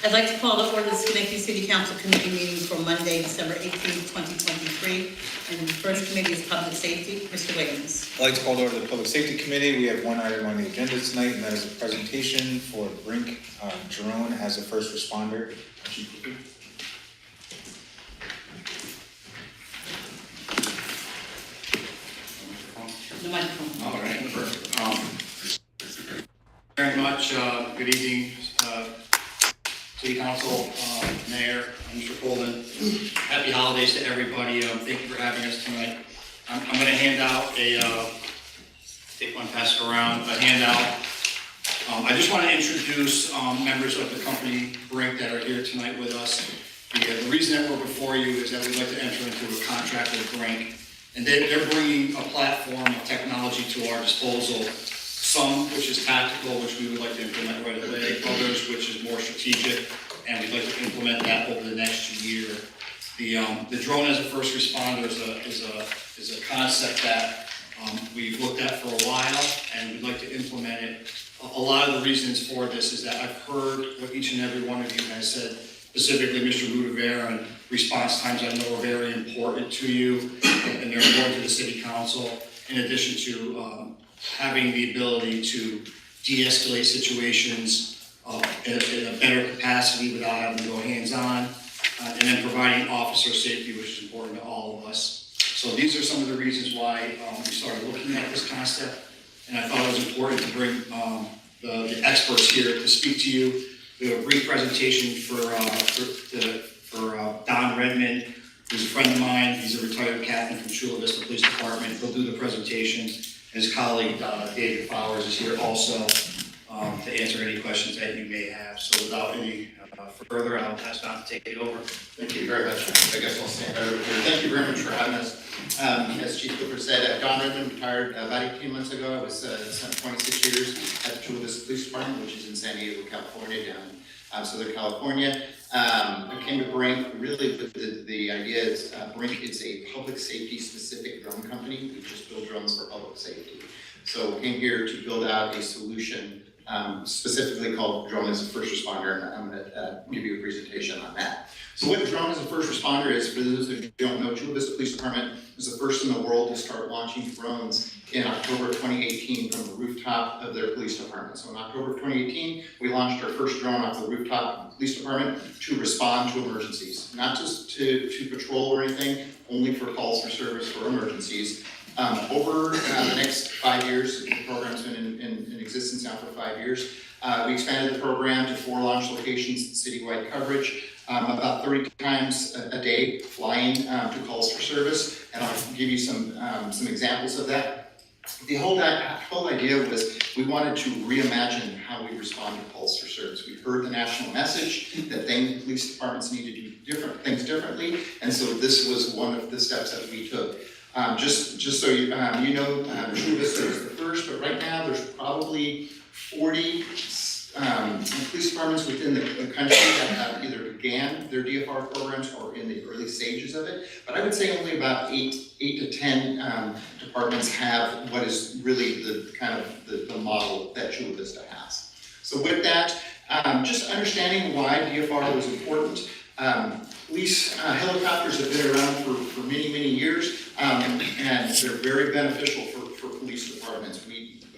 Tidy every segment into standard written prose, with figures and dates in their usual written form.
I'd like to call to order the Schenectady City Council Committee meeting for Monday, December 18th, 2023. And the first committee is Public Safety. Mr. Williams. I'd like to call to order the Public Safety Committee. We have one item on the agenda tonight, and that is a presentation for Brink drone as a first responder. The microphone. All right, perfect. Very much. Good evening, City Council, Mayor, Mr. Colvin. Happy holidays to everybody. Thank you for having us tonight. I'm going to hand out take one, pass it around, a handout. I just want to introduce members of the company Brink that are here tonight with us. The reason that we're before you is that we'd like to enter into a contract with Brink. And they're bringing a platform of technology to our disposal, some which is tactical, which we would like to implement right away, others which is more strategic, and we'd like to implement that over the next year. The drone as a first responder is a concept that we've looked at for a while, and we'd like to implement it. A lot of the reasons for this is that I've heard what each and every one of you has said, specifically Mr. Rudavera, and response times I know are very important to you, and they're important to the City Council, in addition to having the ability to de-escalate situations in a better capacity without having to go hands-on, and then providing officer safety, which is important to all of us. So these are some of the reasons why we started looking at this concept, and I thought it was important to bring the experts here to speak to you. We have a brief presentation for Don Redmond, who's a friend of mine. He's a retired captain from Chula Vista Police Department. He'll do the presentation. And his colleague, David Flowers, is here also to answer any questions that you may have. So without any further, I'll pass Don to take it over. Thank you very much. I guess I'll stand over here. Thank you very much for having us. As Chief Cooper said, Don Redmond retired about 18 months ago. I was spent 26 years at the Chula Vista Police Department, which is in San Diego, California, down Southern California. I came to Brink really with the idea is Brink is a public safety specific drone company. We just build drones for public safety. So we came here to build out a solution specifically called Drone as a First Responder, and I'm going to give you a presentation on that. So what Drone as a First Responder is, for those of you who don't know, Chula Vista Police Department was the first in the world to start launching drones in October 2018 from the rooftop of their police department. So in October of 2018, we launched our first drone off the rooftop of the police department to respond to emergencies, not just to patrol or anything, only for calls for service for emergencies. Over the next 5 years, the program's been in existence now for 5 years. We expanded the program to 4 launch locations, citywide coverage, about 30 times a day flying to calls for service, and I'll give you some examples of that. The whole idea was we wanted to reimagine how we respond to calls for service. We heard the national message that police departments need to do things differently, and so this was one of the steps that we took. Just so you know, Chula Vista was the first, but right now there's probably 40 police departments within the country that have either began their DFR programs or in the early stages of it. But I would say only about 8 to 10 departments have what is really the model that Chula Vista has. So with that, just understanding why DFR was important. Police helicopters have been around for many, many years, and they're very beneficial for police departments.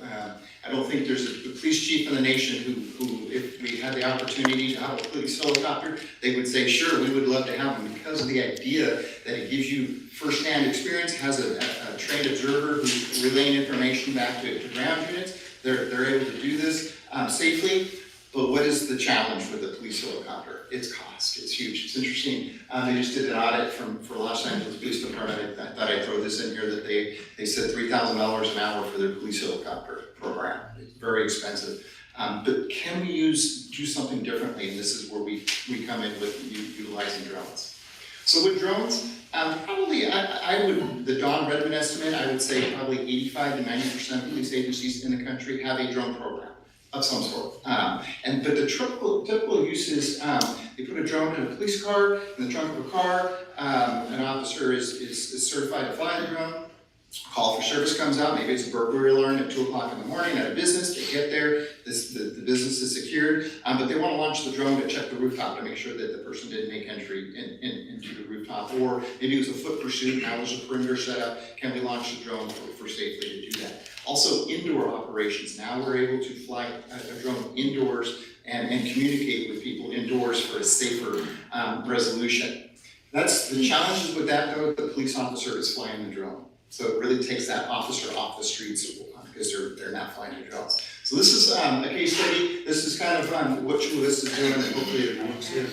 I don't think there's a police chief in the nation who, if we had the opportunity to have a police helicopter, they would say, sure, we would love to have them, because of the idea that it gives you firsthand experience, has a trained observer who's relaying information back to ground units. They're able to do this safely. But what is the challenge with the police helicopter? It's cost. It's huge. It's interesting. They just did an audit for Los Angeles Police Department. I thought I'd throw this in here that they said $3,000 an hour for their police helicopter program. It's very expensive. But can we do something differently? And this is where we come in with utilizing drones. So with drones, probably the Don Redmond estimate, I would say probably 85 to 90% of police agencies in the country have a drone program of some sort. But the typical use is they put a drone in a police car, in the trunk of a car. An officer is certified to fly the drone. Call for service comes out, maybe it's a burglary alarm at 2 o'clock in the morning at a business, they get there, the business is secured, but they wanna launch the drone to check the rooftop to make sure that the person didn't make entry into the rooftop, or maybe it was a foot pursuit, now there's a perimeter set up, can we launch the drone for safely to do that? Also, indoor operations, now we're able to fly a drone indoors and communicate with people indoors for a safer resolution. That's the challenges with that though, the police officer is flying the drone. So it really takes that officer off the streets because they're not flying the drones. So this is a case study. This is kind of what Chula Vista is doing, and hopefully it works here.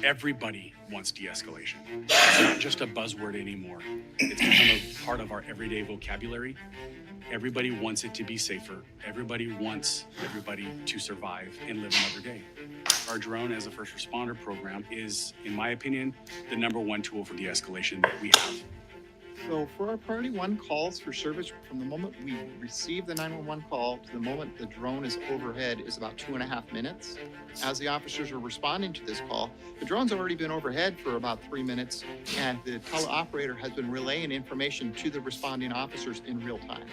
Everybody wants de-escalation. It's not just a buzzword anymore. It's become a part of our everyday vocabulary. Everybody wants it to be safer. Everybody wants everybody to survive and live another day. Our drone as a first responder program is, in my opinion, the #1 tool for de-escalation that we have. So for our priority 1 calls for service, from the moment we receive the 911 call to the moment the drone is overhead is about 2.5 minutes. As the officers are responding to this call, the drone's already been overhead for about 3 minutes, and the teleoperator has been relaying information to the responding officers in real time.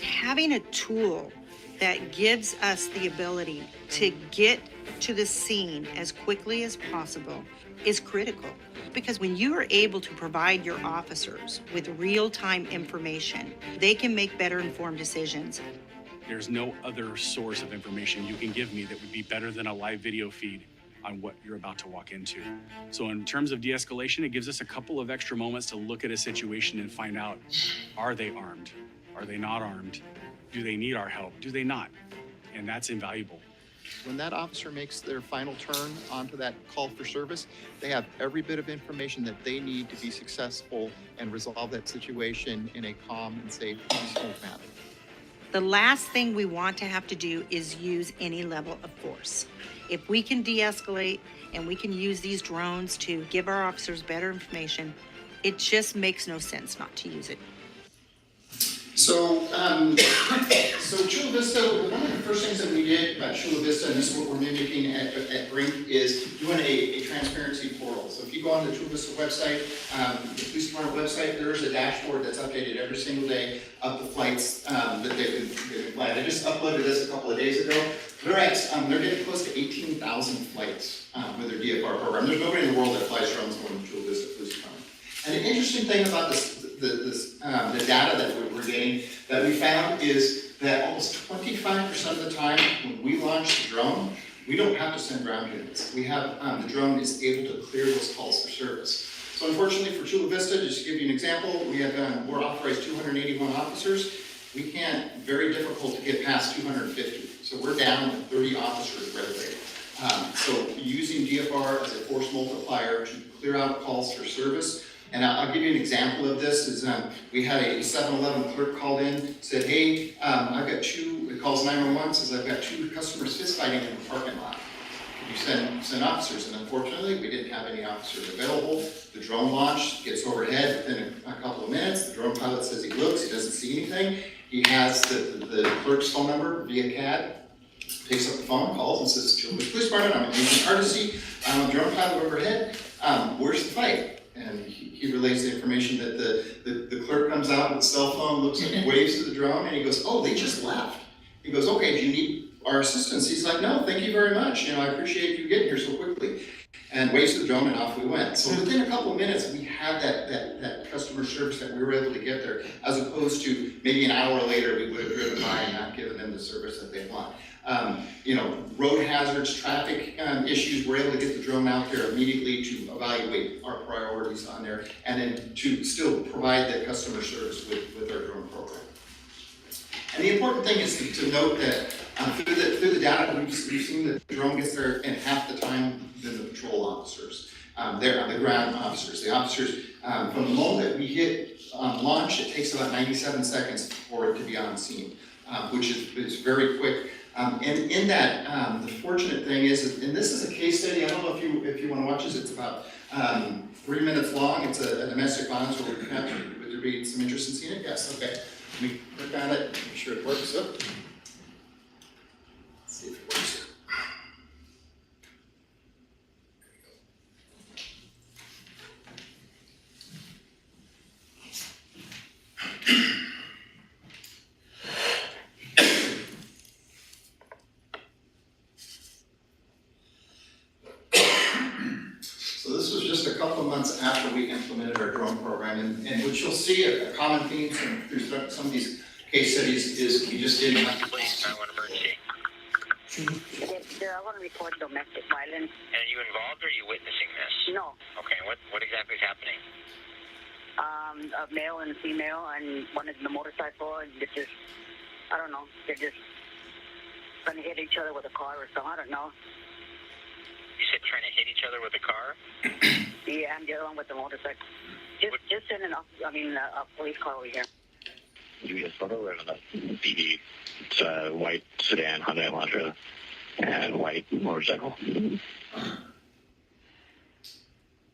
Having a tool that gives us the ability to get to the scene as quickly as possible is critical. Because when you are able to provide your officers with real-time information, they can make better informed decisions. There's no other source of information you can give me that would be better than a live video feed on what you're about to walk into. So in terms of de-escalation, it gives us a couple of extra moments to look at a situation and find out, are they armed? Are they not armed? Do they need our help? Do they not? And that's invaluable. When that officer makes their final turn onto that call for service, they have every bit of information that they need to be successful and resolve that situation in a calm and safe, peaceful manner. The last thing we want to have to do is use any level of force. If we can de-escalate and we can use these drones to give our officers better information, it just makes no sense not to use it. So Chula Vista, one of the first things that we did about Chula Vista, and this is what we're mimicking at Brink, is doing a transparency portal. So if you go on the Chula Vista website, the police department website, there is a dashboard that's updated every single day of the flights that they've been flying. I just uploaded this a couple of days ago. They're getting close to 18,000 flights with their DFR program. There's nobody in the world that flies drones more than Chula Vista Police Department. And the interesting thing about the data that we're getting, that we found, is that almost 25% of the time when we launch the drone, we don't have to send ground units. We have, the drone is able to clear those calls for service. So unfortunately for Chula Vista, just to give you an example, we're authorized 281 officers. We can't, very difficult to get past 250. So we're down to 30 officers regularly. So using DFR as a force multiplier to clear out calls for service. And I'll give you an example of this. Is we had a 7-Eleven clerk called in, said, hey, I've got it calls 911, says I've got 2 customers fist fighting in the parking lot. Could you send officers? And unfortunately, we didn't have any officers available. The drone launched, gets overhead within a couple of minutes. The drone pilot says he looks, he doesn't see anything. He has the clerk's phone number via CAD, picks up the phone, calls and says, Chula Vista Police Department, I'm in courtesy, I'm a drone pilot overhead, where's the fight? And he relays the information that the clerk comes out with the cell phone, looks and waves to the drone, and he goes, oh, they just left. He goes, okay, do you need our assistance? He's like, no, thank you very much. I appreciate you getting here so quickly. And waves to the drone, and off we went. So within a couple of minutes, we had that customer service that we were able to get there, as opposed to maybe an hour later, we would have driven by and not given them the service that they want. Road hazards, traffic issues, we're able to get the drone out there immediately to evaluate our priorities on there, and then to still provide that customer service with our drone program. And the important thing is to note that through the data, we've seen that the drone gets there in half the time than the patrol officers. The ground officers. The officers, from the moment that we hit launch, it takes about 97 seconds for it to be on scene, which is very quick. And in that, the fortunate thing is, and this is a case study, I don't know if you want to watch this, it's about 3 minutes long. It's a domestic violence where would there be some interest in seeing it? Yes, okay. Let me click on it, make sure it works. Up. Let's see if it works. couple of months after we implemented our drone program, and what you'll see a common theme through some of these case studies is we just didn't have. Please, 911 emergency. I want to report domestic violence. And are you involved or are you witnessing this? No. Okay, what exactly is happening? A male and a female, and one is in the motorcycle, and they're just, I don't know, they're just going to hit each other with a car or something. I don't know. You said trying to hit each other with a car? Yeah, and the other one with the motorcycle. Just send a police car over here. You just photo of the white sedan Hyundai Elantra and white motorcycle.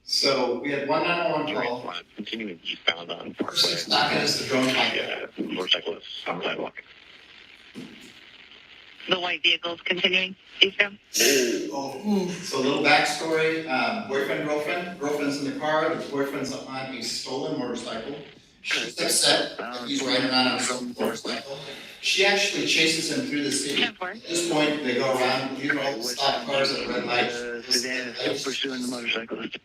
So we had one 911 call. Continuing eastbound on Parkway. This is not as the drone flight. Yeah, motorcyclist on the sidewalk. The white vehicle's continuing eastbound. Oh, so a little backstory, boyfriend, girlfriend's in the car, the boyfriend's on a stolen motorcycle. She's upset that he's riding around on a stolen motorcycle. She actually chases him through the city. At this point, they go around, leave all the stop cars at red light. Sedan is pursuing the motorcyclist.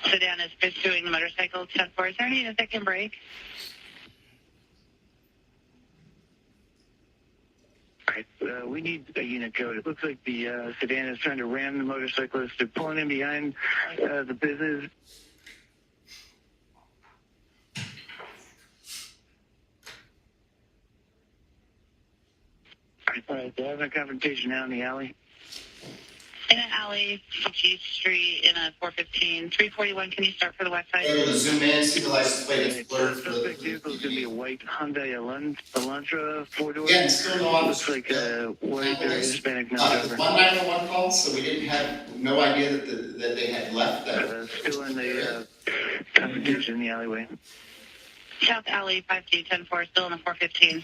Sedan is pursuing the motorcycle. 10-4. Is there any that can brake? Alright, we need a unit code. It looks like the sedan is trying to ram the motorcyclist. They're pulling in behind the business. Alright, they're having a confrontation out in the alley. In an alley, G Street, in a 415. 341, can you start for the west side? They're able to zoom in, see the license plate, it's blurred for Suspect vehicle is going to be a white Hyundai Elantra, four-door. Again, still no Looks like a white or Hispanic non-driver. One 911 call, so we didn't have no idea that they had left that. Still in the confrontation in the alleyway. South Alley, 5G, 10-4, still in the 415.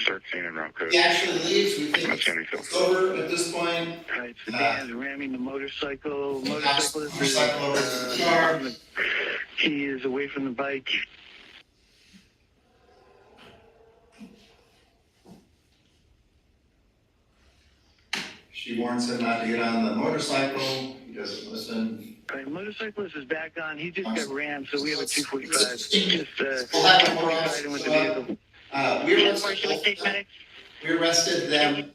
13 and round code. He actually leaves, we think it's over at this point. Right, sedan's ramming the motorcycle. Motorcyclist is Motorcycle over to the car. he is away from the bike. She warns him not to get on the motorcycle, he doesn't listen. Right, motorcyclist is back on. He just got rammed, so we have a 245. Just We'll have more riding with the vehicle. We arrested them,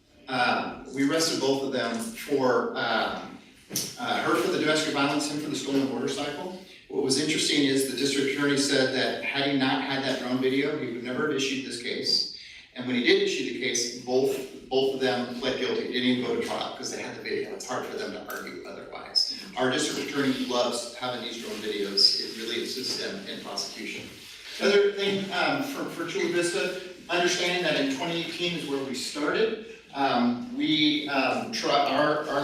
we arrested both of them for, her for the domestic violence, him for the stolen motorcycle. What was interesting is the district attorney said that had he not had that drone video, he would never have issued this case. And when he did issue the case, both of them pled guilty, didn't even go to trial because they had the video. It's hard for them to argue otherwise. Our district attorney loves having these drone videos. It really assists them in prosecution. Another thing for Chula Vista, understanding that in 2018 is where we started. Our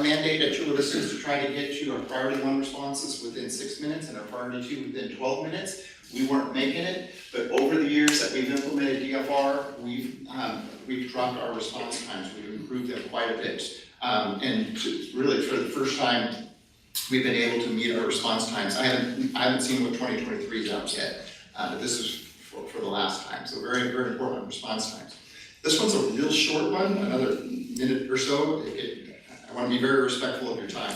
mandate at Chula Vista is to try to get to our priority 1 responses within 6 minutes and our priority 2 within 12 minutes. We weren't making it, but over the years that we've implemented DFR, we've dropped our response times. We've improved them quite a bit. And really for the first time, we've been able to meet our response times. I haven't seen what 2023 is out yet. But this is for the last time, so very, very important response times. This one's a real short one, another minute or so. I want to be very respectful of your time.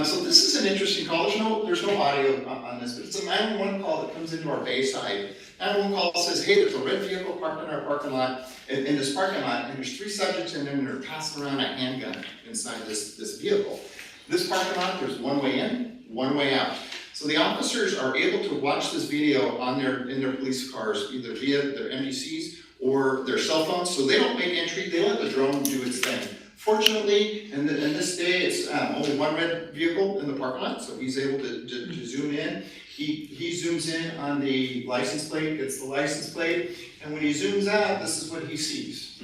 So this is an interesting call. There's no audio on this, but it's a 911 call that comes into our Bayside. 911 call says, hey, there's a red vehicle parked in our parking lot, in this parking lot, and there's 3 subjects in there, and they're passing around a handgun inside this vehicle. This parking lot, there's one way in, one way out. So the officers are able to watch this video in their police cars, either via their MDCs or their cell phones, so they don't make entry, they let the drone do its thing. Fortunately, in this day, it's only one red vehicle in the parking lot, so he's able to zoom in. He zooms in on the license plate, gets the license plate, and when he zooms out, this is what he sees.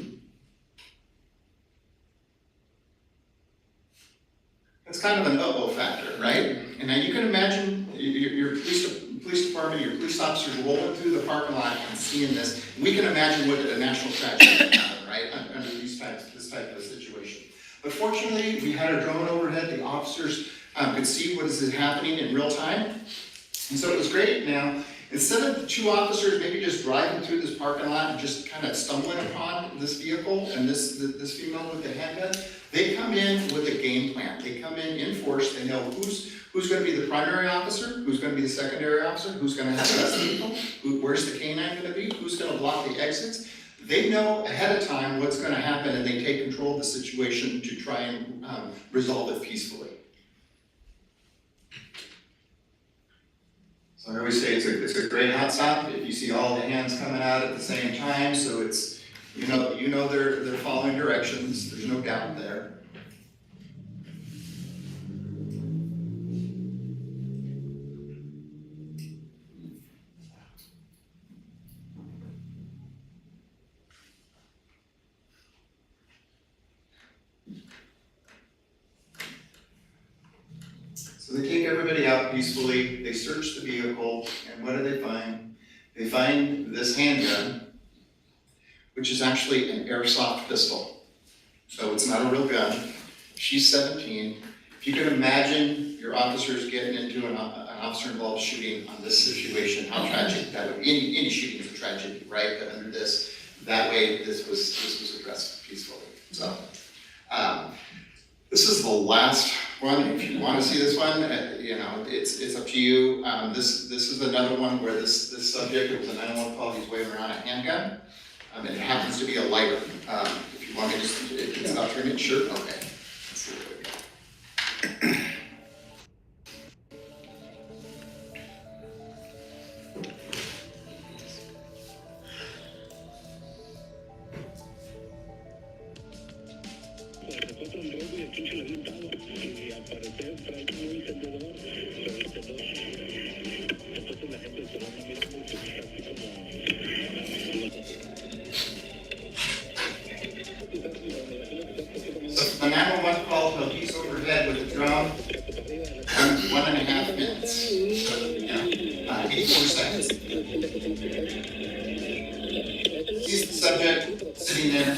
It's kind of an uh-oh factor, right? And now you can imagine your police department, your police officers rolling through the parking lot and seeing this. We can imagine what a national tragedy would happen, right, under this type of situation. But fortunately, we had a drone overhead. The officers could see what is happening in real time. And so it was great. Now, Instead of the two officers maybe just driving through this parking lot and just kind of stumbling upon this vehicle and this female with the handgun, they come in with a game plan. They come in force. They know who's going to be the primary officer, who's going to be the secondary officer, who's going to have the best vehicle, where's the canine going to be, who's going to block the exits. They know ahead of time what's going to happen, and they take control of the situation to try and resolve it peacefully. So I always say it's a great hot stop if you see all the hands coming out at the same time. So it's you know they're following directions. There's no doubt there. So they take everybody out peacefully, they search the vehicle, and what do they find? They find this handgun, which is actually an airsoft pistol. So it's not a real gun. She's 17. If you can imagine your officers getting into an officer-involved shooting on this situation, how tragic that would be. Any shooting is a tragedy, right? But under this, that way, this was addressed peacefully. So, this is the last one. If you want to see this one, it's up to you. This is another one where this subject, it was a 911 call. He's waving around a handgun, and it happens to be a lighter. If you want me to, it's not turning it. Sure. Okay. Let's see what we got. So the 911 call till he's overhead with the drone, 1.5 minutes. 84 seconds. Sees the subject sitting there.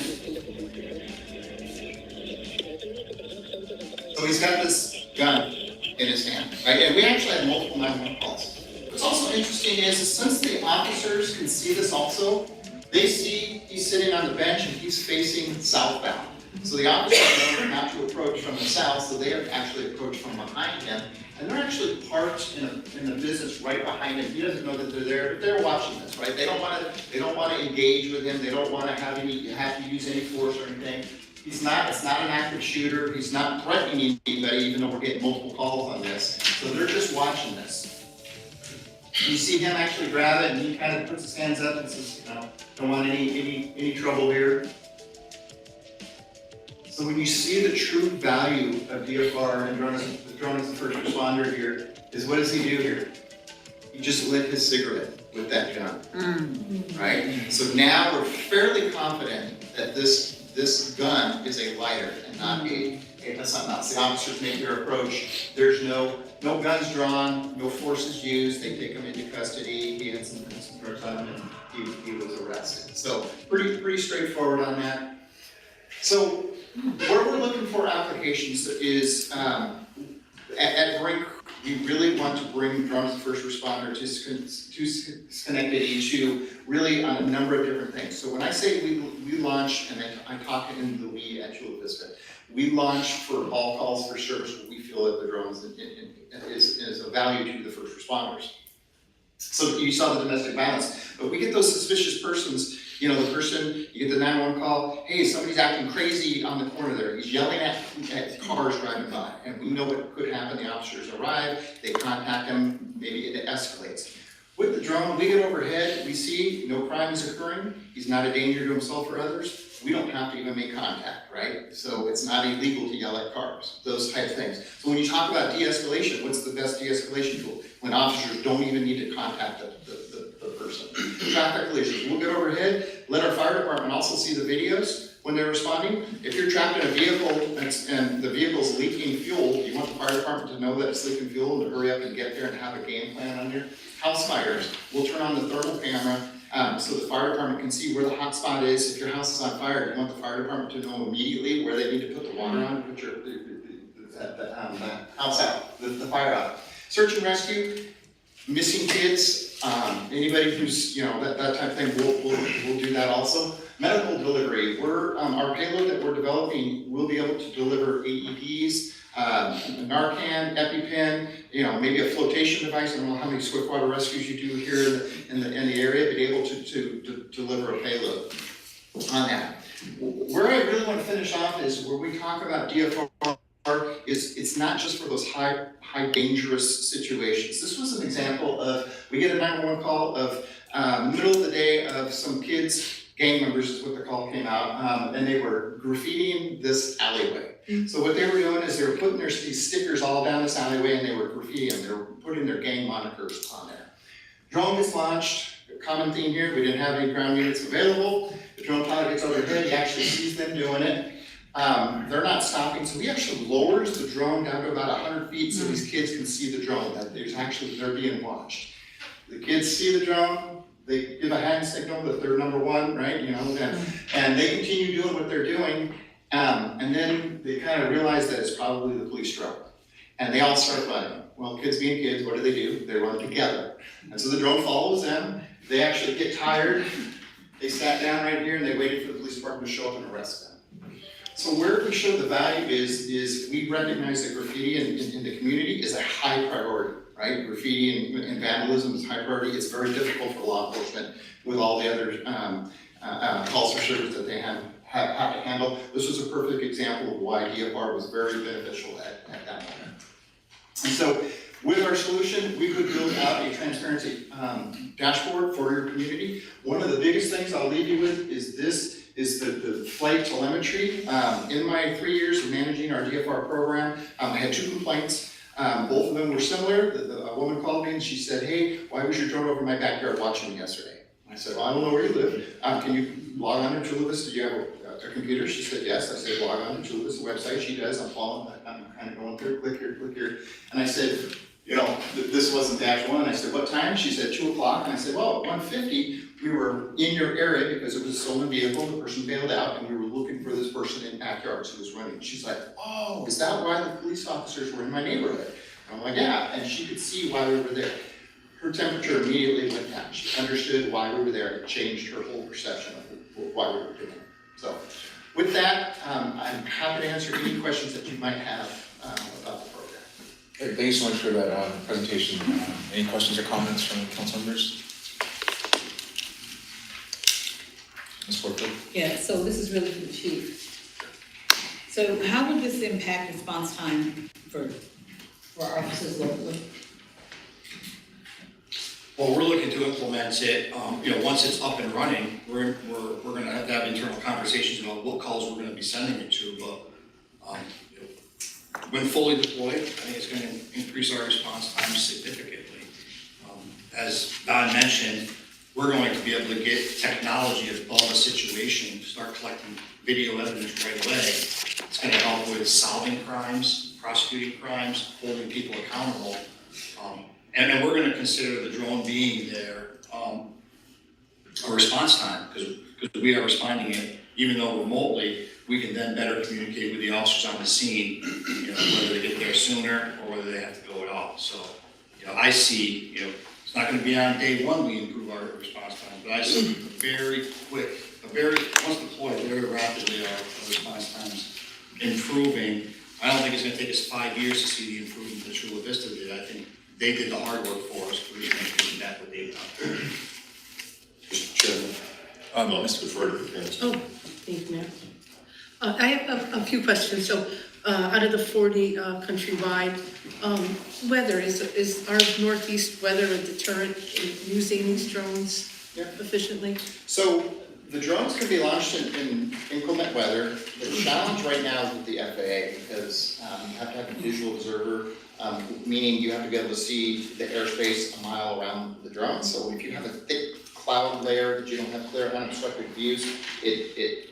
So he's got this gun in his hand, right? And we actually had multiple 911 calls. What's also interesting is since the officers can see this also, they see he's sitting on the bench and he's facing southbound. So the officers know not to approach from the south, so they actually approach from behind him. And they're actually parked in the business right behind him. He doesn't know that they're there, but they're watching this, right? They don't want to engage with him. They don't want to have to use any force or anything. It's not an active shooter. He's not threatening anybody, even though we're getting multiple calls on this. So they're just watching this. You see him actually grab it, and he kind of puts his hands up and says, don't want any trouble here. So when you see the true value of DFR and the drone as the first responder here, is what does he do here? He just lit his cigarette with that gun, right? So now we're fairly confident that this gun is a lighter and not something else. The officers make their approach. There's no guns drawn, no force is used. They take him into custody. He had some drugs on him, and he was arrested. So pretty straightforward on that. So where we're looking for applications is at Brink, we really want to bring drone as a first responder to Schenectady to really on a number of different things. So when I say we launch, and I talk in the we at Chula Vista, we launch for all calls for service where we feel that the drone is a value to the first responders. So you saw the domestic violence, but we get those suspicious persons. The person, you get the 911 call, hey, somebody's acting crazy on the corner there. He's yelling at cars driving by, and we know what could happen. The officers arrive, they contact him, maybe it escalates. With the drone, we get overhead, we see no crime is occurring, he's not a danger to himself or others, we don't have to even make contact, right? So it's not illegal to yell at cars, those type of things. So when you talk about de-escalation, what's the best de-escalation tool? When officers don't even need to contact the person. Traffic collisions, we'll get overhead, let our fire department also see the videos when they're responding. If you're trapped in a vehicle and the vehicle's leaking fuel, you want the fire department to know that it's leaking fuel and to hurry up and get there and have a game plan on there. House fires, we'll turn on the thermal camera so the fire department can see where the hot spot is. If your house is on fire, you want the fire department to know immediately where they need to put the water on, put the house out, the fire out. Search and rescue, missing kids, Anybody who's, that type of thing, we'll do that also. Medical delivery, our payload that we're developing will be able to deliver AEDs, Narcan, EpiPen, maybe a flotation device. I don't know how many swiftwater rescues you do here in the area, but able to deliver a payload on that. Where I really want to finish off is where we talk about DFR it's not just for those high dangerous situations. This was an example of, we get a 911 call of middle of the day of some kids, gang members is what the call came out, and they were graffitiing this alleyway. So what they were doing is they were putting these stickers all down this alleyway and they were graffitiing, they were putting their gang monikers on there. Drone gets launched, common theme here, we didn't have any ground units available. The drone pilot gets overhead, he actually sees them doing it. They're not stopping, so he actually lowers the drone down to about 100 feet so these kids can see the drone, that they're being watched. The kids see the drone, they give a hand signal that they're number one, right? And they continue doing what they're doing, and then they kind of realize that it's probably the police drone. And they all start running. Well, kids being kids, what do? They run together. And so the drone follows them, they actually get tired, they sat down right here and they waited for the police department to show up and arrest them. So where we show the value is we recognize that graffiti in the community is a high priority, right? Graffiti and vandalism is high priority. It's very difficult for law enforcement with all the other calls for service that they have to handle. This was a perfect example of why DFR was very beneficial at that moment. And so with our solution, we could build out a transparency dashboard for your community. One of the biggest things I'll leave you with is the flight telemetry. In my 3 years of managing our DFR program, I had 2 complaints. Both of them were similar. A woman called me and she said, "Hey, why was your drone over my backyard watching me yesterday?" I said, "Well, I don't know where you live. Can you log on to Julius? Do you have a computer?" She said, "Yes." I said, "Log on to Julius' website." She does. I'm following. I'm kind of going through, click here. And I said, this wasn't the actual one. And I said, "What time?" She said, 2 o'clock. And I said, "Well, 1:50, we were in your area because it was a stolen vehicle. The person bailed out and we were looking for this person in backyards who was running." She's like, "Oh, is that why the police officers were in my neighborhood?" And I'm like, "Yeah." And she could see why we were there. Her temperature immediately went down. She understood why we were there. It changed her whole perception of why we were doing it. So with that, I'm happy to answer any questions that you might have about the program. Great, thank you so much for that presentation. Any questions or comments from council members? Ms. Porter? Yeah, so this is really for the chief. So how would this impact response time for our officers locally? Well, we're looking to implement it, once it's up and running, we're gonna have to have internal conversations about what calls we're gonna be sending it to, but, when fully deployed, I think it's gonna increase our response time significantly. As Don mentioned, we're going to be able to get technology above a situation, start collecting video evidence right away. It's gonna help with solving crimes, prosecuting crimes, holding people accountable. And then we're gonna consider the drone being there, a response time, because we are responding it, even though remotely, we can then better communicate with the officers on the scene, whether they get there sooner or whether they have to go at all. So, I see, it's not gonna be on day one we improve our response time, but I see very quick, once deployed, very rapidly our response times improving. I don't think it's gonna take us 5 years to see the improvement that Chula Vista did. I think they did the hard work for us. We're just going to piggyback what they've done. Mr. Chairman, Mr. Frederick. Oh, thank you, Mayor. I have a few questions. So, out of the 40 countrywide, weather, is our northeast weather a deterrent in using these drones efficiently? So the drones can be launched in inclement weather. The challenge right now is with the FAA because you have to have a visual observer, meaning you have to be able to see the airspace a mile around the drone. So if you have a thick cloud layer that you don't have clear unobstructed views, it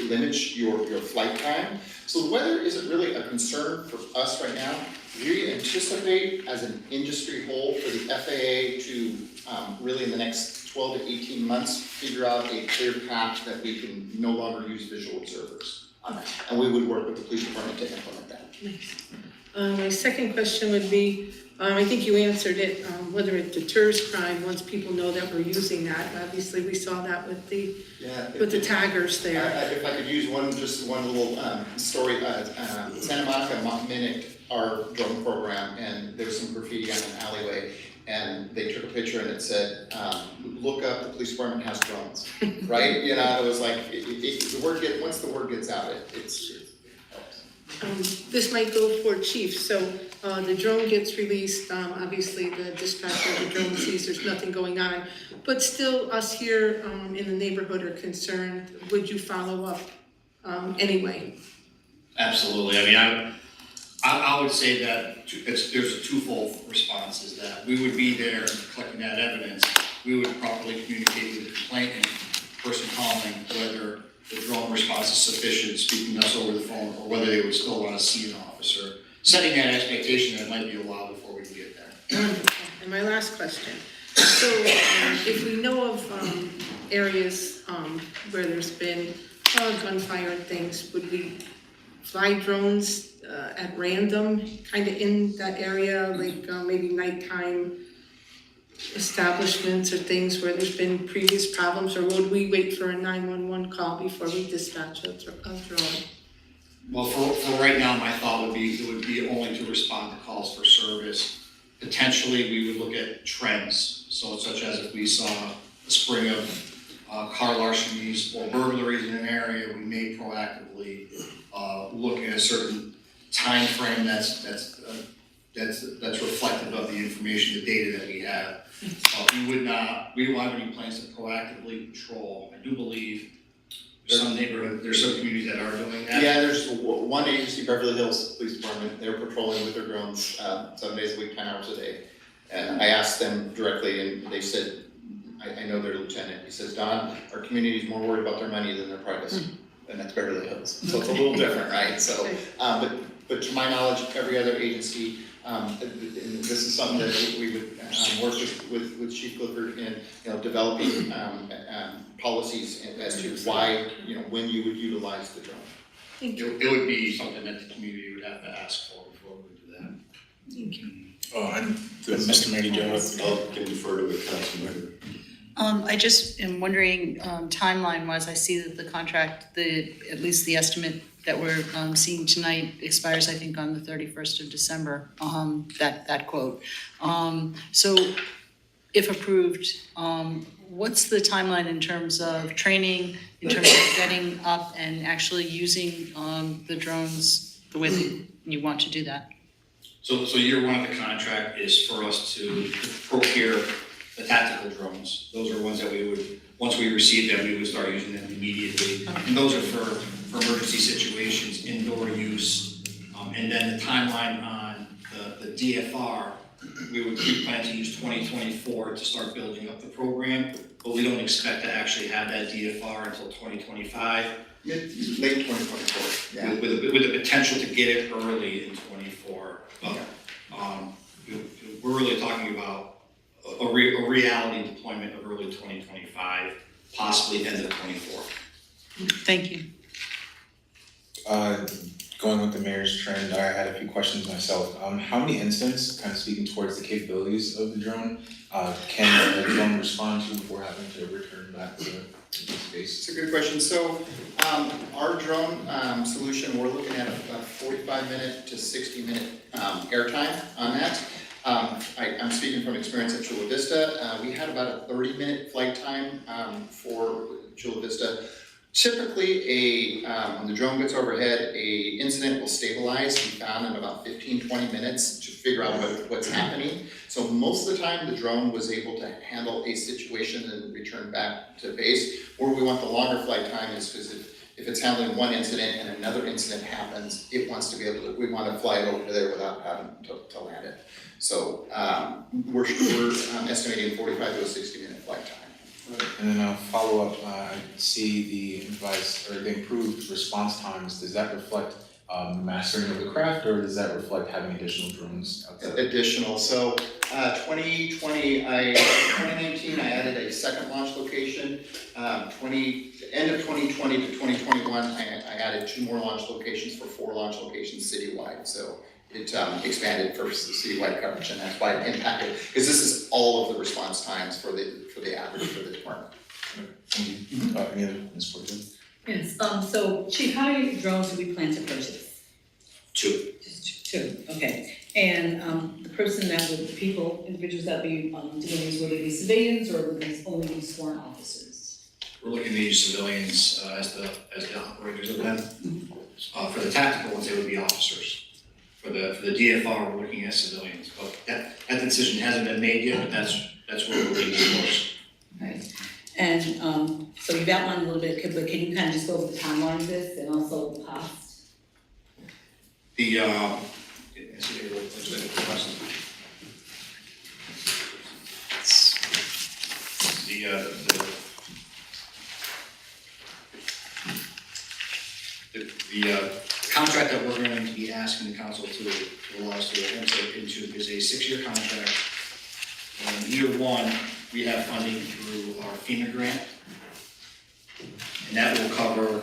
limits your flight time. So the weather isn't really a concern for us right now. We anticipate as an industry whole for the FAA to really in the next 12 to 18 months figure out a clear path that we can no longer use visual observers. And we would work with the police department to implement that. Nice. My second question would be, I think you answered it, whether it deters crime once people know that we're using that. Obviously, we saw that with the taggers there. If I could use just one little story, Santa Monica mimicked our drone program, and there was some graffiti on an alleyway, and they took a picture and it said, look up, the police department has drones, right? You know, it was like, once the word gets out, it helps. This might go for chief, so the drone gets released, obviously the dispatcher of the drone sees there's nothing going on, but still us here in the neighborhood are concerned. Would you follow up anyway? Absolutely. I mean, I would say that there's a twofold response, is that we would be there collecting that evidence. We would properly communicate with the complainant, person calling, whether the drone response is sufficient, speaking to us over the phone, or whether they would still want to see an officer. Setting that expectation that might be a while before we can get there. And my last question. So if we know of areas where there's been gunfire and things, would we fly drones at random, kind of in that area, like maybe nighttime establishments or things where there's been previous problems, or would we wait for a 911 call before we dispatch a drone? Well, for right now, my thought would be, it would be only to respond to calls for service. Potentially, we would look at trends, so such as if we saw a spring of car larcenies or burglaries in an area, we may proactively look at a certain time frame that's reflective of the information, the data that we have. We don't have any plans to proactively patrol. I do believe there's some communities that are doing that. Yeah, there's one agency, Beverly Hills Police Department, they're patrolling with their drones 7 days a week, 10 hours a day. And I asked them directly, and they said, I know their lieutenant, he says, Don, our community's more worried about their money than their privacy. And that's Beverly Hills, so it's a little different, right? So, but to my knowledge, every other agency, and this is something that we would work with Chief Clifford in, developing policies as to why, when you would utilize the drone. It would be something that the community would have to ask for before we would do that. Thank you. Mr. Mayor, do you have I can defer to the council member. I just am wondering, timeline-wise, I see that the contract, at least the estimate that we're seeing tonight expires, I think, on the 31st of December, that quote. So if approved, what's the timeline in terms of training, in terms of getting up and actually using the drones the way that you want to do that? So year one of the contract is for us to procure the tactical drones. Those are ones that we would, once we receive them, we would start using them immediately. And those are for emergency situations, indoor use. And then the timeline on the DFR, we plan to use 2024 to start building up the program, but we don't expect to actually have that DFR until 2025. Late 2024, yeah. With the potential to get it early in 24. But we're really talking about a reality deployment of early 2025, possibly end of 24. Thank you. Going with the mayor's trend, I had a few questions myself. How many incidents, kind of speaking towards the capabilities of the drone, can the drone respond to before having to return back to space? It's a good question. So our drone solution, we're looking at a 45-minute to 60-minute airtime on that. I'm speaking from experience at Chula Vista. We had about a 30-minute flight time for Chula Vista. Typically, when the drone gets overhead, a incident will stabilize and be found in about 15-20 minutes to figure out what's happening. So most of the time, the drone was able to handle a situation and return back to base. Where we want the longer flight time is because if it's handling one incident and another incident happens, it wants to be able to, we want to fly it over there without having to land it. So we're estimating 45 to a 60-minute flight time. And then a follow-up, I see the improved response times. Does that reflect mastering of the craft, or does that reflect having additional drones outside? Additional. So 2019, I added a second launch location. End of 2020 to 2021, I added 2 more launch locations for 4 launch locations citywide. So expanded for citywide coverage, and that's why it impacted, because this is all of the response times for the average for the department. Thank you. Any other, Ms. Fortune? Yes, so Chief, how many drones do we plan to purchase? 2. Just two, okay. And the person that would, the people, individuals that be doing these, will they be civilians or will they only be sworn officers? We're looking to use civilians as the operators of them. For the tactical ones, they would be officers. For the DFR, we're looking at civilians, but that decision hasn't been made yet, but that's where we're leaning towards. Right. And so you've outlined a little bit, but can you kind of just go over the timeline of this and also the cost? The contract that we're going to be asking the council to allow us to enter into is a 6-year contract. Year 1, we have funding through our FEMA grant, and that will cover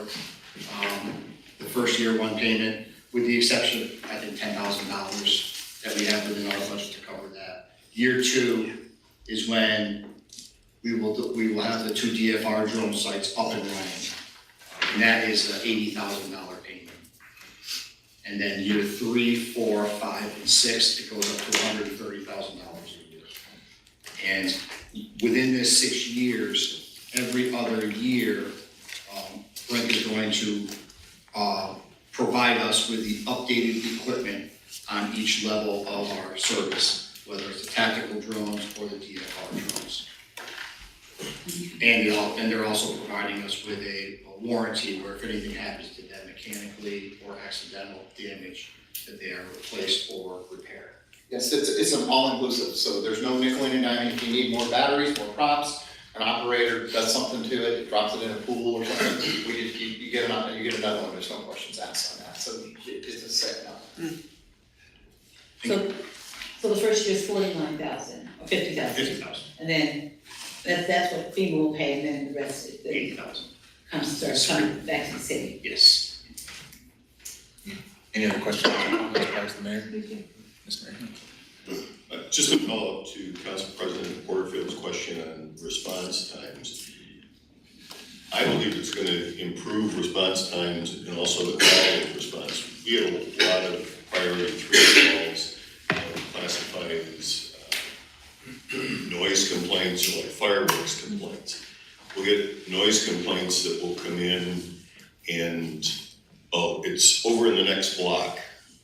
the first year 1 payment, with the exception of, I think, $10,000 that we have within our budget to cover that. Year 2 is when we will have the 2 DFR drone sites up and running, and that is an $80,000 payment. And then year 3, 4, 5, and 6, it goes up to $130,000 a year. And within this 6 years, every other year, Brent is going to provide us with the updated equipment on each level of our service, whether it's the tactical drones or the DFR drones. And they're also providing us with a warranty where if anything happens to them mechanically or accidental damage, that they are replaced or repaired. Yes, it's an all-inclusive, so there's no nickeling and diming. If you need more batteries, more props, an operator does something to it, it drops it in a pool or something, you get another one, there's no questions asked on that, so it's a set now. So the first year is 49,000 or 50,000? 50,000. And then that's what FEMA will pay, and then the rest is 80,000. Coming back to the city. Yes. Any other questions or comments prior to the mayor? Ms. Mayor? Just a follow-up to Council President Porterfield's question on response times. I believe it's going to improve response times and also the quality of response. We had a lot of priority 3 calls classified as noise complaints or like fireworks complaints. We'll get noise complaints that will come in and, oh, it's over in the next block.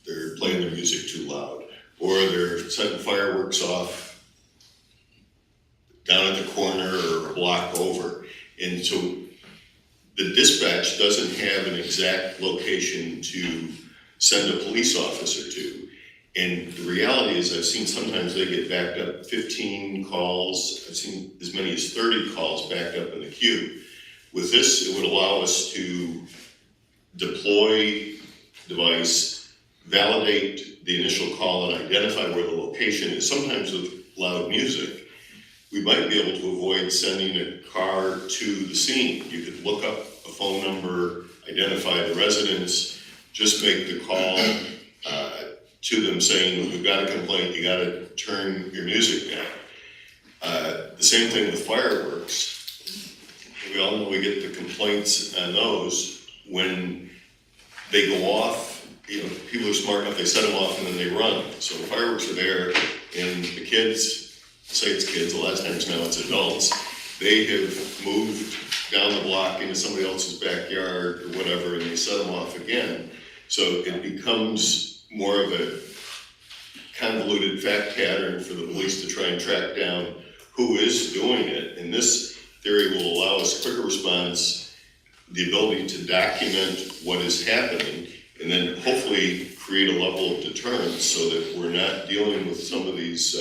They're playing their music too loud. Or they're setting fireworks off down at the corner or a block over. And so the dispatch doesn't have an exact location to send a police officer to. And the reality is I've seen sometimes they get backed up 15 calls. I've seen as many as 30 calls backed up in the queue. With this, it would allow us to deploy device, validate the initial call and identify where the location is. Sometimes with loud music, we might be able to avoid sending a car to the scene. You could look up a phone number, identify the residents, just make the call to them saying, we've got a complaint, you gotta turn your music down. The same thing with fireworks. We all know we get the complaints on those when they go off. You know, people are smart enough, they set them off and then they run. So the fireworks are there and the kids, say it's kids, a lot of times now it's adults, they have moved down the block into somebody else's backyard or whatever and they set them off again. So it becomes more of a convoluted fact pattern for the police to try and track down who is doing it. And this theory will allow us quicker response, the ability to document what is happening, and then hopefully create a level of deterrence so that we're not dealing with some of these,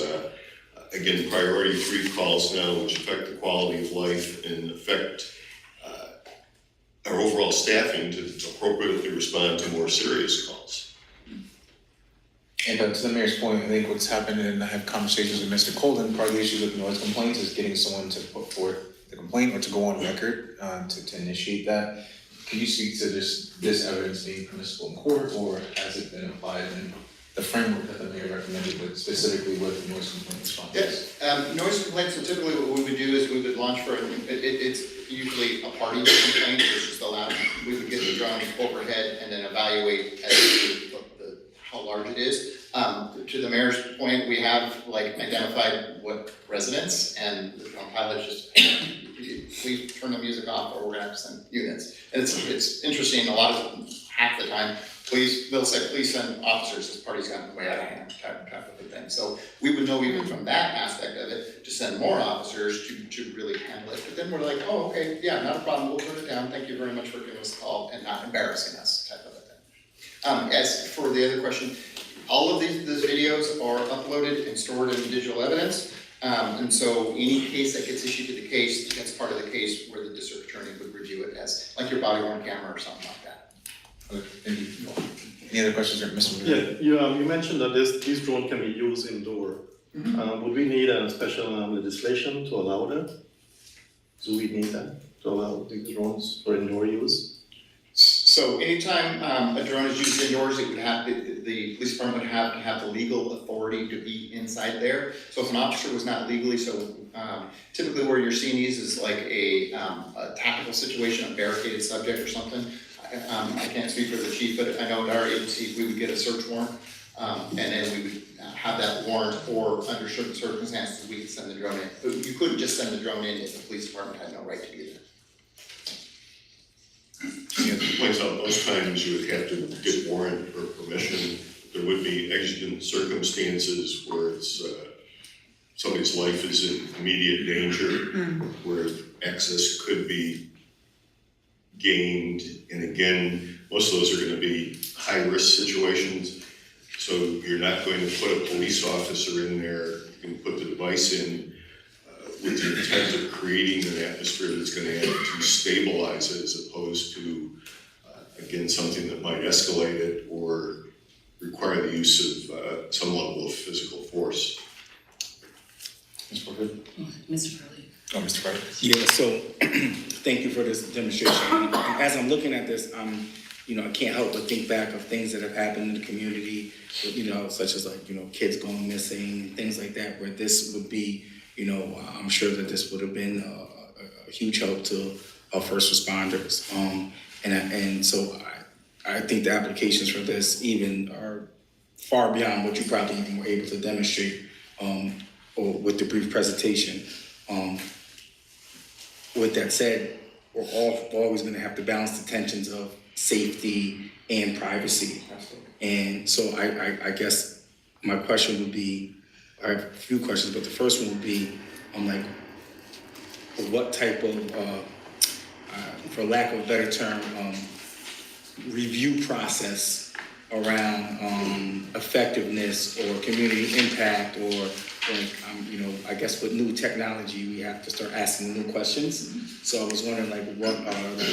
again, priority 3 calls now, which affect the quality of life and affect our overall staffing to appropriately respond to more serious calls. And to the mayor's point, I think what's happened, and I have conversations with Mr. Colden, part of the issue with noise complaints is getting someone to put forth the complaint or to go on record to initiate that. Can you speak to this evidence being permissible in court, or has it been applied in the framework that the mayor recommended, but specifically with the noise complaint response. Yes, noise complaints, so typically what we would do is we would launch for, it's usually a party complaint, which is allowed, we would get the drone overhead and then evaluate as to how large it is. To the mayor's point, we have like identified what residents, and the drone pilot just, please turn the music off or we're gonna have to send units. And it's interesting, a lot of, half the time, they'll say, please send officers, this party's gotten way out of hand, type of a thing. So we would know even from that aspect of it, to send more officers to really handle it. But then we're like, oh, okay, yeah, not a problem, we'll turn it down, thank you very much for giving us a call and not embarrassing us, type of a thing. As for the other question, all of these videos are uploaded and stored in digital evidence. And so any case that gets issued to the case, that's part of the case where the district attorney would review it as, like your body worn camera or something like that. Okay, thank you. Any other questions, Mr. Yeah, you mentioned that this drone can be used indoor. Would we need a special legislation to allow that? Do we need that to allow the drones for indoor use? So anytime a drone is used indoors, it would have, the police department would have to have the legal authority to be inside there. So if an officer was not legally, typically where you're seeing these is like a tactical situation, a barricaded subject or something. I can't speak for the chief, but I know at our agency, we would get a search warrant, and then we would have that warrant, or under certain circumstances, we could send the drone in. But you couldn't just send the drone in if the police department had no right to be there. It points out most times you would have to get warrant or permission. There would be exigent circumstances where it's somebody's life is in immediate danger, where access could be gained. And again, most of those are going to be high-risk situations. So you're not going to put a police officer in there. You can put the device in with the intent of creating an atmosphere that's going to add to stabilize it, as opposed to, again, something that might escalate it or require the use of some level of physical force. Mr. Parker? Mr. Farley. Oh, Mr. Parker? Yeah, so thank you for this demonstration. As I'm looking at this, I can't help but think back of things that have happened in the community, such as kids going missing, things like that, where this would be, I'm sure that this would have been a huge help to our first responders. And so I think the applications for this even are far beyond what you probably even were able to demonstrate or with the brief presentation. With that said, we're always going to have to balance the tensions of safety and privacy. Absolutely. And so I guess my question would be, I have a few questions, but the first one would be, what type of, for lack of a better term, review process around effectiveness or community impact, or I guess with new technology, we have to start asking new questions. So I was wondering, what are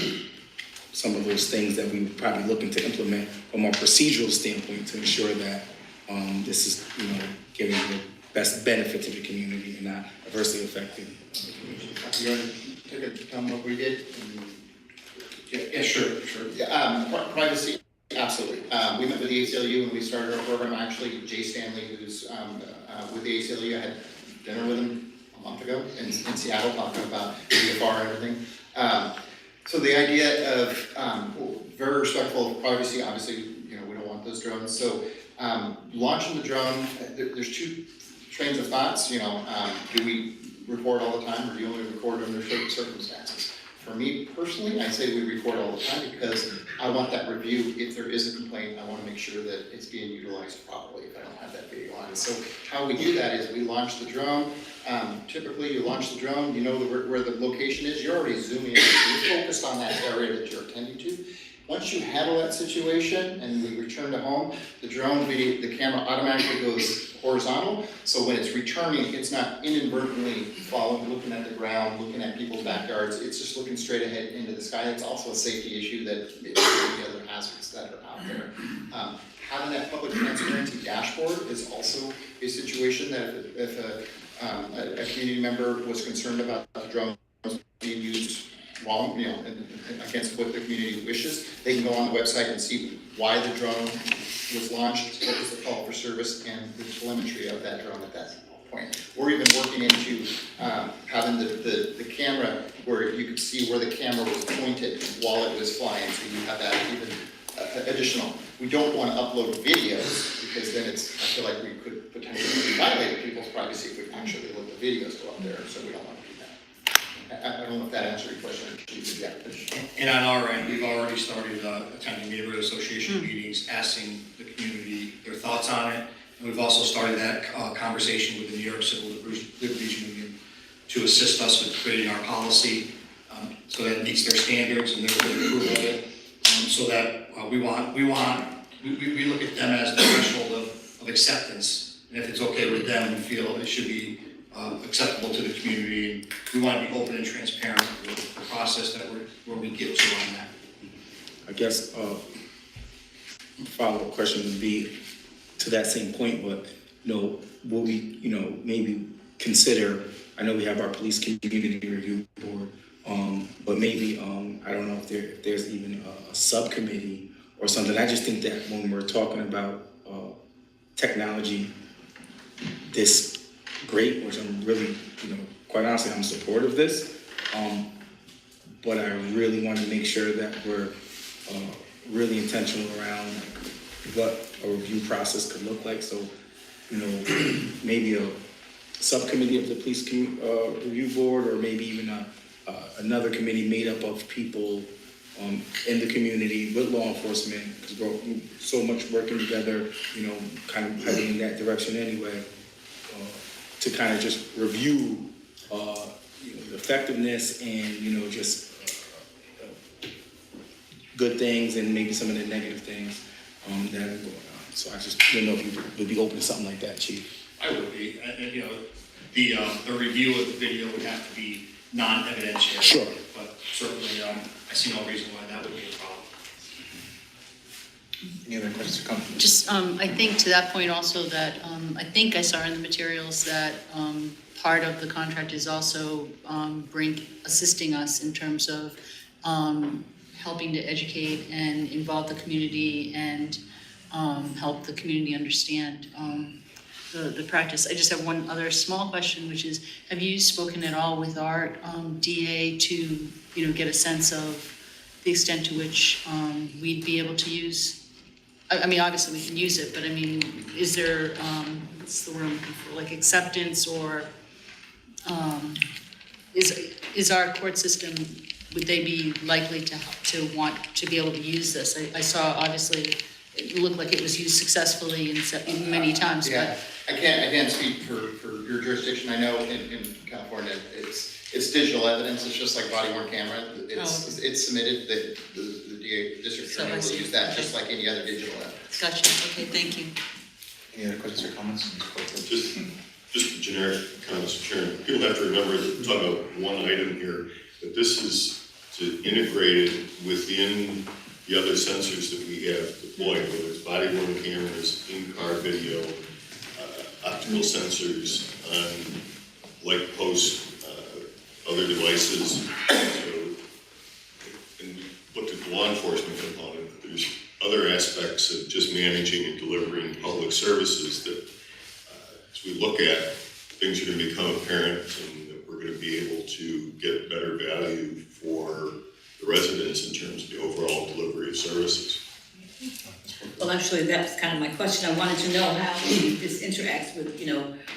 some of those things that we would probably looking to implement from a procedural standpoint to ensure that this is, giving the best benefit to the community and not adversely affecting the community. You want to take a tell them what we did? Yeah, sure. Yeah, privacy, absolutely. We met with the ACLU when we started our program. Actually, Jay Stanley, who's with the ACLU, I had dinner with him a month ago in Seattle, talking about DFR and everything. So the idea of very respectful of privacy, obviously, we don't want those drones. So launching the drone, there's two trains of thoughts. Do we record all the time, or do you only record under certain circumstances? For me personally, I say we record all the time because I want that review. If there is a complaint, I want to make sure that it's being utilized properly if I don't have that video on. So how we do that is we launch the drone. Typically, you launch the drone, you know where the location is, you're already zooming in. You're focused on that area that you're attending to. Once you handle that situation and we return to home, the drone video, the camera automatically goes horizontal. So when it's returning, it's not inadvertently looking at the ground, looking at people's backyards. It's just looking straight ahead into the sky. It's also a safety issue that maybe the other hazards that are out there. Having that public transparency dashboard is also a situation that if a community member was concerned about the drone being used wrong, against what the community wishes, they can go on the website and see why the drone was launched, what was the call for service, and the telemetry of that drone at that point. We're even working into having the camera where you could see where the camera was pointed while it was flying, so you have that even additional. We don't want to upload videos because then I feel like we could potentially violate people's privacy if we actually let the videos go up there, so we don't want to do that. I don't know if that answered your question. Yeah. And on our end, we've already started attending neighborhood association meetings, asking the community their thoughts on it. And we've also started that conversation with the New York Civil Liberties Union to assist us with creating our policy so that it meets their standards and their approval of it. So that we look at them as the threshold of acceptance. And if it's okay with them, we feel it should be acceptable to the community. And we want to be open and transparent with the process that where we get to on that. I guess follow-up question would be to that same point, but will we maybe consider? I know we have our police community review board, but maybe I don't know if there's even a subcommittee or something. I just think that when we're talking about technology this great, which I'm really, quite honestly, I'm supportive of this, but I really want to make sure that we're really intentional around what a review process could look like. So, maybe a subcommittee of the police review board, or maybe even another committee made up of people in the community with law enforcement, because we're so much working together, kind of heading in that direction anyway, to kind of just review the effectiveness and, just good things and maybe some of the negative things that are going on. So I just didn't know if you would be open to something like that, Chief. I would be. The review of the video would have to be non-evidentiary. Sure. But certainly, I see no reason why that would be a problem. Any other questions or comments? Just, I think to that point also that, I think I saw in the materials that, part of the contract is also, assisting us in terms of, helping to educate and involve the community and, help the community understand, the practice. I just have one other small question, which is, have you spoken at all with our, DA to, get a sense of the extent to which, we'd be able to use, I mean, obviously we can use it, but I mean, is there, what's the word I'm looking for, like acceptance or, is our court system, would they be likely to want to be able to use this? I saw, obviously, it looked like it was used successfully in many times, Yeah, but. I can't speak for your jurisdiction. I know in California, it's digital evidence. It's just like body worn camera. It's submitted, the DA, district attorney will use that just like any other digital evidence. Gotcha, okay, thank you. Any other questions or comments? Just generic comments, Mr. Chairman. People have to remember that we're talking about one item here, but this is to integrate it within the other sensors that we have deployed, whether it's body-worn cameras, in-car video, optical sensors on light posts, other devices. So, and looked at the law enforcement component, but there's other aspects of just managing and delivering public services that, as we look at, things are going to become apparent and that we're going to be able to get better value for the residents in terms of the overall delivery of services. Well, actually, that's kind of my question. I wanted to know how this interacts with,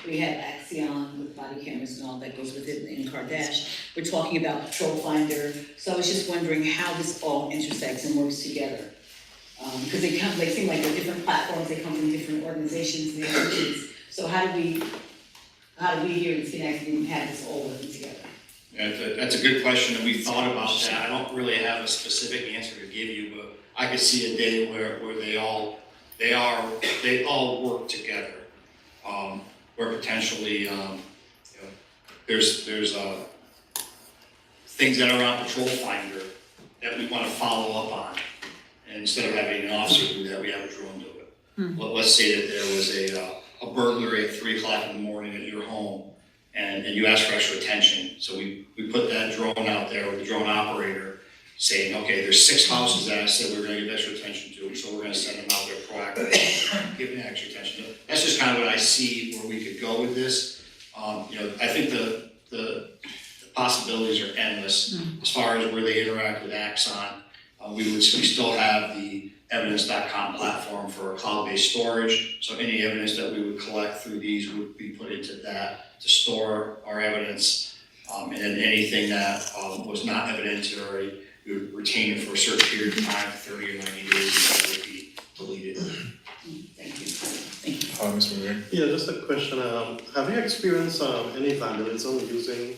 we have Axion with body cameras and all that goes with it in car dash. We're talking about Patrol Finder. So I was just wondering how this all intersects and works together. Because they seem like they're different platforms. They come from different organizations and entities. So how do we here in Schenectady have this all working together? Yeah, that's a good question, and we thought about that. I don't really have a specific answer to give you, but I could see a day where they all work together. Where potentially, there's things that are on Patrol Finder that we want to follow up on, and instead of having an officer do that, we have a drone do it. Let's say that there was a burglary at 3:00 in the morning at your home. And you ask for extra attention. So we put that drone out there with the drone operator saying, okay, there's 6 houses that I said we're gonna give extra attention to, so we're gonna send them out there proactively. giving extra attention. That's just kind of what I see where we could go with this. I think the possibilities are endless as far as where they interact with Axon. We still have the evidence.com platform for cloud-based storage. So any evidence that we would collect through these would be put into that to store our evidence. And then anything that was not evidentiary, we would retain it for a certain period of time, 30 or 90 days, and it would be deleted. Thank you. Mr. Mayor? Yeah, just a question, have you experienced, any vandalism using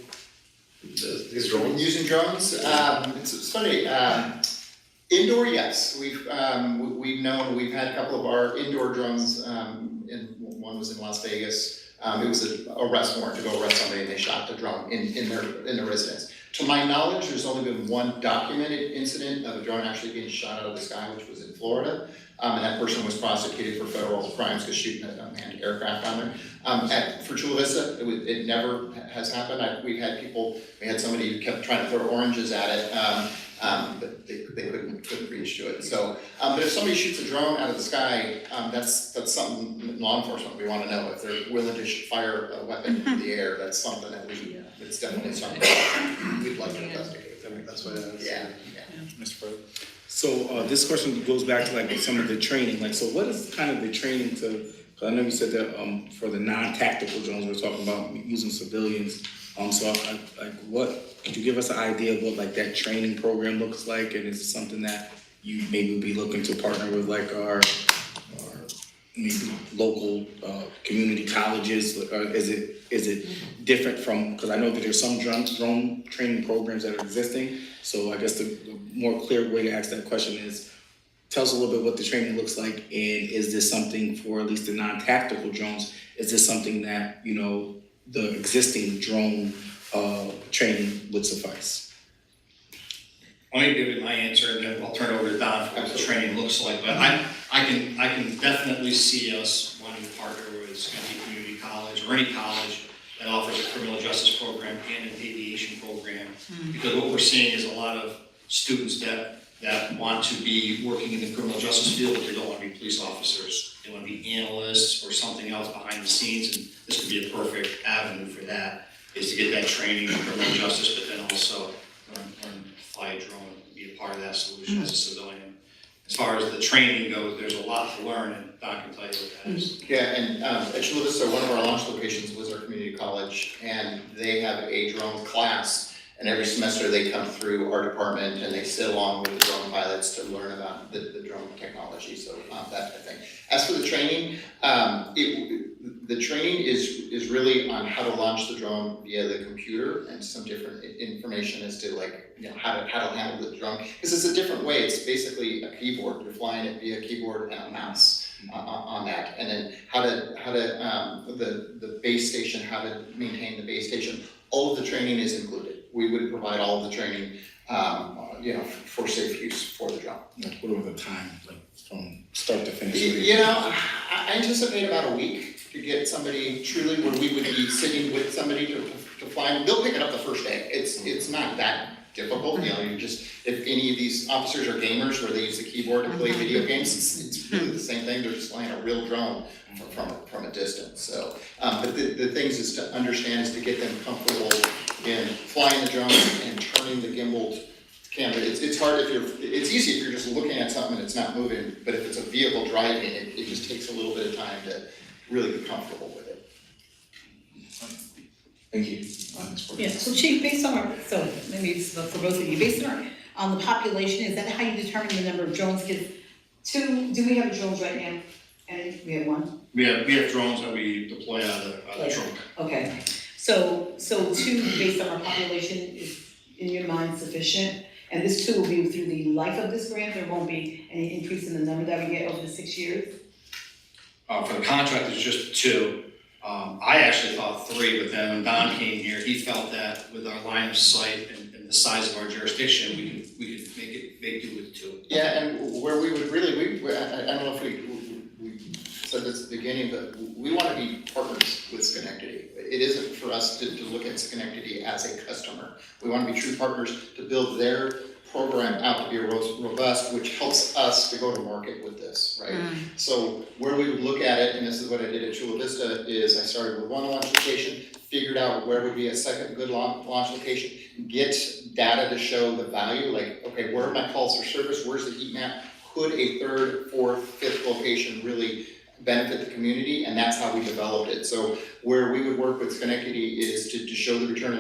these drones? Using drones, it's funny, indoor, yes, we've known, we've had a couple of our indoor drones, and one was in Las Vegas. It was a arrest warrant to go arrest somebody, and they shot the drone in their residence. To my knowledge, there's only been one documented incident of a drone actually being shot out of the sky, which was in Florida. And that person was prosecuted for federal crimes because shooting a manned aircraft on there. For Chula Vista, it never has happened. We had somebody who kept trying to throw oranges at it, but they couldn't reach to it. So, but if somebody shoots a drone out of the sky, that's something in law enforcement we want to know. If they're willing to fire a weapon into the air, that's something that it's definitely something we'd like to investigate. That's what I asked. Yeah. Mr. President? So, this question goes back to like some of the training, like, so what is kind of the training to, cause I know you said that, for the non-tactical drones, we're talking about using civilians. So what, could you give us an idea of what like that training program looks like? And is it something that you maybe would be looking to partner with like our maybe local, community colleges? Or is it different from, cause I know that there's some drone training programs that are existing. So I guess the more clear way to ask that question is, tell us a little bit what the training looks like, and is this something for at least the non-tactical drones? Is this something that, the existing drone training would suffice? I'll give you my answer, and then I'll turn it over to Don for what the training looks like. But I can definitely see us wanting to partner with Schenectady Community College or any college that offers a criminal justice program and an aviation program. Because what we're seeing is a lot of students that want to be working in the criminal justice field, but they don't want to be police officers. They want to be analysts or something else behind the scenes, and this could be a perfect avenue for that, is to get that training in criminal justice, but then also learn to fly a drone and be a part of that solution as a civilian. As far as the training goes, there's a lot to learn, and Don can tell you what that is. Yeah, and at Chula Vista, one of our launch locations was our community college, and they have a drone class. And every semester they come through our department and they sit along with the drone pilots to learn about the drone technology, so that type of thing. As for the training, the training is really on how to launch the drone via the computer and some different information as to how to handle the drone. Because it's a different way, it's basically a keyboard, you're flying it via keyboard and a mouse on that. And then how to the base station, how to maintain the base station. All of the training is included. We would provide all of the training, for safe use for the drone. Like, what are the time, like from start to finish? I anticipate about a week to get somebody truly where we would be sitting with somebody to fly. They'll pick it up the first day. It's not that difficult. If any of these officers are gamers where they use the keyboard to play video games, it's really the same thing. They're just flying a real drone from a distance. So, but the things is to understand is to get them comfortable in flying the drone and turning the gimbaled camera. It's hard it's easy if you're just looking at something and it's not moving, but if it's a vehicle driving, it just takes a little bit of time to really get comfortable with it. Thank you. Yeah, so Chief, based on maybe it's for both of you, based on the population, is that how you determine the number of drones? Because do we have drones right now? And we have one? We have drones that we deploy out of the trunk. Okay, so 2 based on our population is in your mind sufficient? And this 2 will be through the life of this grant, there won't be any increase in the number that we get over the 6 years? For the contract, it's just 2. I actually thought 3, but then when Don came here, he felt that with our line of sight and the size of our jurisdiction, we could make do with 2. Yeah, and where we would really, I don't know if we said this at the beginning, but we want to be partners with Schenectady. It isn't for us to look at Schenectady as a customer. We want to be true partners to build their program out to be robust, which helps us to go to market with this, right? So where we would look at it, and this is what I did at Chula Vista, is I started with one launch location, figured out where would be a second good launch location, get data to show the value, like, okay, where are my calls for service, where's the heat map, could a third, fourth, fifth location really benefit the community, and that's how we developed it. So where we would work with Schenectady is to show the return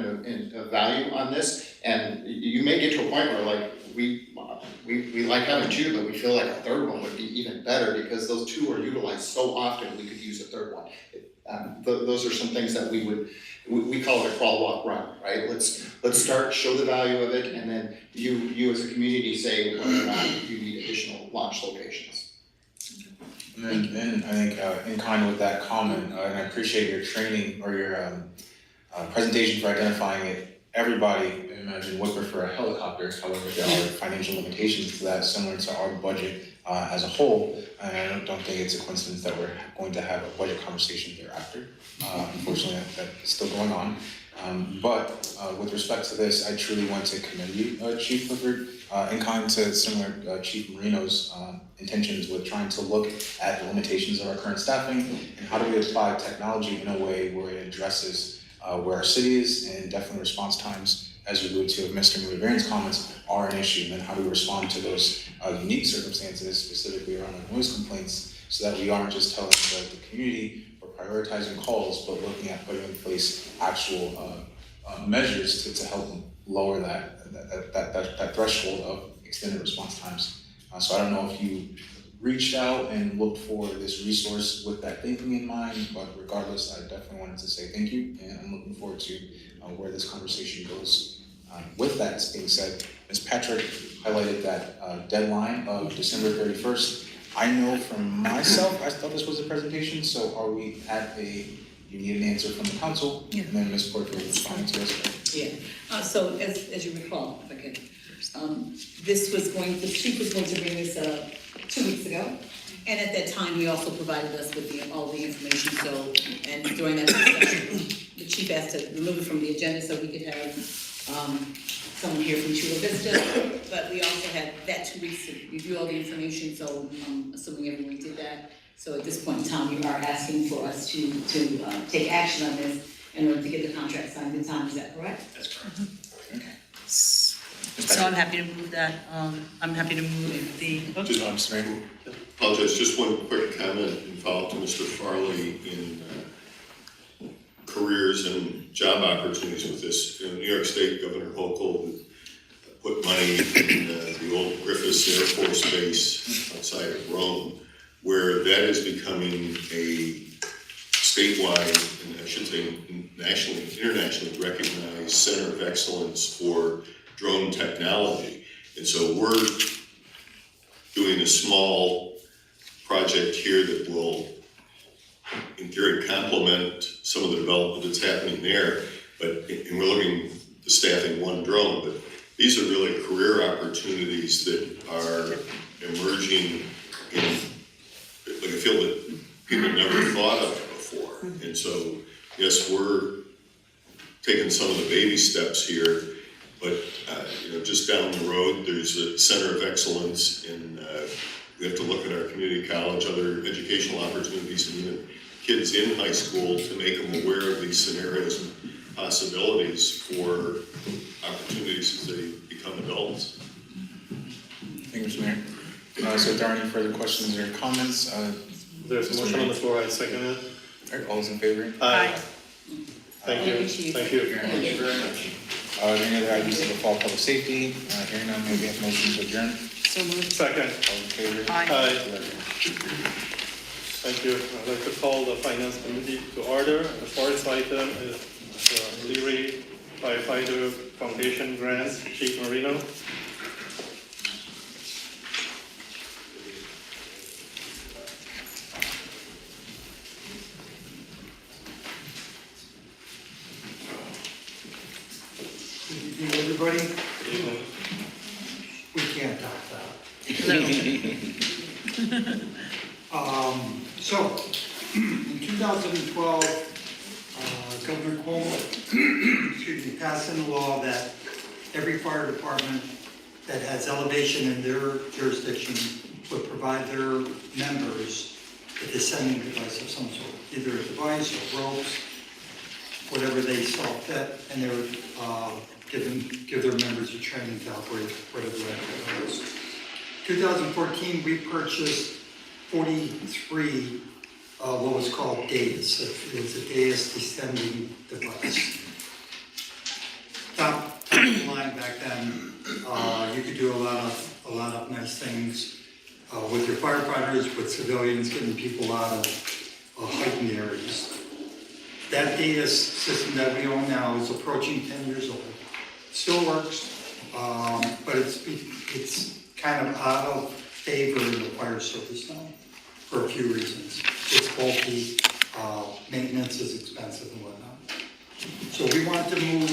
of value on this, and you may get to a point where like, we like having two, but we feel like a third one would be even better, because those two are utilized so often, we could use a third one. Those are some things that we call it a crawl, walk, run, right? Let's start, show the value of it, and then you as a community say whether or not you need additional launch locations. And then I think in kind with that comment, and I appreciate your training or your presentation for identifying it. Everybody, I imagine, would prefer a helicopter. However, there are financial limitations to that, similar to our budget as a whole. And I don't think it's a coincidence that we're going to have a budget conversation thereafter. Unfortunately, that's still going on. But with respect to this, I truly want to commend you, Chief Clifford, in kind to similar Chief Marino's intentions with trying to look at the limitations of our current staffing and how do we apply technology in a way where it addresses where our city is, and definitely response times, as you alluded to of Mr. Mudavarian's comments, are an issue. And then how do we respond to those unique circumstances, specifically around the noise complaints, so that we aren't just telling the community or prioritizing calls, but looking at putting in place actual measures to help lower that threshold of extended response times. So I don't know if you reached out and looked for this resource with that thinking in mind, but regardless, I definitely wanted to say thank you, and I'm looking forward to where this conversation goes. With that being said, Ms. Patrick highlighted that deadline of December 31st. I know from myself, I thought this was a presentation, so are we at you need an answer from the council? Yeah. And then Ms. Porter will respond to us. Yeah, so as you recall, if I could, the chief was going to bring this 2 weeks ago. And at that time, he also provided us with all the information, so, and during that discussion, the chief asked to remove it from the agenda so we could have someone here from Chula Vista, but we also had that 2 weeks to review all the information, so I'm assuming everyone did that. So at this point in time, you are asking for us to take action on this in order to get the contract signed in time, is that correct? That's correct. Okay. So I'm happy to move that, I'm happy to move the. Apologize, just one quick comment and follow-up to Mr. Farley in careers and job opportunities with this. In New York State, Governor Hochul put money in the old Griffiths Air Force Base outside of Rome, where that is becoming a statewide, and I should say nationally, internationally recognized center of excellence for drone technology. And so we're doing a small project here that will, in theory, complement some of the development that's happening there. And we're looking to staffing one drone, but these are really career opportunities that are emerging in like a field that people never thought of before. And so, yes, we're taking some of the baby steps here, but just down the road, there's a center of excellence, and we have to look at our community college, other educational opportunities, and even kids in high school to make them aware of these scenarios and possibilities for opportunities as they become adults. Thank you, Mr. Mayor. So if there are any further questions or comments, there's a motion on the floor, I second it. All right, all those in favor? Aye. Thank you. Thank you. Thank you very much. Are there any other items of the fall public safety? Hearing none, may we have a motion to adjourn? So moved. Second. All in favor? Aye. Thank you. I'd like to call the Finance Committee to order. The first item is the Leary Firefighter Foundation grant, Chief Marino. Everybody? We can't talk that. So, in 2012, Governor Cuomo, passed in a law that every fire department that has elevation in their jurisdiction would provide their members a descending device of some sort, either a device or ropes, whatever they saw fit, and they would give their members a training to operate whatever that is. 2014, we purchased 43 what was called DAIS. It was a DAIS descending device. Top of the line back then, you could do a lot of nice things with your firefighters, with civilians, getting people out of heightened areas. That DAIS system that we own now is approaching 10 years old. Still works, but it's kind of out of favor in the fire service now for a few reasons. It's bulky, maintenance is expensive and whatnot. So we want to move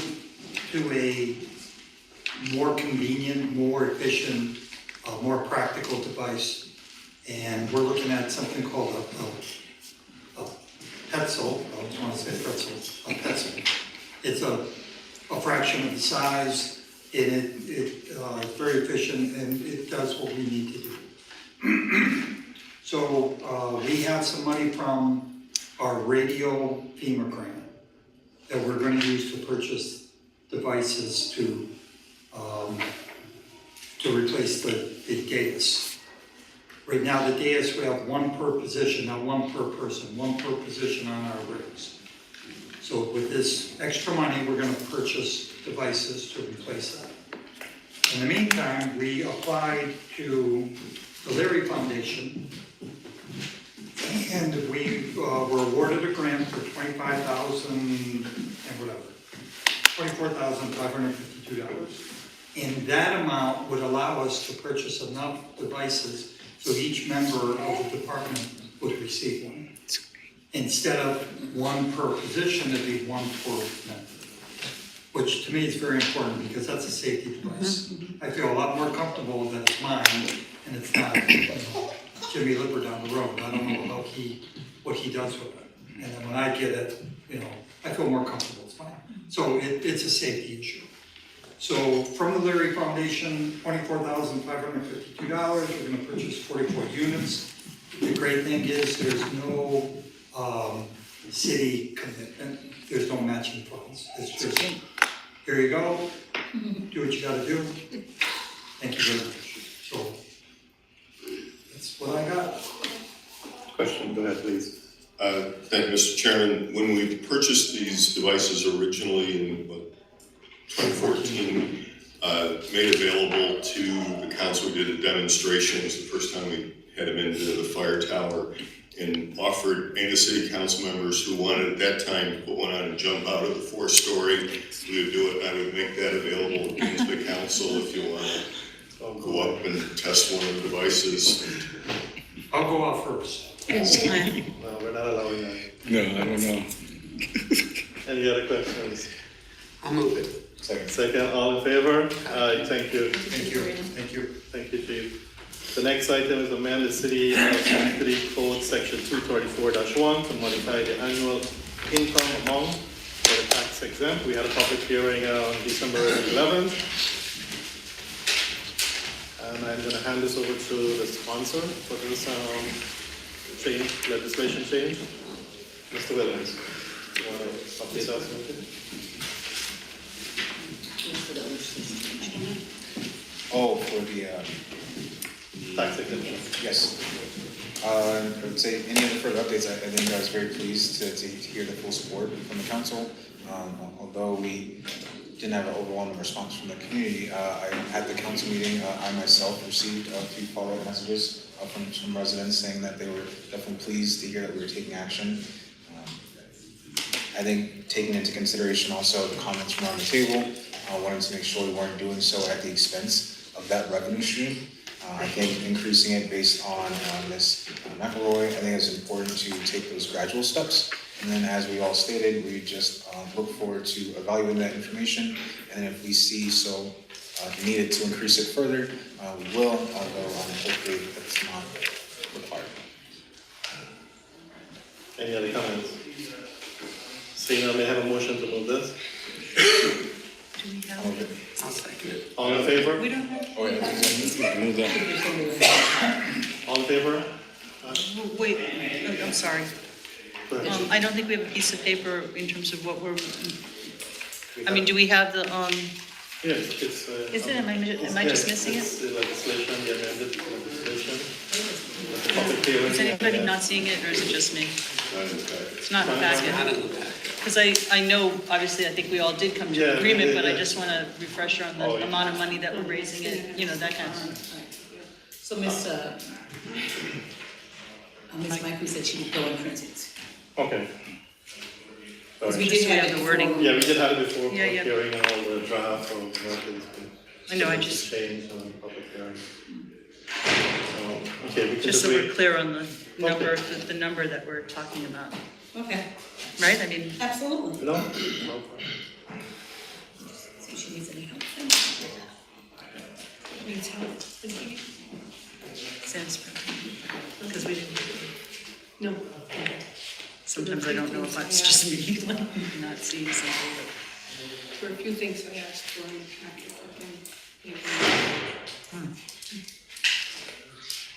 to a more convenient, more efficient, more practical device. And we're looking at something called a Petzl. I always want to say pretzel, a Petzl. It's a fraction of the size, and it's very efficient, and it does what we need to do. So we have some money from our radio FEMA grant that we're going to use to purchase devices to replace the DAIS. Right now, the DAIS, we have one per position, not one per person, one per position on our rigs. So with this extra money, we're going to purchase devices to replace that. In the meantime, we applied to the Leary Foundation, and we were awarded a grant for $25,000 and whatever, $24,552. And that amount would allow us to purchase enough devices so each member of the department would receive one. Instead of one per position, it'd be one per member, which to me is very important because that's a safety device. I feel a lot more comfortable that it's mine and it's not Jimmy Lipper down the road. I don't know what he does with it. And then when I get it, I feel more comfortable, it's fine. So it's a safety issue. So from the Leary Foundation, $24,552, we're gonna purchase 44 units. The great thing is there's no city commitment, there's no matching funds. It's just, here you go, do what you gotta do. Thank you very much. So that's what I got. Question, go ahead, please. Thank you, Mr. Chairman. When we purchased these devices originally in 2014, made available to the council, we did a demonstration. It was the first time we had them into the fire tower, and offered any city council members who wanted at that time to put one on and jump out of the 4-story. We would do it. I would make that available again to the council if you want to go up and test one of the devices. I'll go off first. No, we're not allowing that. No, I don't know. Any other questions? I'll move it. Second, all in favor? Aye, thank you. Thank you. Thank you. Thank you, Chief. The next item is amend the City of Schenectady Code Section 234-1 to modify the annual income amount for the tax exempt. We had a public hearing on December 11th. And I'm going to hand this over to the sponsor for this legislation change. Mr. Williams, you want to update us on it? Oh, for the Tax exemption. yes. I would say any other further updates, I think I was very pleased to hear the full support from the council. Although we didn't have an overwhelming response from the community, at the council meeting, I myself received a few follow-up messages from some residents saying that they were definitely pleased to hear that we were taking action. I think taking into consideration also the comments from around the table, wanted to make sure we weren't doing so at the expense of that revenue stream. I think increasing it based on Ms. McElroy, I think it's important to take those gradual steps. And then as we all stated, we just look forward to evaluating that information. And then if we see needed to increase it further, we will, although hopefully that's not required. Any other comments? Seeing none, may I have a motion to move this? Do we have? I'll second it. All in favor? We don't have Oh, yeah, that's exactly. Move that. All in favor? Wait, I'm sorry. Go ahead. I don't think we have a piece of paper in terms of what we're, I mean, do we have the, Yes, it's. is it, am I just missing it? It's the legislation, the amended legislation. The public hearing. Is anybody not seeing it, or is it just me? It's not in the packet. Because I know, obviously, I think we all did come to Yeah, an agreement, yeah, but I yeah. just want a refresher on Oh, the yeah. amount of money that we're raising it, you know, that kind of thing. So Ms. Michael said she would go and print it. Okay. Because we Sorry. did have the it wording. before. Yeah, we did have it before, Yeah, public yeah. hearing and all the draft or what has been. I know, I just- Changed on the public hearing. So, okay, we can Just so we're agree. clear on the number, the number that we're talking about, Okay, right? I mean, absolutely. No, no problem. See if she needs any help. needs help. Sounds, because we didn't, No. sometimes I don't know if it's just me, like, not seeing something, but. For a few things I asked for in the packet,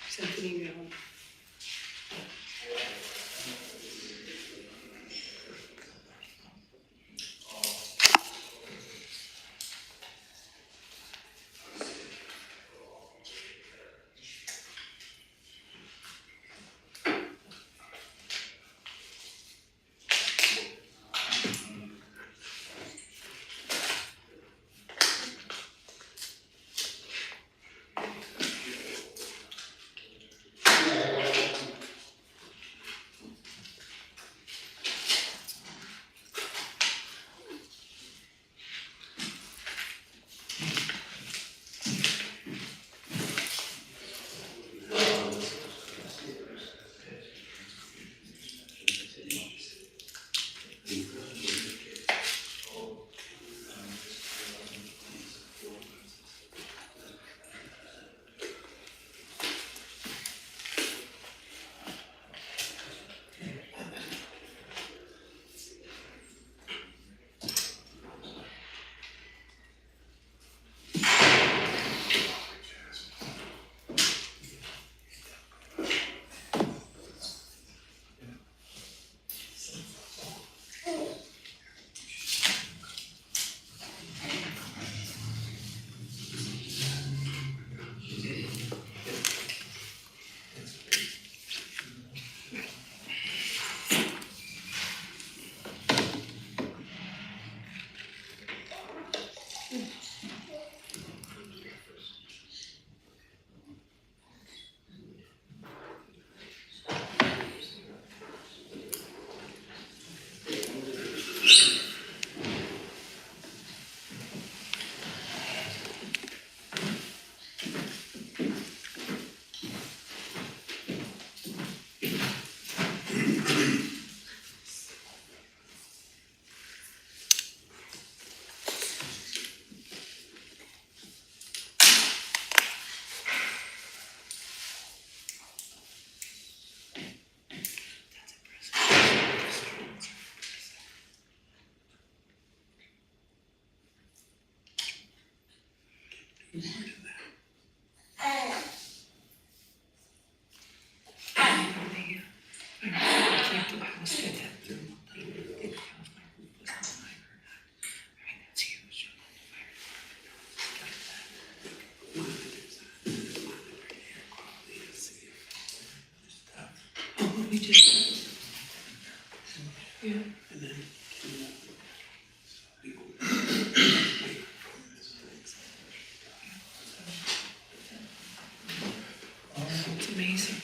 sent an email. We just, yeah. It's amazing.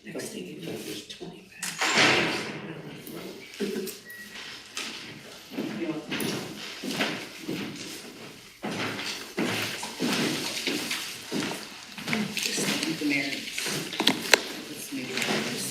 Next thing you know, there's 20 packs. Just the merits. Let's make it this.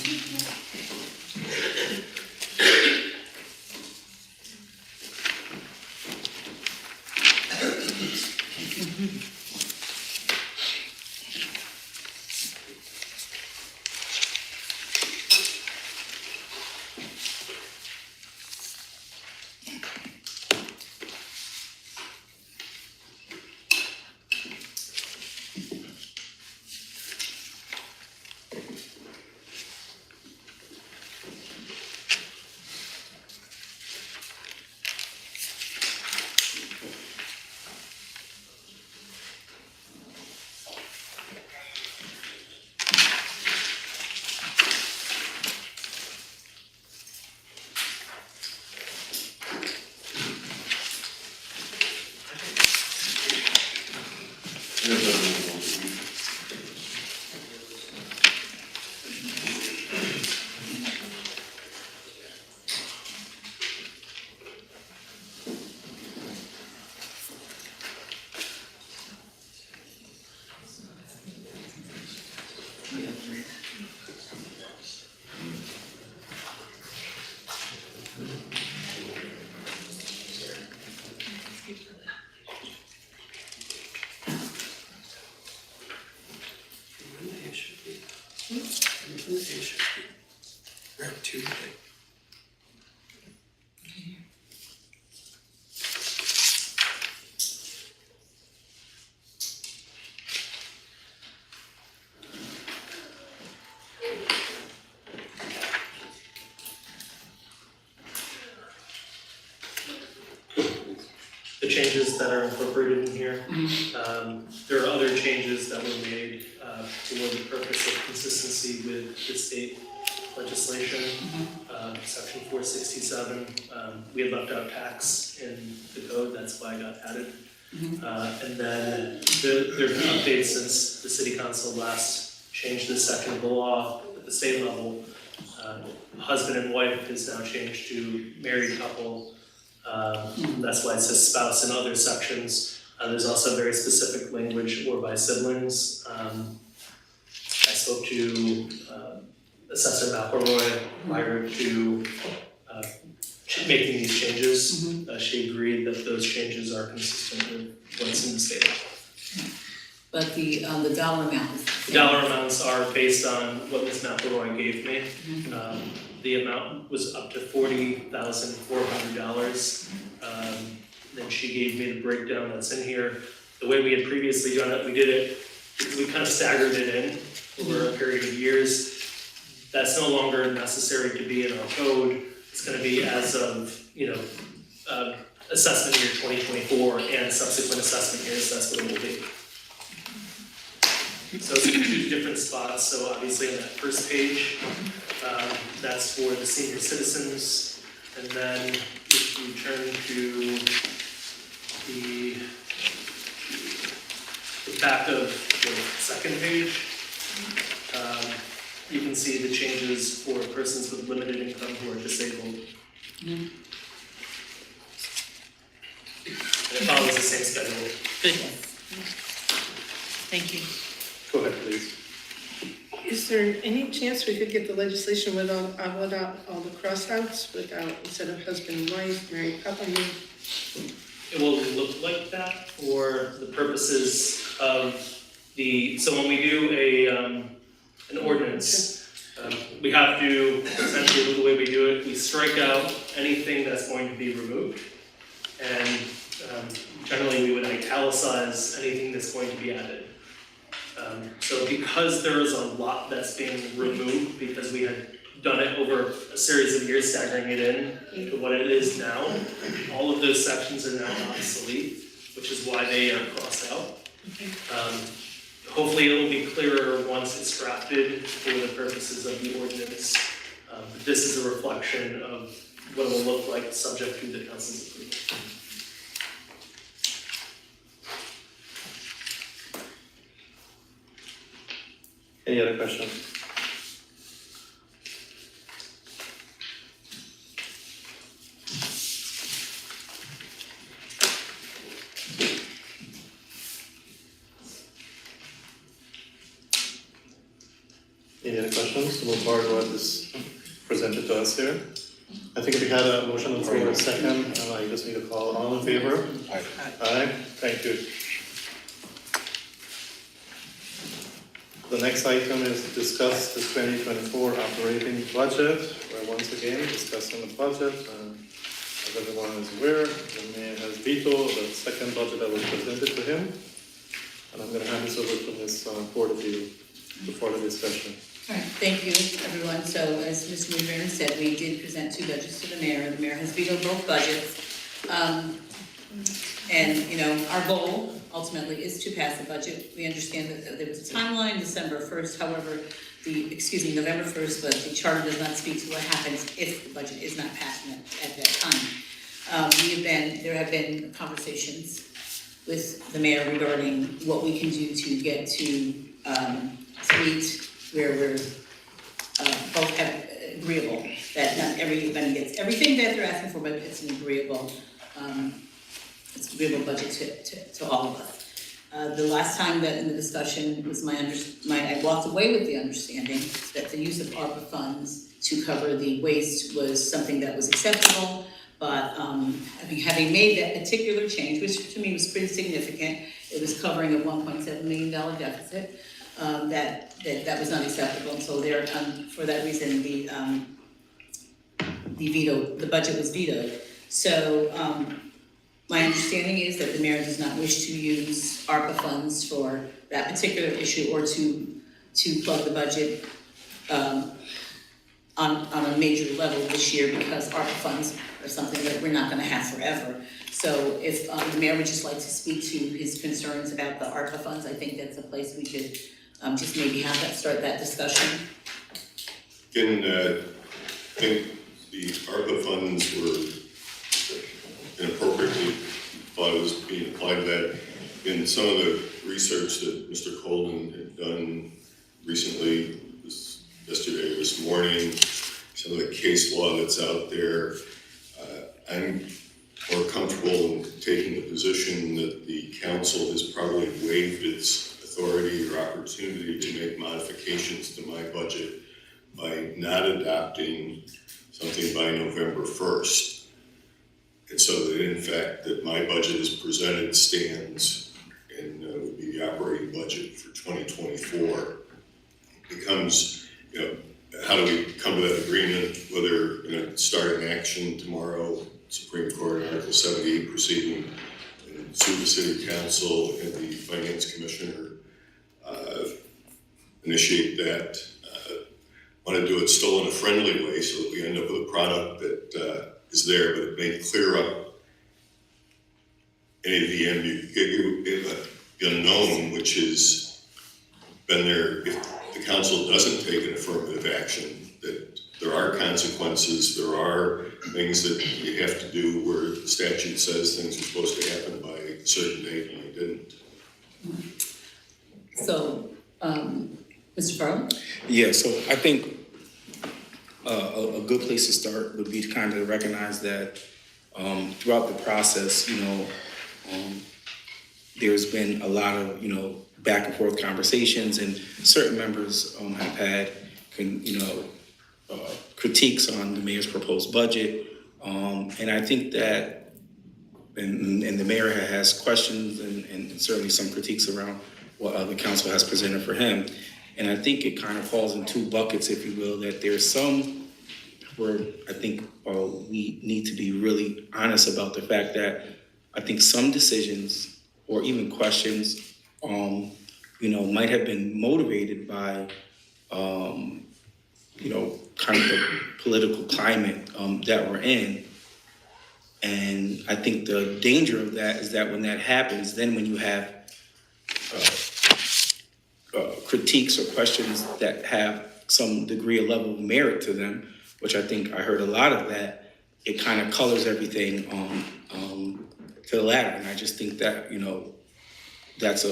The changes that are incorporated in here. There are other changes that were made toward the purpose of consistency with the state legislation. Section 467, we had left out tax in the code, that's why it got added. And then there have been updates since the city council last changed this section of the law at the state level. Husband and wife is now changed to married couple. That's why it says spouse in other sections. There's also very specific language or by siblings. I spoke to Assessor McElroy prior to making these changes. She agreed that those changes are consistent with what's in the state law. But the dollar amount is. The dollar amounts are based on what Ms. McElroy gave me. The amount was up to $40,400. Then she gave me the breakdown that's in here. The way we had previously done it, we kind of staggered it in over a period of years. That's no longer necessary to be in our code. It's gonna be as of, assessment year 2024 and subsequent assessment years, that's what it will be. So it's in two different spots. So obviously on that first page, that's for the senior citizens. And then if you turn to the back of the second page, you can see the changes for persons with limited income who are disabled. And it follows the same schedule. Good. Thank you. Go ahead, please. Is there any chance we could get the legislation without all the crossouts, instead of husband and wife, married couple? It will look like that for the purposes of so when we do an ordinance, we have to, essentially the way we do it, we strike out anything that's going to be removed. And generally we would italicize anything that's going to be added. So because there is a lot that's being removed, because we had done it over a series of years, staggering it in to what it is now, all of those sections are now obsolete, which is why they are crossed out. Hopefully it'll be clearer once it's drafted for the purposes of the ordinance. But this is a reflection of what it will look like subject to the council's approval. Any other questions? Any other questions to move forward what is presented to us here? I think we had a motion on the floor, a second, and I just need to call all in favor? Aye. Aye, thank you. The next item is to discuss the 2024 operating budget. We're once again discussing the budget. As everyone is aware, the mayor has vetoed the second budget that was presented to him. And I'm gonna hand this over to Ms. Porterfield before the discussion. All right, thank you, everyone. So as Mr. Rivera said, we did present two budgets to the mayor. The mayor has vetoed both budgets. And, you know, our goal ultimately is to pass the budget. We understand that there was a timeline, December 1st, however, November 1st, but the charter does not speak to what happens if the budget is not passed at that time. There have been conversations with the mayor regarding what we can do to get to meet where we're both have agreeable, that not everybody gets everything that they're asking for, but it's an agreeable budget to all of us. The last time that in the discussion was I walked away with the understanding that the use of ARPA funds to cover the waste was something that was acceptable, but having made that particular change, which to me was pretty significant, it was covering a $1.7 million deficit, that was not acceptable, and so there, for that reason, the budget was vetoed. So, my understanding is that the mayor does not wish to use ARPA funds for that particular issue or to plug the budget on a major level this year, because ARPA funds are something that we're not gonna have forever. So if the mayor would just like to speak to his concerns about the ARPA funds, I think that's a place we could just maybe start that discussion. I think the ARPA funds were inappropriately thought it was being applied to that. In some of the research that Mr. Colden had done recently, yesterday or this morning, some of the case law that's out there, I'm more comfortable in taking the position that the council has probably waived its authority or opportunity to make modifications to my budget by not adopting something by November 1st. And so that in fact, that my budget as presented stands and would be the operating budget for 2024. Becomes, how do we come to that agreement, whether, start an action tomorrow, Supreme Court Article 78 proceeding, and sue the City Council and the Finance Commissioner, initiate that. Want to do it still in a friendly way so that we end up with a product that is there, but it may clear up any of the unknown, which has been there if the council doesn't take an affirmative action, that there are consequences, there are things that you have to do where the statute says things are supposed to happen by a certain date and they didn't. So, Mr. Farrell? Yeah, so I think a good place to start would be to kind of recognize that throughout the process, there's been a lot of, back and forth conversations, and certain members have had, critiques on the mayor's proposed budget. And I think that, and the mayor has questions and certainly some critiques around what the council has presented for him. And I think it kind of falls in two buckets, if you will, that there's some where I think we need to be really honest about the fact that I think some decisions or even questions, might have been motivated by, kind of the political climate that we're in. And I think the danger of that is that when that happens, then when you have critiques or questions that have some degree of level of merit to them, which I think I heard a lot of that, it kind of colors everything to the latter. And I just think that, that's a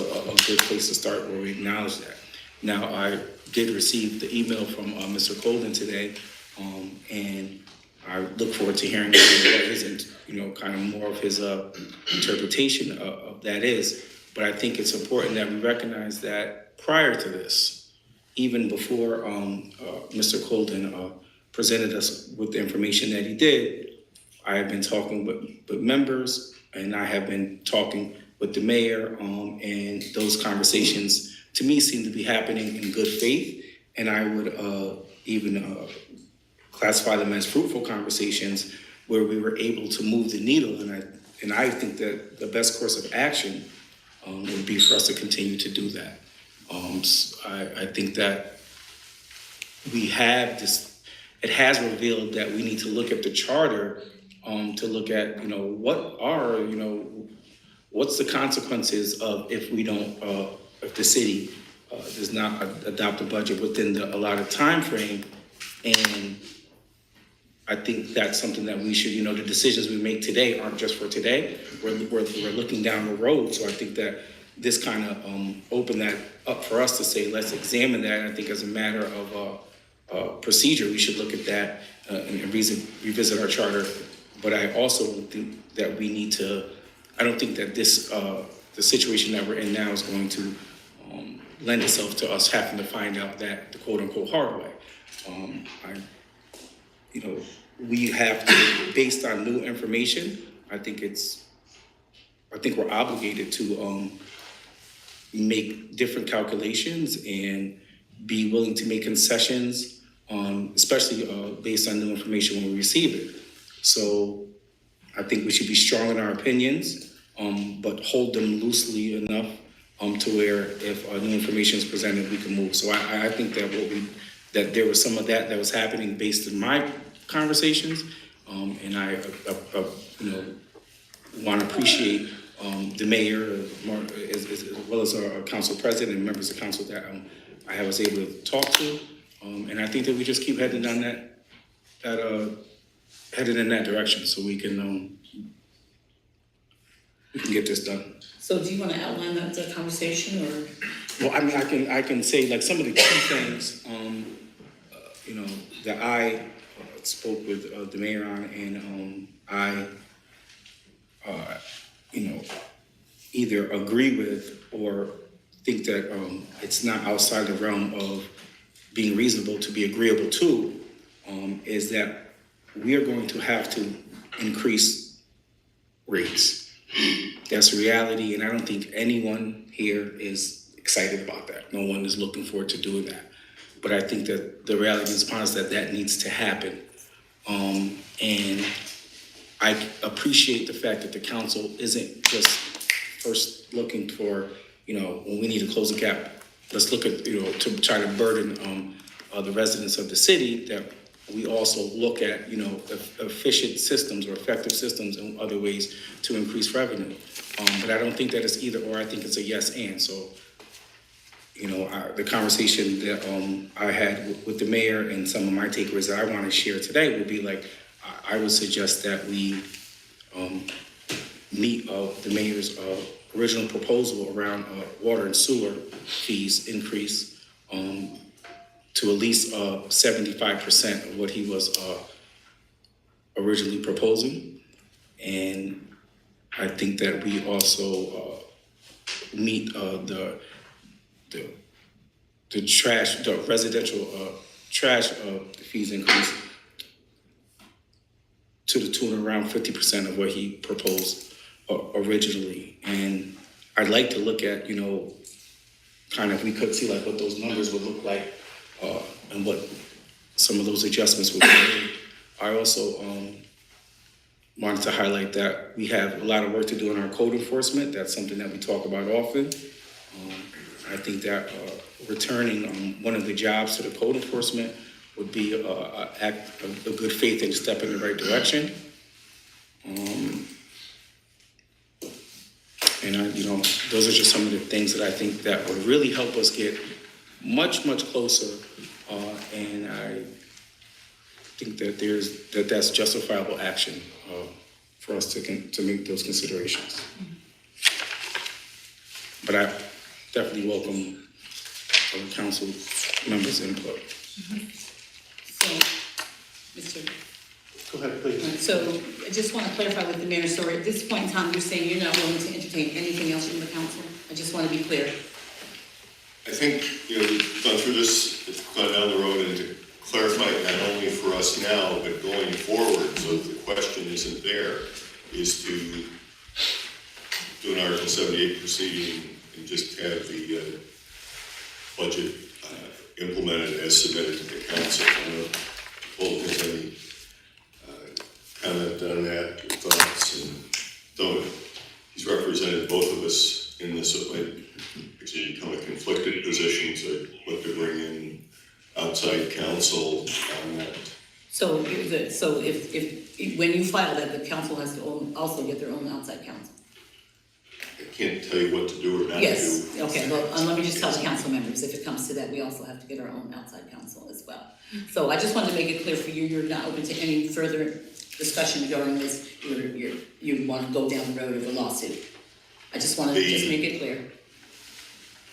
good place to start where we acknowledge that. Now, I did receive the email from Mr. Colden today, and I look forward to hearing what his, kind of more of his interpretation of that is. But I think it's important that we recognize that prior to this, even before Mr. Colden presented us with the information that he did, I have been talking with members, and I have been talking with the mayor, and those conversations to me seem to be happening in good faith, and I would even classify them as fruitful conversations where we were able to move the needle, and I think that the best course of action would be for us to continue to do that. I think that we have this, it has revealed that we need to look at the charter to look at, what's the consequences of if we don't, if the city does not adopt a budget within the allotted time frame. And I think that's something that we should, the decisions we make today aren't just for today. We're looking down the road. So I think that this kind of opened that up for us to say, let's examine that. And I think as a matter of procedure, we should look at that and revisit our charter. But I also think that we need to, I don't think that this, the situation that we're in now is going to lend itself to us having to find out that the quote unquote hard way. We have to, based on new information, I think we're obligated to make different calculations and be willing to make concessions, especially based on new information when we receive it. So I think we should be strong in our opinions, but hold them loosely enough to where if new information is presented, we can move. So I think that that there was some of that was happening based on my conversations, and I want to appreciate the mayor as well as our council president and members of council that I was able to talk to, and I think that we just keep heading down headed in that direction so we can get this done. So do you want to outline the conversation or? Well, I mean, I can say like some of the key things, that I spoke with the mayor on, and I, either agree with or think that it's not outside the realm of being reasonable to be agreeable to, is that we are going to have to increase rates. That's reality, and I don't think anyone here is excited about that. No one is looking forward to doing that. But I think that the reality is upon us that needs to happen. And I appreciate the fact that the council isn't just first looking for, when we need to close a gap, let's look at, to try to burden the residents of the city, that we also look at, efficient systems or effective systems and other ways to increase revenue. But I don't think that it's either or, I think it's a yes and. So, the conversation that I had with the mayor and some of my takeaways that I want to share today would be like, I would suggest that we meet the mayor's original proposal around water and sewer fees increase to at least 75% of what he was originally proposing. And I think that we also meet the residential trash fees increase to the tune of around 50% of what he proposed originally. And I'd like to look at, kind of, we could see like what those numbers would look like and what some of those adjustments would be made. I also wanted to highlight that we have a lot of work to do in our code enforcement. That's something that we talk about often. I think that returning one of the jobs to the code enforcement would be a good faith and step in the right direction. And those are just some of the things that I think that would really help us get much, much closer. And I think that that's justifiable action for us to make those considerations. But I definitely welcome council members' input. So, Mr. Go ahead, please. So I just want to clarify with the mayor, so at this point in time, you're saying you're not willing to entertain anything else from the council? I just want to be clear. I think, we've gone through this, it's gone down the road, and to clarify it not only for us now, but going forward, so if the question isn't there, is to do an Article 78 proceeding and just have the budget implemented as submitted to the council. I don't know if Paul has any comment on that, your thoughts, and though he's represented both of us in this, it might actually become a conflicted position, so I'd look to bring in outside counsel on that. So if when you file that, the council has to also get their own outside counsel? I can't tell you what to do or not to do. Yes, okay, well, let me just tell the council members, if it comes to that, we also have to get our own outside counsel as well. So I just wanted to make it clear for you, you're not open to any further discussion regarding this, you want to go down the road of a lawsuit. I just wanted to just make it clear.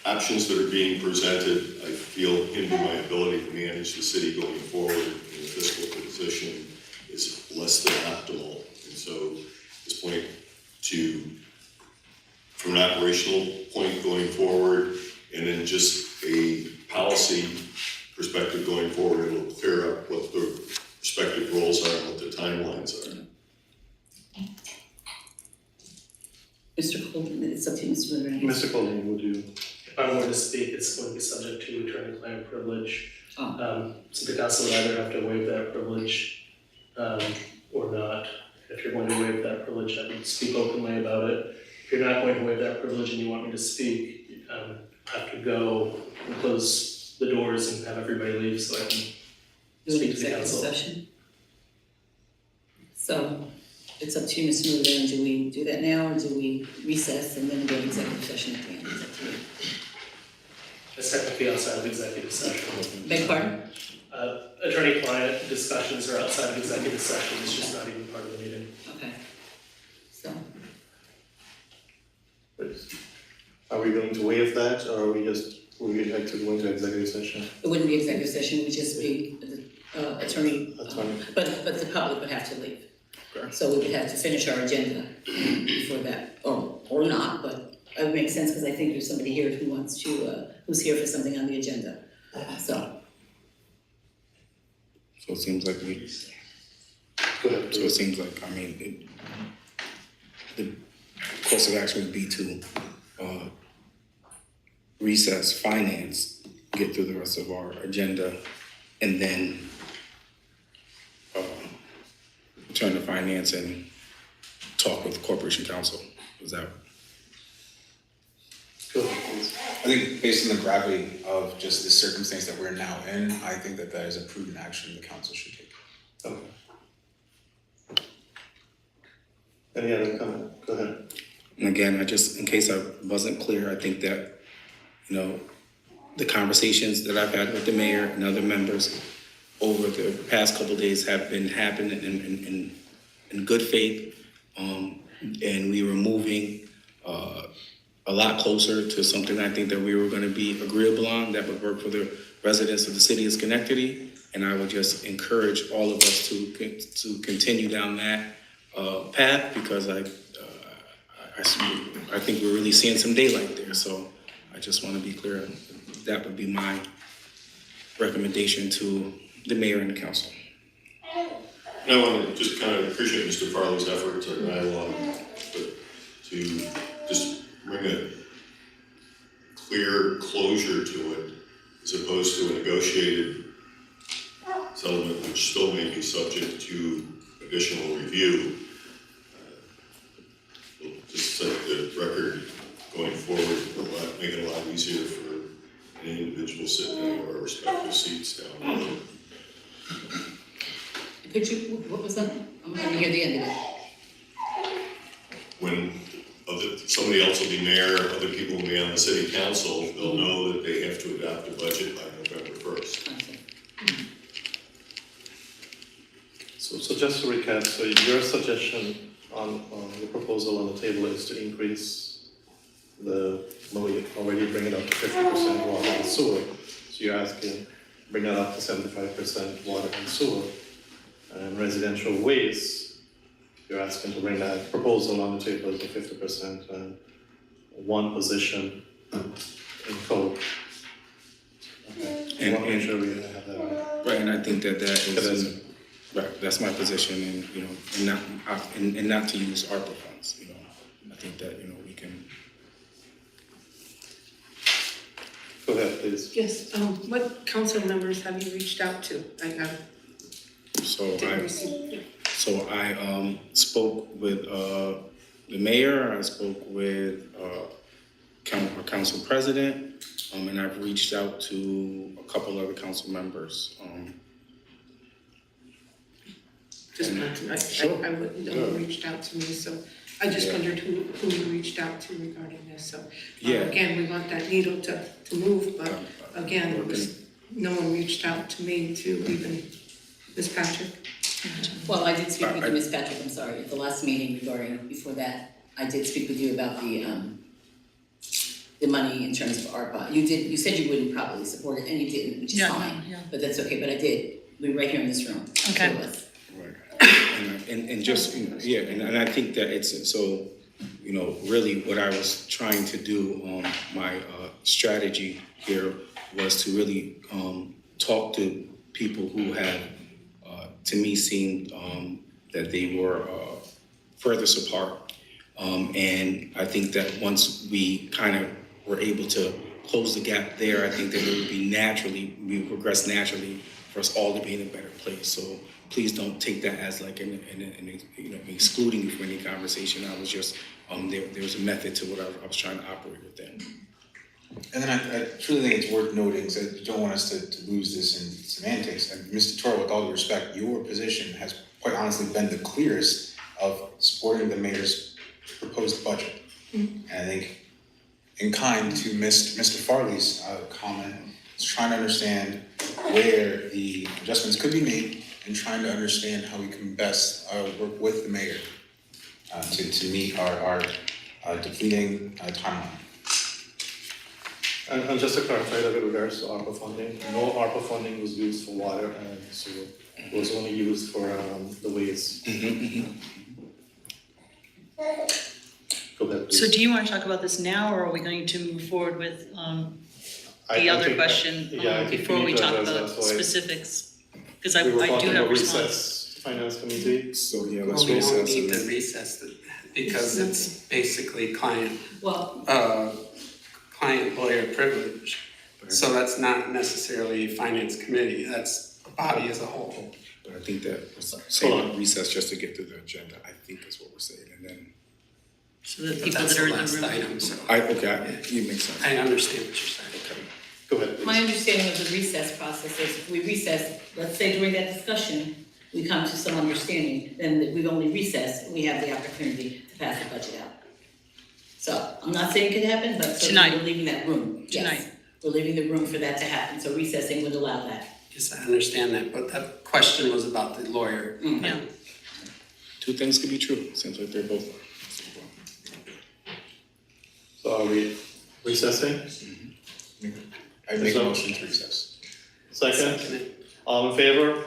Options that are being presented, I feel hinder my ability to manage the city going forward in a fiscal position is less than optimal. And so at this point, from an operational point going forward, and then just a policy perspective going forward, it will clear up what the respective roles are and what the timelines are. Mr. Colton, it's up to you, Mr. Liberty. Mr. Colden, would you? If I were to speak, it's going to be subject to attorney-client privilege. So the council would either have to waive that privilege or not. If you're going to waive that privilege, I would speak openly about it. If you're not going to waive that privilege and you want me to speak, I have to go and close the doors and have everybody leave so I can speak to the council. Session. So it's up to you, Mr. Mulder, do we do that now or do we recess and then go to executive session at the end? It's up to you. It's technically outside of executive session. Beg pardon? Attorney-client discussions are outside of executive session, it's just not even part of the meeting. Okay. So. Are we going to waive that, or are we would like to go into executive session? It wouldn't be executive session, it would just be attorney, but the public would have to leave. Okay. So we would have to finish our agenda before that, or not, but it would make sense because I think there's somebody here who wants to, who's here for something on the agenda. So it seems like Go ahead. So it seems like, the course of action would be to recess finance, get through the rest of our agenda, and then return to finance and talk with Corporation Counsel. Is that? Go ahead, please. I think based on the gravity of just the circumstance that we're now in, I think that is a prudent action the council should take. Okay. Any other comment? Go ahead. And again, in case I wasn't clear, I think that, the conversations that I've had with the mayor and other members over the past couple of days have been happening in good faith. And we were moving a lot closer to something I think that we were going to be agreeable on that would work for the residents of the city of Schenectady. And I would just encourage all of us to continue down that path, because I think we're really seeing some daylight there. So I just want to be clear, that would be my recommendation to the mayor and the council. And I want to just kind of appreciate Mr. Farley's efforts on dialogue, but to just bring a clear closure to it, as opposed to a negotiated settlement, which still may be subject to additional review. We'll just set the record going forward, make it a lot easier for any individual sitting in our respective seats down the road. could you, what was that? I'm going to hear the end of it. When somebody else will be mayor, other people will be on the city council, they'll know that they have to adopt a budget by November 1st. So just to recap, your suggestion on the proposal on the table is to increase we already bring it up to 50% water and sewer. So you're asking, bring that up to 75% water and sewer. And residential waste, you're asking to bring that proposal on the table to 50% and one position in code. Okay. And- I want to make sure we have that right. Right, and I think that is, right, that's my position, and, you know, and not to use ARPA funds, you know. I think that, you know, we can. Go ahead, please. Yes, what council members have you reached out to? So I spoke with the mayor, I spoke with our council president, and I've reached out to a couple other council members. Just not to, I wouldn't know who reached out to me, so I just wondered who you reached out to regarding this, so. Again, we want that needle to move, but again, it was, no one reached out to me to even, Ms. Patrick. Well, I did speak with you, Ms. Patrick, I'm sorry, at the last meeting regarding, before that, I did speak with you about the money in terms of ARPA. You said you wouldn't probably support it, and you didn't, which is fine, but that's okay, but I did. We were right here in this room. Okay. And just, and I think that it's, so, you know, really what I was trying to do, my strategy here was to really talk to people who have, to me, seemed that they were furthest apart. And I think that once we kind of were able to close the gap there, I think that it would be we progress naturally for us all to be in a better place. So please don't take that as like an you know, excluding you from any conversation. I was just, there was a method to what I was trying to operate within. And then I truly think it's worth noting, so you don't want us to lose this in semantics. And Mr. Toro, with all due respect, your position has quite honestly been the clearest of supporting the mayor's proposed budget. And I think in kind to Mr. Farley's comment, is trying to understand where the adjustments could be made and trying to understand how we can best work with the mayor to meet our depleting timeline. And just to clarify that with regards to ARPA funding, no ARPA funding was used for water and sewer. It was only used for the waste. Go ahead, please. So do you want to talk about this now, or are we going to move forward with the other question before we talk about specifics? Because I do have a response. Finance committee. So We don't need to recess it because it's basically client lawyer privilege. So that's not necessarily finance committee, that's a body as a whole. But I think that saying recess just to get through the agenda, I think is what we're saying, and then. So the people that are in the room. Item, so. You make sense. I understand what you're saying. Okay. Go ahead, please. My understanding of the recess process is if we recess, let's say during that discussion, we come to some understanding, then we've only recessed, and we have the opportunity to pass the budget out. So I'm not saying it could happen, but certainly we're leaving that room. Yes, we're leaving the room for that to happen, so recessing would allow that. Yes, I understand that, but that question was about the lawyer. Yeah. Two things could be true, seems like they're both. So are we recessing? I make a motion to recess. Second? All in favor?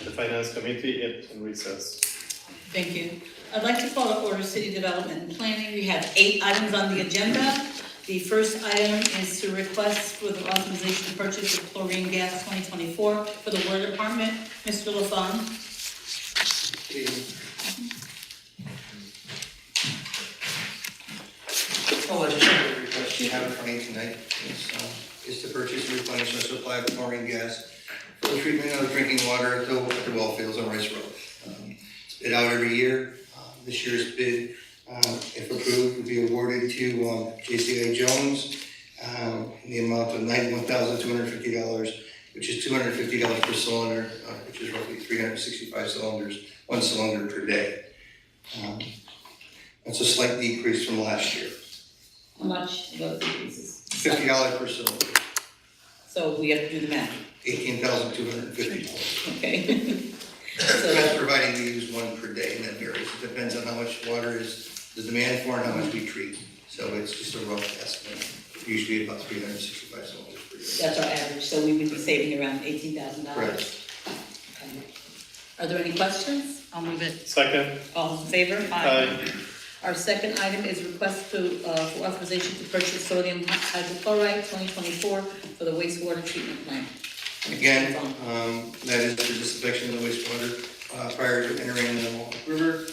The finance committee in recess. Thank you. I'd like to call to order City Development and Planning. We have 8 items on the agenda. The first item is to request for the authorization to purchase of chlorine gas 2024 for the Water Department. Mr. LaFawn. The legislative request you have in front of you tonight is to purchase and replenish a supply of chlorine gas for the treatment of drinking water at the well fields on Rice Road. It's bid out every year. This year's bid, if approved, would be awarded to JCI Jones in the amount of $91,250, which is $250 per cylinder, which is roughly 365 cylinders, 1 cylinder per day. That's a slight decrease from last year. How much about the decreases? $50 per cylinder. So we have to do the math. $18,250. Okay. So that's providing we use 1 per day, and that varies. It depends on how much water is the demand for and how much we treat. So it's just a rough estimate, usually about $365 per year. That's our average, so we would be saving around $18,000. Correct. Are there any questions? I'll move it. Second. All in favor? Aye. Our second item is request for authorization to purchase sodium hydrochloride 2024 for the wastewater treatment plant. Again, that is for disinfection of the wastewater prior to entering the Mohawk River.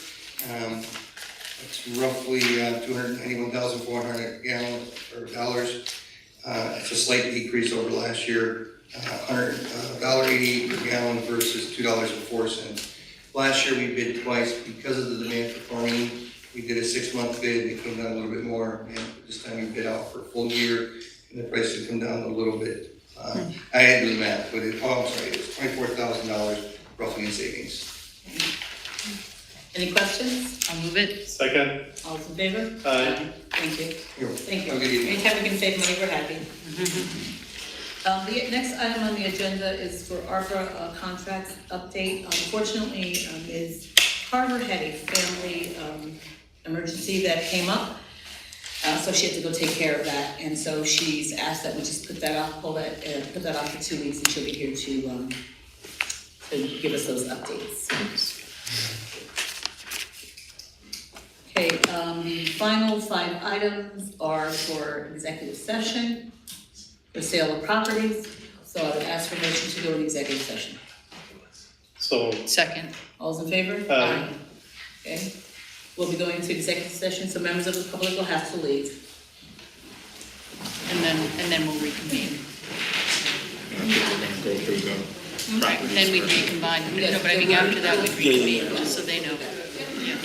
It's roughly 291,400 gallons or dollars. It's a slight decrease over last year, $100.80 per gallon versus $2.04. Last year we bid twice because of the demand for chlorine. We did a 6-month bid, it came down a little bit more, and this time we bid out for a full year, and the price would come down a little bit. I had to do the math, but it's $24,000 roughly in savings. Any questions? I'll move it. Second. All those in favor? Aye. Thank you. Thank you. Have a good evening. Anytime we can save money, we're happy. The next item on the agenda is for ARPA contracts update. Unfortunately, Ms. Carter had a family emergency that came up, so she had to go take care of that, and so she's asked that we just put that off, put that off for 2 weeks, and she'll be here to give us those updates. Okay, the final 5 items are for executive session, for sale of properties, so I would ask for motion to go to executive session. So. Second. All's in favor? Aye. Okay, we'll be going into executive session, so members of the public will have to leave. And then we'll reconvene. Go through the properties. Then we recombine. No, but I mean, after that, we reconvene, just so they know. Yeah.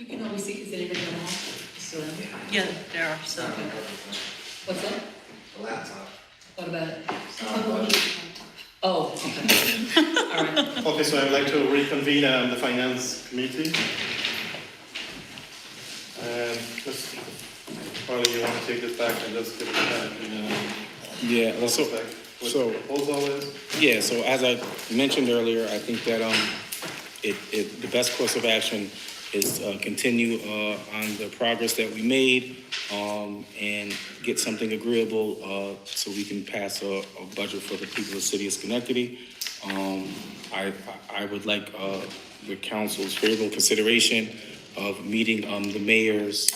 You can always see, is anybody on the hall? Still in here? Yeah, there are, so. What's that? A laptop. What about it? Oh, okay. All right. Okay, so I'd like to reconvene the finance committee. And Mr. Farley, you want to take this back and just give it back in Yeah, what the proposal is? Yeah, so as I mentioned earlier, I think that the best course of action is continue on the progress that we made and get something agreeable so we can pass a budget for the people of the city of Schenectady. I would like the council's favorable consideration of meeting the mayor's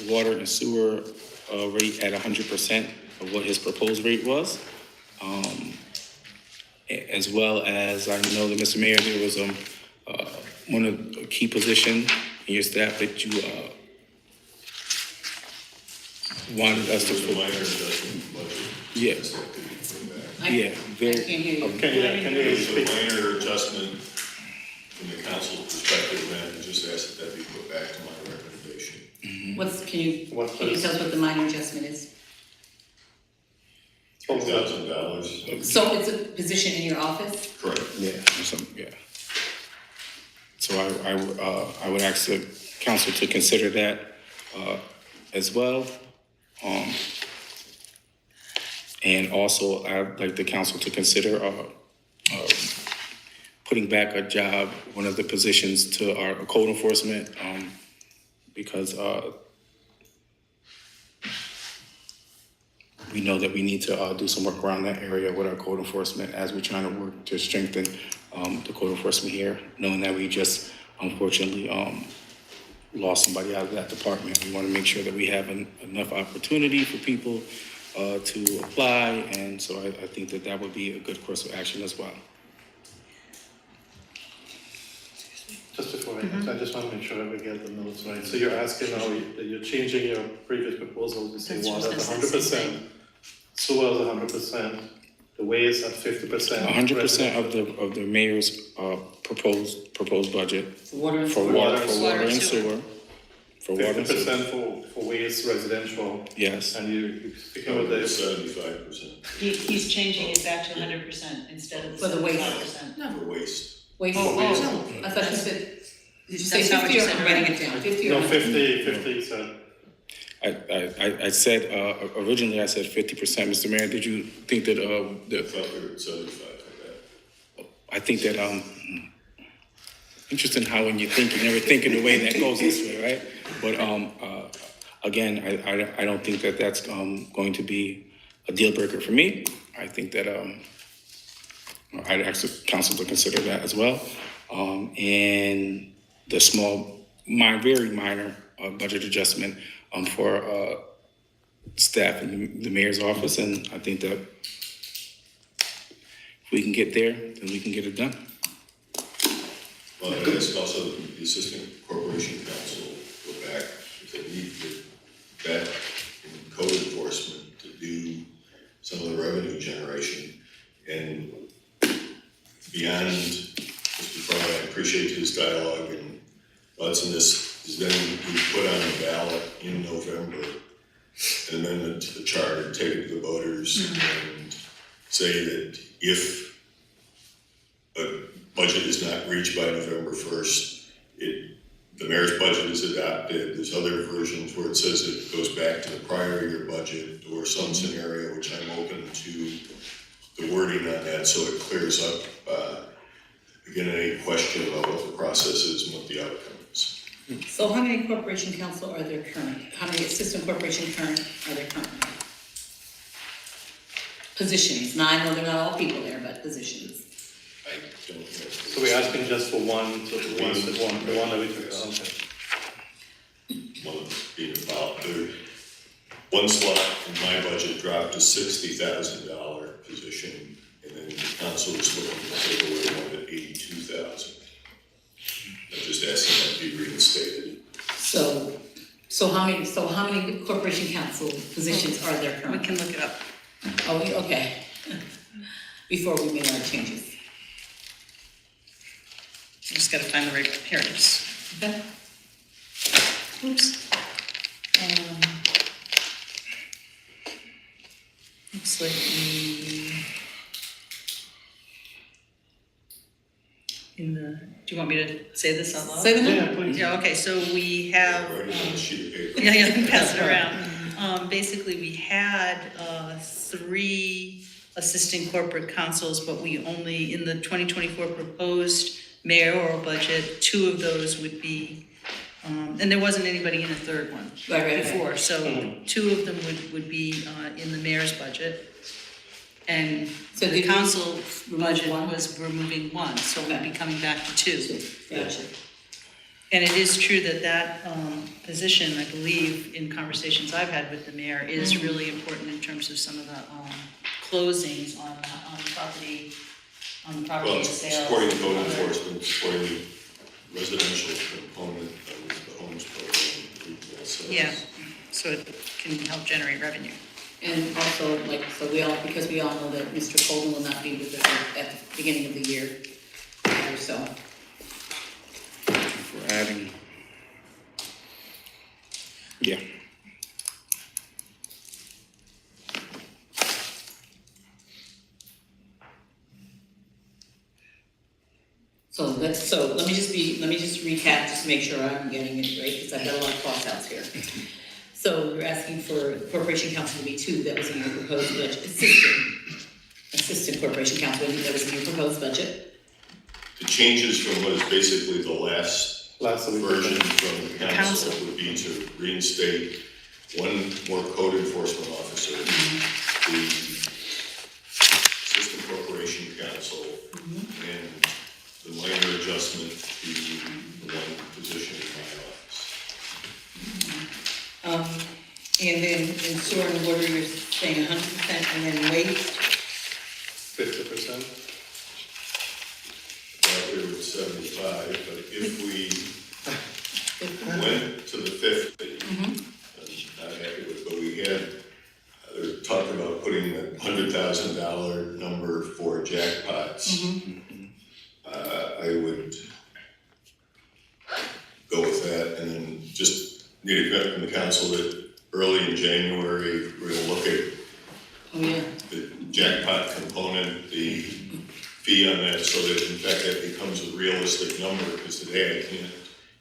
water and sewer rate at 100% of what his proposed rate was. As well as, I know that Mr. Mayor, there was one of the key position in your staff that you wanted us to. There's a minor adjustment budget. Yes. I Very. can't hear you. There's a minor adjustment from the council's perspective, and I just asked that that be put back to my recommendation. Can you tell us what the minor adjustment is? $2,000. So it's a position in your office? Correct. Yeah. So I would ask the council to consider that as well. And also, I'd like the council to consider putting back a job, one of the positions to our code enforcement, because we know that we need to do some work around that area with our code enforcement as we're trying to work to strengthen the code enforcement here, knowing that we just unfortunately lost somebody out of that department. We want to make sure that we have enough opportunity for people to apply, and so I think that that would be a good course of action as well. Just before I just want to make sure that we get the notes right. So you're asking now, you're changing your previous proposal to say water is 100%, sewer is 100%, the waste at 50%. 100% of the mayor's proposed budget For water and for sewer. water and sewer. For water and sewer. 50% for waste residential. Yes. And you're sticking with this. 75%. He's changing it back to 100% instead of For the waste. 75%. For waste. Waste. I thought you said, did you say That's not what 50 you or said I'm writing it down? 50 or? No, 50, so. I said, originally I said 50%. Mr. Mayor, did you think that, I thought we were at 75 for that. I think that, interesting how when you think, you never think in the way that goes this way, right? But, again, I don't think that that's, going to be a deal breaker for me. I think that, I'd ask the council to consider that as well. And the very minor budget adjustment for staff in the mayor's office, and I think that if we can get there, then we can get it done. Well, I ask also the assistant corporation counsel go back if they need that in code enforcement to do some of the revenue generation. And beyond, Mr. Farley, I appreciate his dialogue and thoughts on this, is then we put on the ballot in November an amendment to the charter, take it to the voters and say that if a budget is not reached by November 1st, the mayor's budget is adopted. There's other versions where it says it goes back to the prior year budget or some scenario, which I'm open to the wording on that, so it clears up, again, any question about what the process is and what the outcome is. So how many corporation counsel are there currently? How many assistant corporation are there currently? Positions. Now, I know they're not all people there, but positions. I don't know. So we're asking just for one, so the one that we took out. Okay. One being about one slot in my budget dropped to $60,000 position, and then the council is looking to take away one at $82,000. I'm just asking that be reinstated. So how many corporation counsel positions are there currently? We can look it up. Oh, okay. Before we made our changes. I just gotta find the right, here it is. Okay. Oops. Looks like do you want me to say this out loud? Say them all. Yeah, please. Yeah, okay, so we have, Write it on a sheet of paper. yeah, pass it around. Basically, we had, 3 assistant corporate counsels, but we only, in the 2024 proposed mayoral budget, 2 of those would be, and there wasn't anybody in a third one Right. before, so 2 of them would be, in the mayor's budget. And So the did we council remove budget one? was removing 1, so we'd be coming back to 2. Gotcha. And it is true that position, I believe, in conversations I've had with the mayor, is really important in terms of some of the closings on property Well, sales. supporting code enforcement, supporting the residential component of the homes program, retail sales. Yeah, so it can help generate revenue. And also, so because we all know that Mr. Colden will not be with us at the beginning of the year, so. For adding. Yeah. So let me just recap, just to make sure I'm getting it right, because I've got a lot of crossouts here. So you're asking for corporation counsel to be 2, that was in your proposed budget, assistant corporation counsel, that was in your proposed budget. The changes from what is basically the last version from the council Council. would be to reinstate 1 more code enforcement officer, the assistant corporation counsel, and the minor adjustment to the 1 position in my office. And then in sewer and water, you're saying 100%, and then waste? 50%. Out there with 75, but if we went to the 50, I'm not happy with, but we had, they're talking about putting a $100,000 number for jackpots. I would go with that, and then just need a commitment from the council that early in January, we're gonna look at the jackpot component, the fee on that, so that in fact that becomes a realistic number, because today I can't,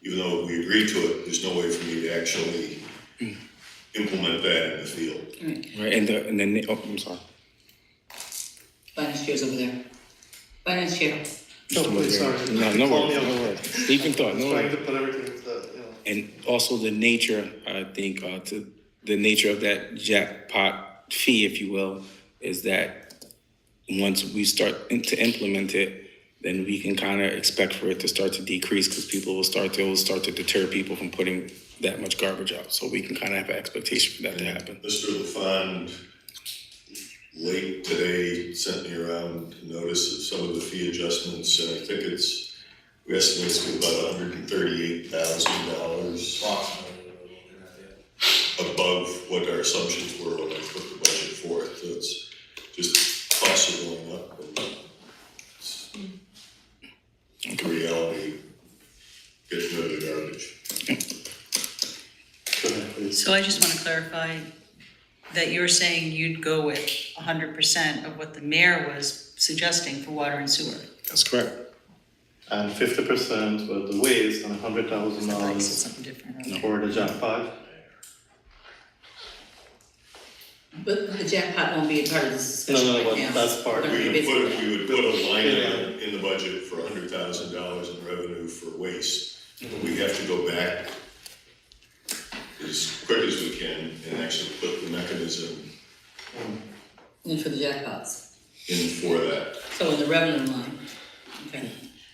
even though we agreed to it, there's no way for me to actually implement that in the field. Right, and then, I'm sorry. Finance chair's over there. Finance chair. No, please, sorry. No Call me worries, up. no worries. Deep in thought, no Trying worries. to put everything into, And also the nature, I think, to the nature of that jackpot fee, if you will, is that once we start to implement it, then we can kind of expect for it to start to decrease, because it will start to deter people from putting that much garbage out. So we can kind of have an expectation for that to happen. Mr. LaFond, late today, sent me around a notice of some of the fee adjustments, and I think we estimate it's gonna be about $138,000 above what our assumptions were when I put the budget forth. So it's just costs are going up, and the reality, getting rid of the garbage. So I just want to clarify that you're saying you'd go with 100% of what the mayor was suggesting for water and sewer. That's correct. And 50% with the waste and $100,000 for the jackpot. But the jackpot won't be a part of this discussion right now. That's part. We would put a line item in the budget for $100,000 in revenue for waste. We have to go back as quick as we can and actually put the mechanism And for the jackpots. in for that. So in the revenue line, okay.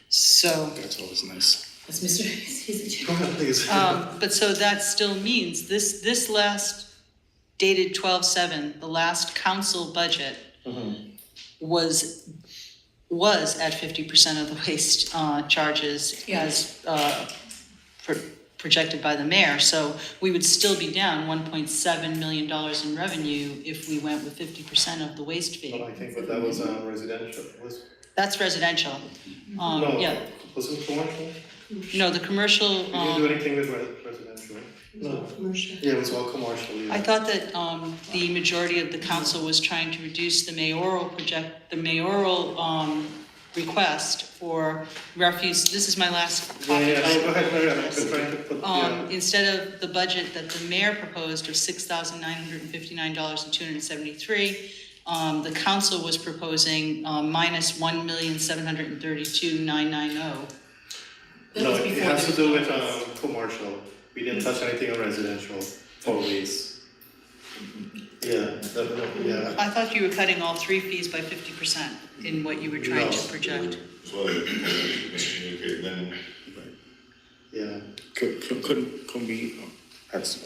So. That's always nice. That's Mr. He's Go ahead, please. But so that still means this last dated 12/7, the last council budget was at 50% of the waste charges as projected by the mayor. So we would still be down $1.7 million in revenue if we went with 50% of the waste fee. But I think that was residential. That's residential. No, Yeah. was it commercial? No, the commercial. We didn't do anything with residential. No. Yeah, it was all commercial, yeah. I thought that the majority of the council was trying to reduce the mayoral request for refuse. This is my last copy. Yeah, no, go ahead, Mariana, I've been trying to put, yeah. Instead of the budget that the mayor proposed of $6,959,273, the council was proposing minus $1,732,990. No, it has to do with commercial. We didn't touch anything on residential for lease. Yeah, yeah. I thought you were cutting all three fees by 50% in what you were trying to project. So I miscommunicated then. Yeah. Could we ask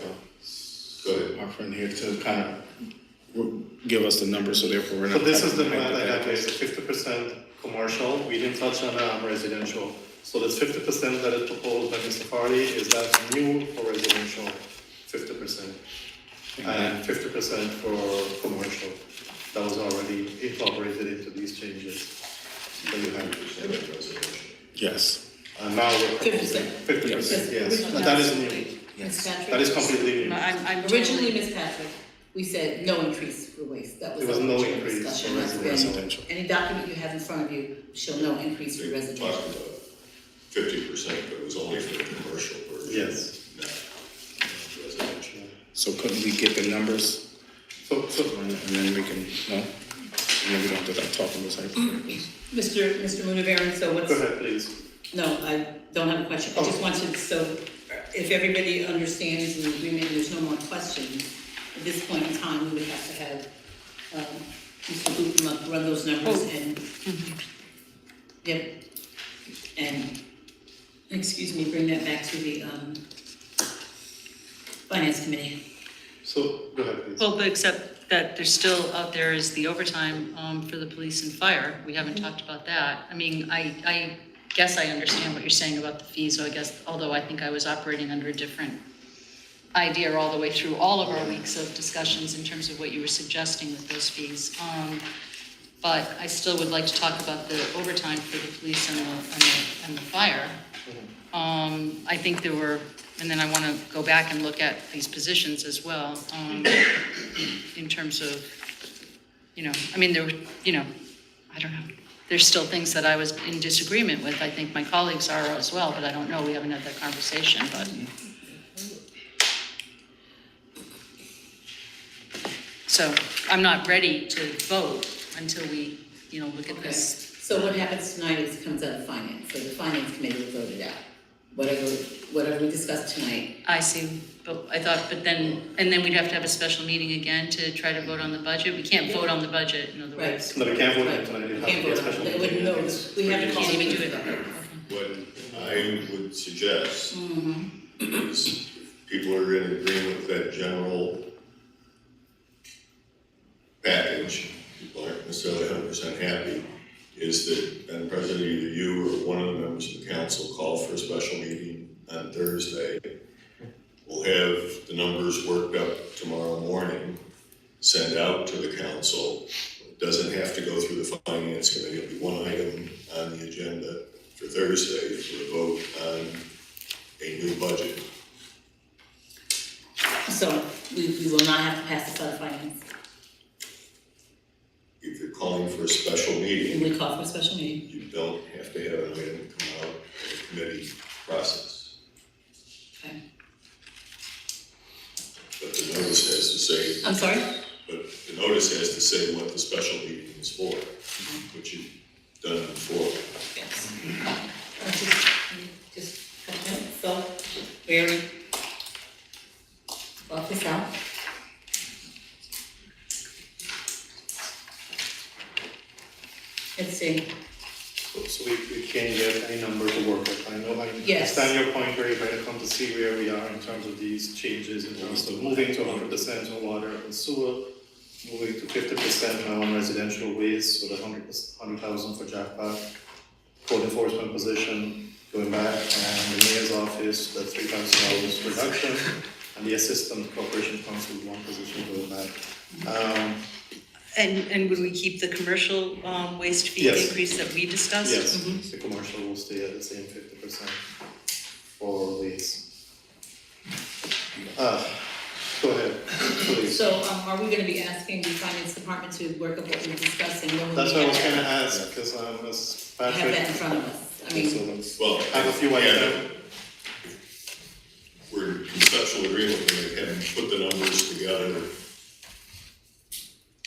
our friend here to kind of give us the numbers, so therefore we're not. So this is the math I got, is 50% commercial. We didn't touch on residential. So this 50% that is proposed by Mr. Farley, is that new for residential, 50%, and 50% for commercial. That was already incorporated into these changes. So you have residential. Yes. And now we're proposing 50%, yes. And that is new. Ms. Patrick? That is completely new. Originally, Ms. Patrick, we said no increase for waste. That was There was our no original increase discussion. for That's been- residential. Any document you have in front of you show no increase for residential. 50%, but it was only for the commercial version. Yes. Not residential. So couldn't we get the numbers? So and then we can, no? And then we don't have to talk on this hypotheticals. Mr. Munavaran, so what's? Go ahead, please. No, I don't have a question. I just wanted, so if everybody understands the agreement, there's no more questions, at this point in time, we would have to have Mr. Buchman run those numbers and, yep, and, excuse me, bring that back to the Finance Committee. So, go ahead, please. Well, but except that there's still out there is the overtime for the police and fire. We haven't talked about that. I mean, I guess I understand what you're saying about the fees, so I guess, although I think I was operating under a different idea all the way through all of our weeks of discussions in terms of what you were suggesting with those fees. But I still would like to talk about the overtime for the police and the fire. I think there were, and then I want to go back and look at these positions as well, in terms of, I mean, there were, I don't know. There's still things that I was in disagreement with. I think my colleagues are as well, but I don't know. We haven't had that conversation, but. So I'm not ready to vote until we, look at this. So what happens tonight is it comes out of finance, so the Finance Committee will vote it out. Whatever we discussed tonight. I see, but I thought, and then we'd have to have a special meeting again to try to vote on the budget. We can't vote on the budget, in other words. No, we can't vote on it tonight. It has to be a special meeting. We have to Can't even do it. What I would suggest is people are in agreement with that general package, people aren't necessarily 100% happy, is that, Madam President, either you or one of the members of the council call for a special meeting on Thursday. We'll have the numbers worked up tomorrow morning, send out to the council. It doesn't have to go through the Finance Committee. It'll be one item on the agenda for Thursday for a vote on a new budget. So we will not have to pass this out of finance. If you're calling for a special meeting, We call for a special meeting. you don't have to have an item come out of the committee process. Okay. But the notice has to say. I'm sorry? But the notice has to say what the special meeting is for, which you've done before. Yes. Just a couple minutes, so, Barry. Walk this out. Let's see. So we can't get any number to work with. I know, I Yes. understand your point, Barry, but I come to see where we are in terms of these changes, in terms of moving to 100% on water and sewer, moving to 50% now on residential waste, so the 100,000 for jackpot, code enforcement position going back, and the mayor's office, the $3,000 reduction, and the assistant corporation counsel, one position going back. And would we keep the commercial waste fee Yes. increase that we discussed? Yes, the commercial will stay at the same 50% for waste. Go ahead, please. So, are we gonna be asking the finance department to work up what we're discussing? When will That's we what I was have gonna that? ask, because Ms. Have Patrick. that in front of us. I mean, Well, Have a few items. yeah, we're in conceptual agreement, we can put the numbers together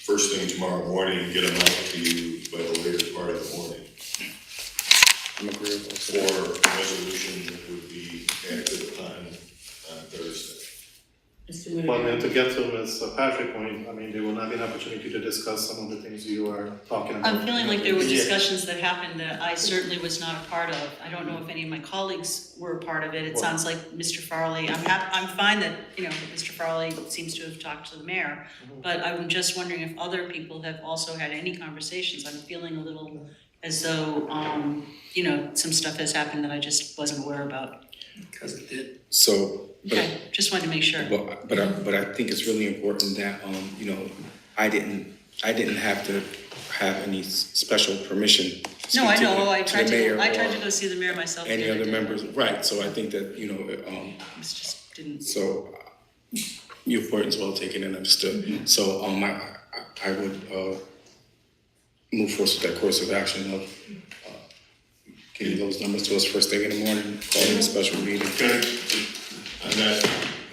first thing tomorrow morning and get them out to you by the later part of the morning. I'm agreeable. For a resolution that would be acted upon on Thursday. Well, and to get to Ms. Patrick's point, I mean, there will not be an opportunity to discuss some of the things you are talking about. I'm feeling like there were Yeah. discussions that happened that I certainly was not a part of. I don't know if any of my colleagues were a part of it. It sounds like Mr. Farley, I'm fine that, Mr. Farley seems to have talked to the mayor. But I'm just wondering if other people have also had any conversations. I'm feeling a little as though, some stuff has happened that I just wasn't aware about. Because it did. So, Okay, just wanted to make sure. but I think it's really important that, I didn't have to have any special permission. to No, I speak to know, the- I to tried the to mayor go or see the mayor myself. any the other day. members, right, so I think that, It's just didn't. so your point is well taken and understood. So, I would, move forward with that course of action of, getting those numbers to us first thing in the morning, calling a special meeting. I'm not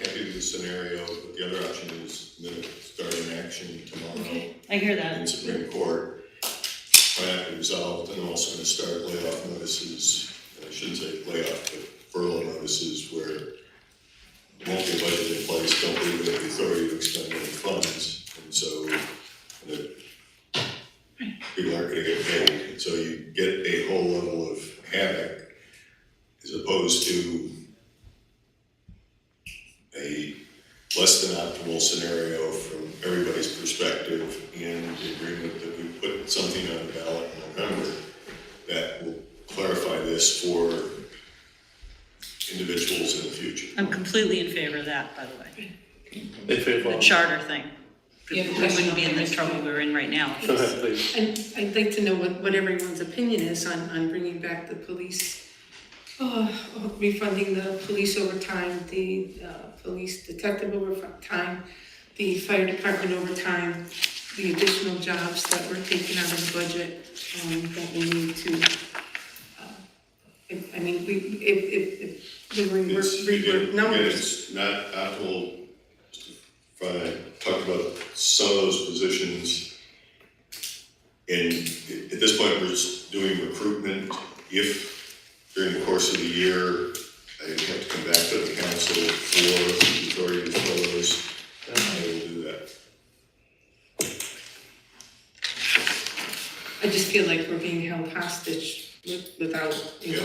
happy with the scenario, but the other option is to start an action tomorrow. I hear that. In Supreme Court, try to resolve, and I'm also gonna start layoff notices, I shouldn't say layoff, but furlough notices where there won't be a budget in place, don't believe in the authority to expend any funds, and so people aren't gonna get paid, and so you get a whole level of havoc as opposed to a less than optimal scenario from everybody's perspective in the agreement that we put something on the ballot in November that will clarify this for individuals in the future. I'm completely in favor of that, by the way. In favor The of- charter thing. You have a We question wouldn't be in the on that? trouble we're in right now. Go ahead, please. And I'd like to know what everyone's opinion is on bringing back the police, refunding the police overtime, the police detective overtime, the fire department overtime, the additional jobs that were taken out of the budget, that we need to, if we rework numbers. It's not optimal. Fine, talked about some of those positions. And at this point, we're just doing recruitment. If during the course of the year, I have to come back to the council for the authority to fill those, I will do that. I just feel like we're being held hostage without, Yeah.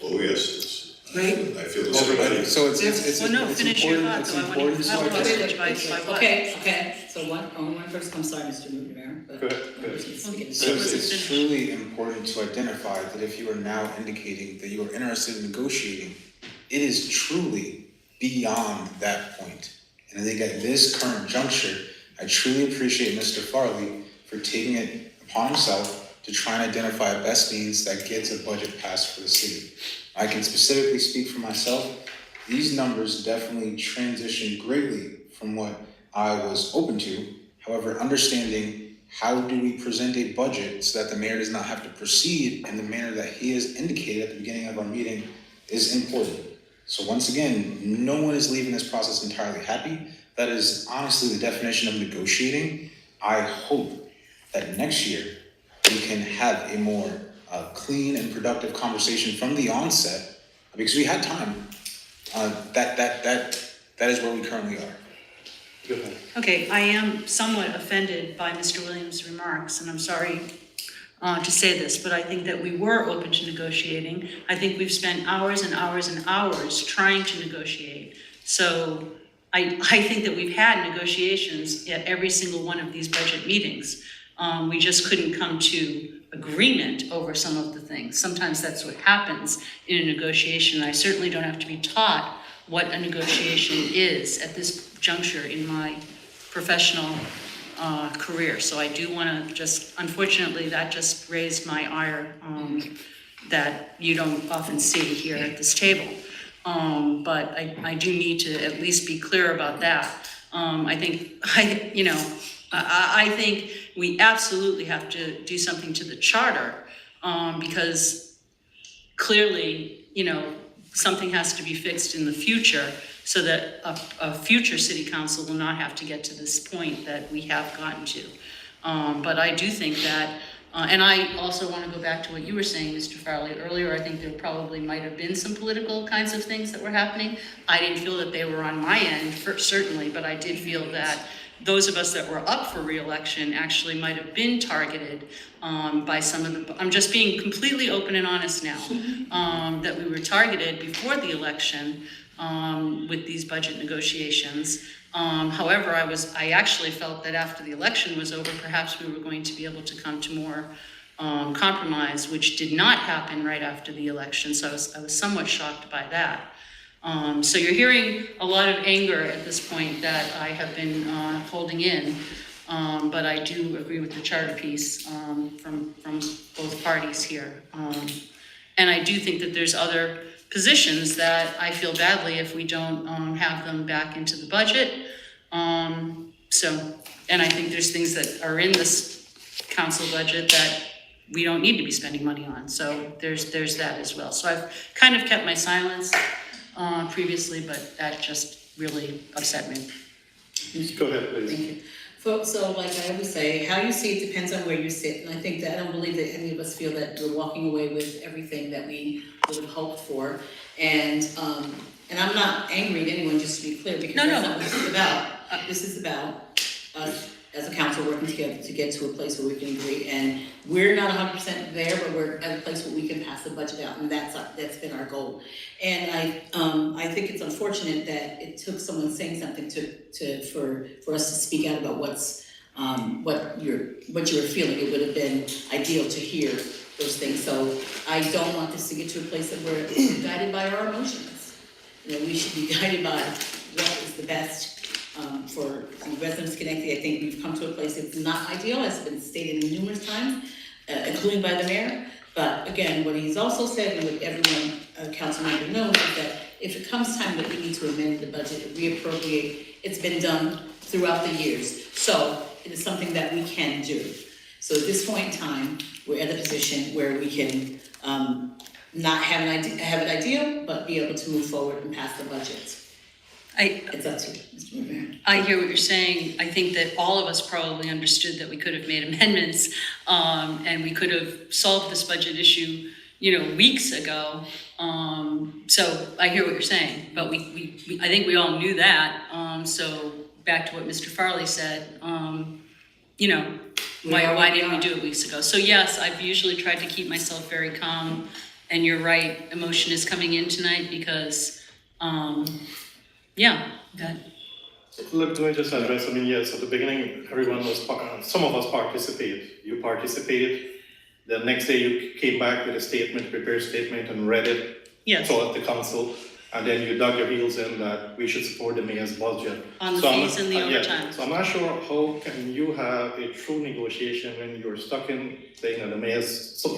Oh, yes, right? I feel the same way. So it's Well, no, it's finish your important, thought, it's though. I want important, to, so how I about guess- by what? Okay, so only one person, I'm sorry, Mr. Rivera, but. Go ahead. So it's truly important to identify that if you are now indicating that you are interested in negotiating, it is truly beyond that point. And I think at this current juncture, I truly appreciate Mr. Farley for taking it upon himself to try and identify a best means that gets a budget passed for the city. I can specifically speak for myself. These numbers definitely transition greatly from what I was open to. However, understanding how do we present a budget so that the mayor does not have to proceed in the manner that he has indicated at the beginning of our meeting is important. So once again, no one is leaving this process entirely happy. That is honestly the definition of negotiating. I hope that next year we can have a more clean and productive conversation from the onset, because we had time. That is where we currently are. Go ahead. Okay, I am somewhat offended by Mr. Williams' remarks, and I'm sorry to say this, but I think that we were open to negotiating. I think we've spent hours and hours and hours trying to negotiate. So I think that we've had negotiations at every single one of these budget meetings. We just couldn't come to agreement over some of the things. Sometimes that's what happens in a negotiation. I certainly don't have to be taught what a negotiation is at this juncture in my professional career. So I do want to just, unfortunately, that just raised my ire that you don't often see here at this table. But I do need to at least be clear about that. I think we absolutely have to do something to the charter, because clearly, something has to be fixed in the future so that a future city council will not have to get to this point that we have gotten to. But I do think that, and I also want to go back to what you were saying, Mr. Farley, earlier. I think there probably might have been some political kinds of things that were happening. I didn't feel that they were on my end, certainly, but I did feel that those of us that were up for re-election actually might have been targeted by some of the, I'm just being completely open and honest now, that we were targeted before the election with these budget negotiations. However, I actually felt that after the election was over, perhaps we were going to be able to come to more compromise, which did not happen right after the election. So I was somewhat shocked by that. So you're hearing a lot of anger at this point that I have been holding in, but I do agree with the charter piece from both parties here. And I do think that there's other positions that I feel badly if we don't have them back into the budget. And I think there's things that are in this council budget that we don't need to be spending money on. So there's that as well. So I've kind of kept my silence previously, but that just really upset me. Go ahead, please. Thank you. So like I always say, how you see it depends on where you sit. And I think that I don't believe that any of us feel that we're walking away with everything that we would have hoped for. And I'm not angry at anyone, just to be clear, because that's not what this is about. This is about us as a council working together to get to a place where we can agree. And we're not 100% there, but we're at a place where we can pass the budget out, and that's been our goal. And I think it's unfortunate that it took someone saying something for us to speak out about what you were feeling. It would have been ideal to hear those things. So I don't want this to get to a place that we're guided by our emotions. We should be guided by what is the best for the residents of Schenectady. I think we've come to a place that's not ideal, as has been stated numerous times, including by the mayor. But again, what he's also said, and what everyone, council member knows, is that if it comes time that we need to amend the budget, reappropriate, it's been done throughout the years. So it is something that we can do. So at this point in time, we're at a position where we can not have an idea, but be able to move forward and pass the budget. It's up to you, Mr. Mayor. I hear what you're saying. I think that all of us probably understood that we could have made amendments, and we could have solved this budget issue, weeks ago. So I hear what you're saying, but I think we all knew that. So back to what Mr. Farley said, why didn't we do it weeks ago? So yes, I've usually tried to keep myself very calm, and you're right, emotion is coming in tonight because, Let me just address, yes, at the beginning, some of us participated. You participated. The next day you came back with a statement, prepared a statement and read it. Yes. So at the council, and then you dug your heels in that we should support the mayor's budget. On the fees and the overtime. So I'm not sure how can you have a true negotiation when you're stuck in saying that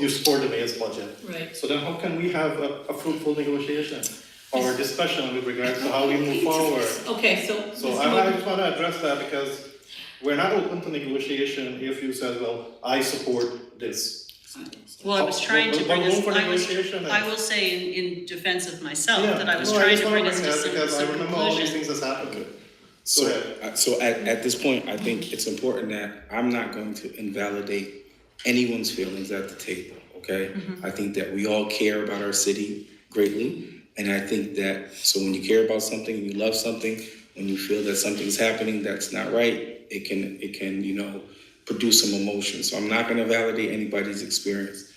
you support the mayor's budget. Right. So then how can we have a fruitful negotiation? Or discussion with regards to how we move forward. Okay, so I just want to address that because we're not open to negotiation if you said, well, I support this. Well, I was trying to bring us, I will say in defense of myself, that I was trying to bring us to some conclusion. Because I remember all these things that's happened. So at this point, I think it's important that I'm not going to invalidate anyone's feelings at the table, okay? Mm-hmm. I think that we all care about our city greatly. And I think that, so when you care about something, and you love something, when you feel that something's happening that's not right, it can produce some emotion. So I'm not gonna validate anybody's experience.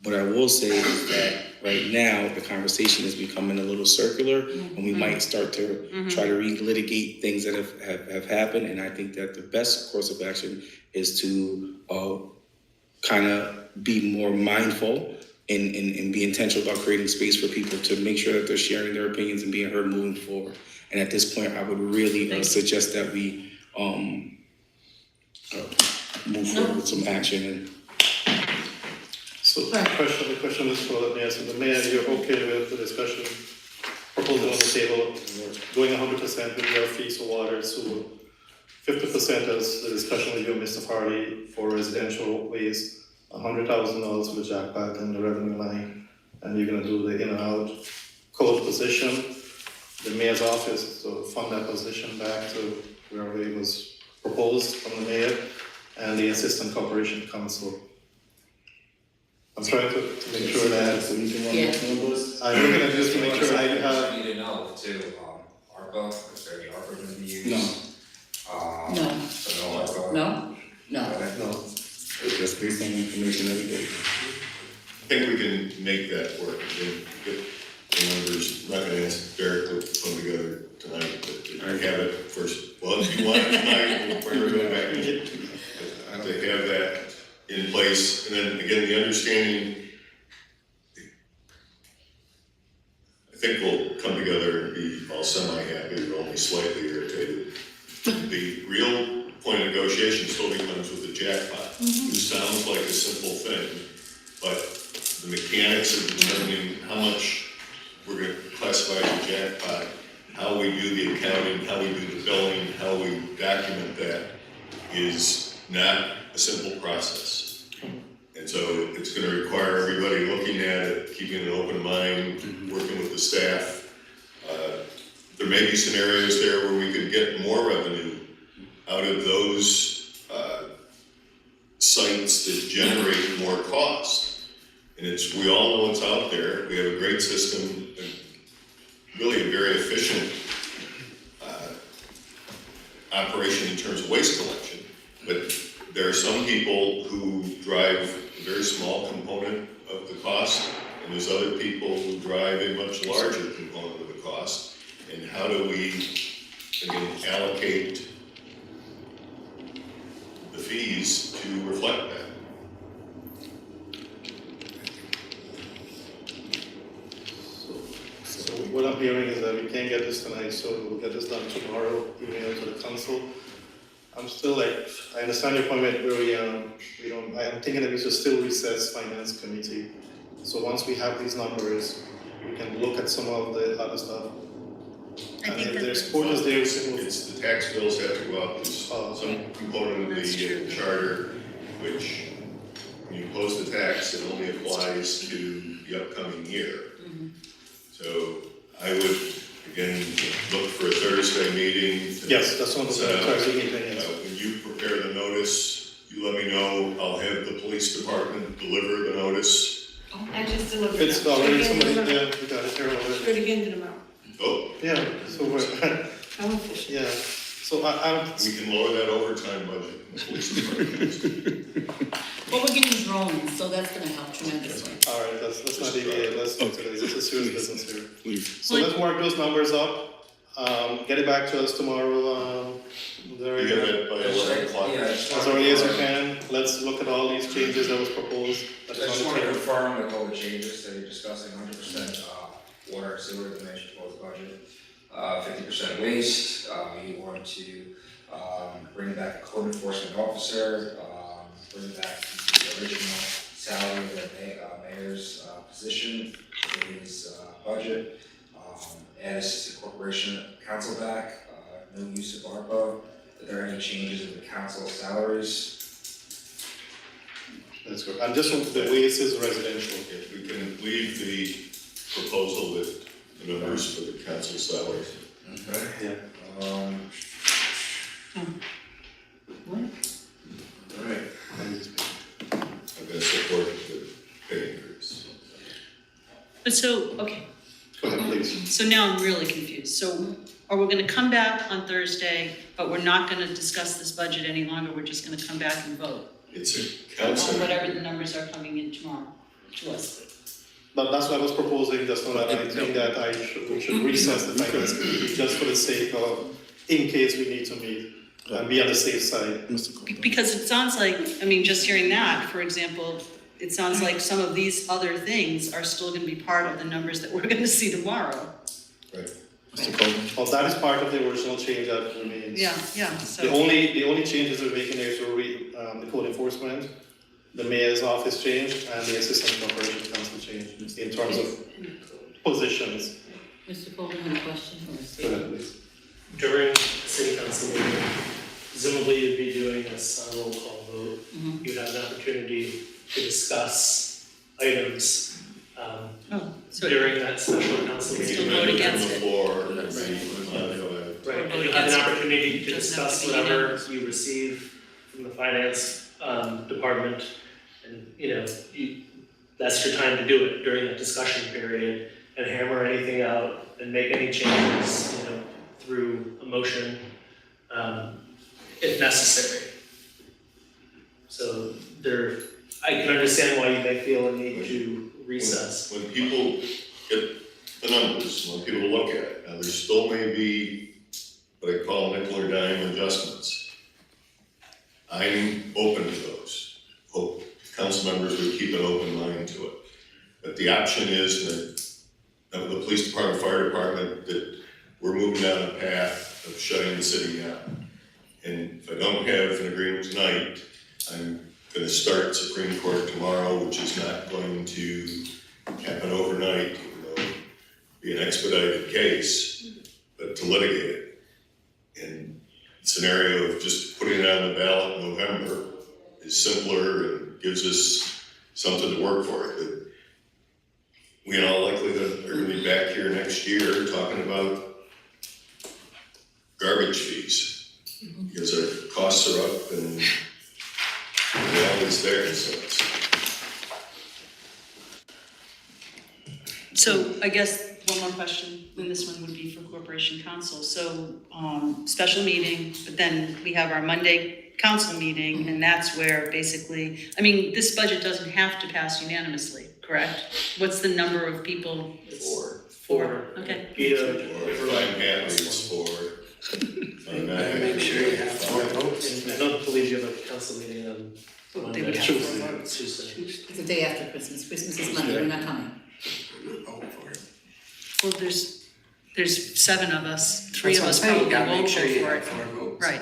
What I will say is that right now, the conversation is becoming a little circular, and we might start to try to relitigate things that have happened. And I think that the best course of action is to kind of be more mindful and be intentional about creating space for people to make sure that they're sharing their opinions and being heard moving forward. And at this point, I would really suggest that we move forward with some action. So the question is for the mayor. So the mayor, you're okay with the discussion proposal on the table, going 100% with your fees for water, sewer. 50% as the discussion with you, Mr. Hardy, for residential waste, $100,000 for the jackpot and the revenue line, and you're gonna do the in and out code position, the mayor's office, to fund that position back to wherever it was proposed from the mayor, and the assistant corporation counsel. I'm trying to make sure that. So anything on those numbers? I'm looking at just to make sure I have. I need to know too, ARPA, is there any ARPA gonna be used? No. No. So no ARPA? No? No. No. It's just based on information every day. I think we can make that work, and get the numbers, I'm not gonna ask Derek to put them together tonight, but to have it first, well, if you want it tonight, we'll bring it back. To have that in place, and then again, the understanding, I think we'll come together and be all semi-happy, or only slightly irritated. The real point of negotiation still becomes with the jackpot. It sounds like a simple thing, but the mechanics of determining how much we're gonna classify as a jackpot, how we do the accounting, how we do the billing, how we document that is not a simple process. And so it's gonna require everybody looking at it, keeping an open mind, working with the staff. There may be scenarios there where we could get more revenue out of those sites that generate more cost. And we all know it's out there. We have a great system, really a very efficient operation in terms of waste collection. But there are some people who drive a very small component of the cost, and there's other people who drive a much larger component of the cost. And how do we, again, allocate the fees to reflect that? So what I'm hearing is that we can't get this tonight, so we'll get this done tomorrow, email to the council. I'm still like, I understand your point where I'm thinking that we should still recess finance committee. So once we have these numbers, we can look at some of the other stuff. And if there's quotas there, It's the tax bills have to go out, there's some component of the charter, which when you post the tax, it only applies to the upcoming year. So I would, again, look for a Thursday meeting. Yes, that's one of the Thursday meetings. When you prepare the notice, you let me know, I'll have the police department deliver the notice. I just delivered. It's already somebody, yeah, we got it here already. Already handed them out. Oh. Yeah, so we're, I'm efficient. yeah, so We can lower that overtime budget in the police department. Well, we're getting drones, so that's gonna help tremendously. all right, let's not deviate, let's do today, this is serious business here. Please. So let's work those numbers up, get it back to us tomorrow, You get that by 11 o'clock. as early as you can, let's look at all these changes that was proposed. I just want to confirm with all the changes that you're discussing, 100% water and sewer, the managed proposed budget, 50% waste, you want to bring back a code enforcement officer, bring back the original salary of the mayor's position in his budget, add assistant corporation council back, no use of ARPA. Are there any changes in the council salaries? That's good, and just the waste is residential. We can leave the proposal with the numbers for the council salaries. Okay. Yeah. All right. I'm gonna support the pay increase. But so, okay, Go ahead, please. so now I'm really confused. So are we gonna come back on Thursday, but we're not gonna discuss this budget any longer? We're just gonna come back and vote It's a on council. whatever the numbers are coming in tomorrow to us? But that's what I was proposing, just so that I think that we should recess the finance committee just for the sake of, in case we need to meet, and be on the safe side. Because it sounds like, I mean, just hearing that, for example, it sounds like some of these other things are still gonna be part of the numbers that we're gonna see tomorrow. Right. Mr. Coleman? Well, that is part of the original change that remains. Yeah, so. The only changes we're making there is the code enforcement, the mayor's office change, and the assistant corporation council change in terms of positions. Mr. Coleman, have a question or a Go statement? ahead, please. During the city council meeting, presumably you'd be doing this on a roll call vote. Mhm. You'd have an opportunity to discuss items, so- during that special council meeting. Still vote against it. Right, Vote and you'll have against an it. opportunity to Doesn't have discuss to be whatever unanimous. you receive from the finance, department. And, that's your time to do it during that discussion period and hammer anything out and make any changes, through a motion, if necessary. So I can understand why you may feel a need to recess. When people get the numbers, when people look at it, now there still may be what I call nickel or dime adjustments. I'm open to those. Hope council members would keep an open mind to it. But the option is that the police department, fire department, that we're moving down a path of shutting the city down. And if I don't have an agreement tonight, I'm gonna start Supreme Court tomorrow, which is not going to happen overnight, even though it'll be an expedited case, but to litigate it. And the scenario of just putting it on the ballot in November is simpler and gives us something to work for. But we in all likelihood are gonna be back here next year talking about garbage fees. Because our costs are up and the reality's there, so it's. So I guess one more question, and this one would be for Corporation Council. So, special meeting, but then we have our Monday council meeting, and that's where basically, this budget doesn't have to pass unanimously, correct? What's the number of people? Four, okay. If I'm happy, it's four. Make sure you have 4 votes. And I don't believe you have a council meeting on Monday. They would have 4 votes. Tuesday. It's the day after Christmas. Christmas is Monday, we're not coming. I'm not voting for it. Well, there's 7 of us, 3 of That's us what I'm saying, probably you gotta won't make sure vote you for have it. 4 votes. Right.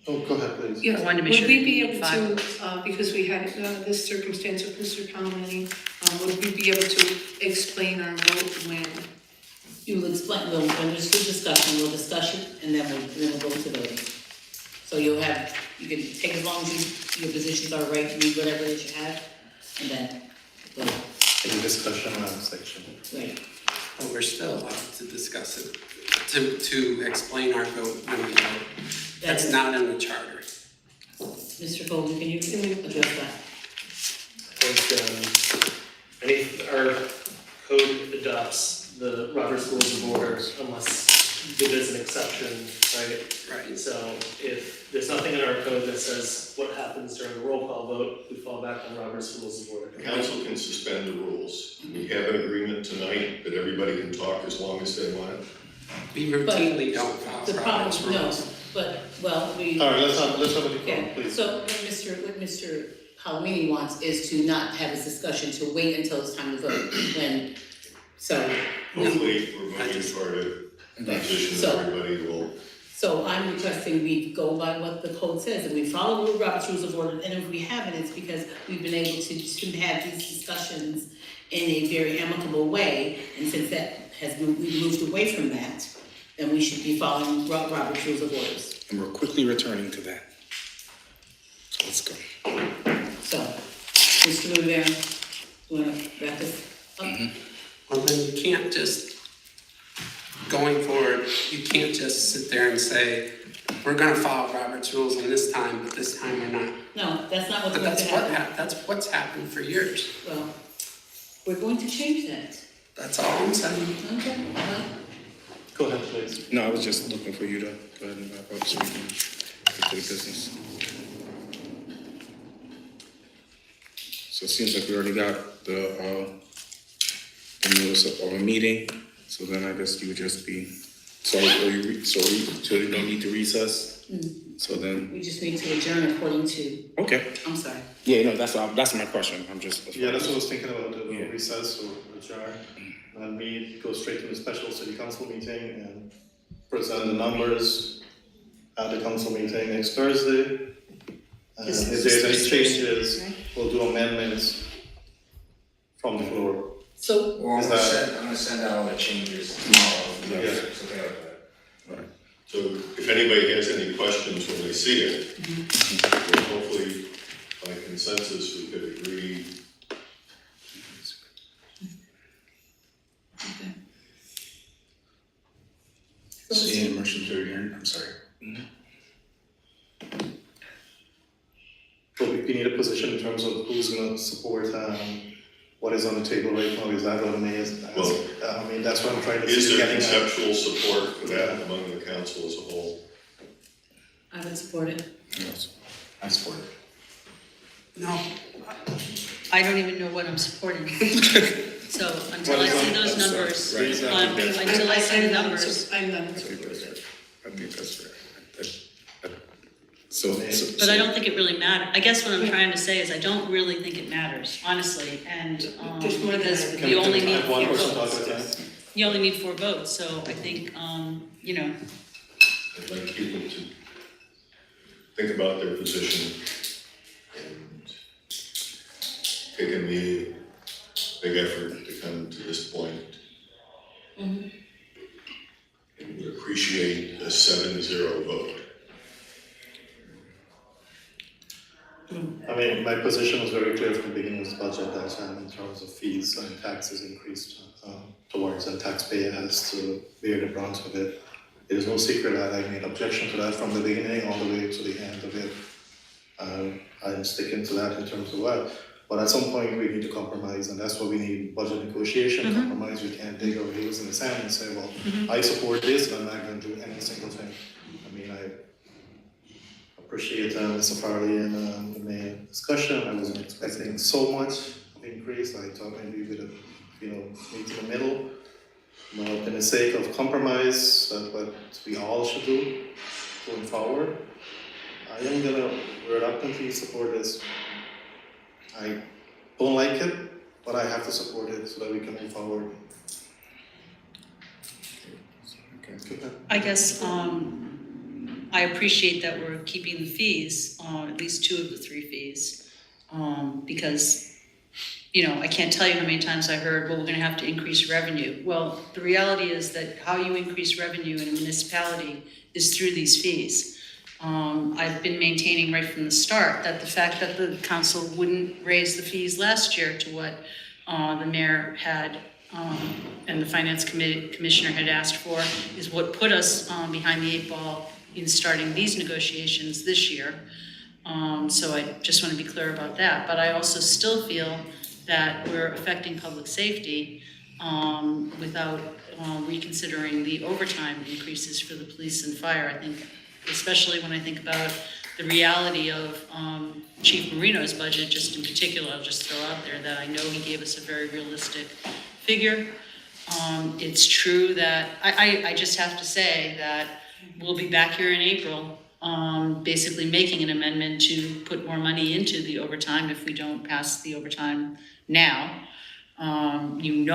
Oh, go ahead, please. Yes, I wanted to be would sure we we be need able 5 to, because we had this circumstance of Mr. Palomini, would we be able to explain our vote when? You will explain, when there's good discussion, we'll discuss it, and then we'll go to voting. So you can take as long as your positions are right, read whatever it is you have, and then vote. Any discussion on section? Right. But we're still allowed to discuss it, to explain our vote when we vote. That's not in the charter. Mr. Golden, can you address that? I think, our code adopts the Robert's Rules of Order unless there's an exception, right? Right. So if there's nothing in our code that says what happens during a roll call vote, we fall back on Robert's Rules of Order. The council can suspend the rules. We have an agreement tonight that everybody can talk as long as they want. We routinely don't follow The Robert's problem, rules. no, but, well, we. All right, let's have a decorum, Yeah, please. so what Mr. Palomini wants is to not have this discussion, to wait until it's time to vote, Hopefully, we're moving toward a position So- that everybody will. So I'm requesting we go by what the code says, and we follow Robert's Rules of Order, and if we haven't, it's because we've been able to have these discussions in a very amicable way, and since we moved away from that, then we should be following Robert's Rules of Orders. And we're quickly returning to that. So let's go. So, Mr. Rivera, you wanna wrap this up? Well, then you can't just, going forward, you can't just sit there and say, we're gonna follow Robert's rules on this time, but this time we're not. No, that's not what's But going to happen. that's what's happened for years. Well, we're going to change that. That's all I'm saying. Okay, well, Go ahead, please. No, I was just looking for you to go ahead and wrap up so we can get to the business. So it seems like we already got the notice of a meeting, so then I guess you would just be, so you don't need to recess? So then, we just need to adjourn according to, okay. I'm sorry. Yeah, no, that's my question, I'm just. Yeah, that's what I was thinking about, the Yeah. recess or adjourn. And we go straight to the special city council meeting and present the numbers at the council meeting next Thursday. And if there's any changes, we'll do amendments from the floor. So. Well, I'm gonna send out all the changes tomorrow. Yeah. So they have that. So if anybody has any questions when they see it, well, hopefully by consensus, we could agree. So yeah, motion to adjourn, I'm sorry. So we need a position in terms of who's gonna support, what is on the table right now, is that what it is? Well, I mean, that's what I'm trying to Is see. there getting at. conceptual support for that among the council as a whole? I would support it. Yes, I support it. No. I don't even know what I'm supporting. So until I see those numbers, until I see the numbers. I'm not in support of that. I think that's right. So. But I don't think it really matters. I guess what I'm trying to say is I don't really think it matters, honestly, and, Just more than because that. you only need One 4 person talk votes. at a time? You only need 4 votes, so I think, you know, I'd like people to think about their position and taking the big effort to come to this point. And would appreciate a 7-0 vote. I mean, my position was very clear from the beginning of the budget that in terms of fees and taxes increased towards, and taxpayer has to bear the brunt of it. It is no secret that I made objection to that from the beginning all the way to the end of it. I'm sticking to that in terms of what. But at some point, we need to compromise, and that's what we need, budget negotiation, compromise. We can't dig our heels in the sand and say, well, I support this, and I'm not gonna do any single thing. I mean, I appreciate Mr. Farley and the mayor discussion. I wasn't expecting so much of increase. I thought maybe we would, meet in the middle. But in the sake of compromise, that's what we all should do going forward. I am gonna reluctantly support this. I don't like it, but I have to support it so that we can move forward. I guess, I appreciate that we're keeping the fees, at least 2 of the 3 fees. Because, I can't tell you how many times I heard, well, we're gonna have to increase revenue. Well, the reality is that how you increase revenue in a municipality is through these fees. I've been maintaining right from the start that the fact that the council wouldn't raise the fees last year to what the mayor had and the finance commissioner had asked for is what put us behind the 8 ball in starting these negotiations this year. So I just want to be clear about that. But I also still feel that we're affecting public safety without reconsidering the overtime increases for the police and fire. I think, especially when I think about the reality of Chief Marino's budget, just in particular, I'll just throw out there that I know he gave us a very realistic figure. It's true that, I just have to say that we'll be back here in April, basically making an amendment to put more money into the overtime if we don't pass the overtime now. We're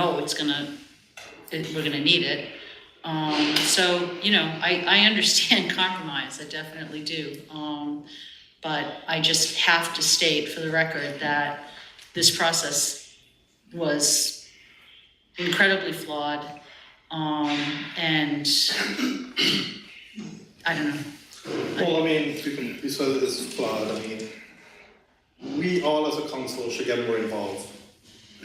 gonna need it. So, I understand compromise, I definitely do. But I just have to state for the record that this process was incredibly flawed, and I don't know. Well, I mean, we said it is flawed. I mean, we all as a council should get more involved.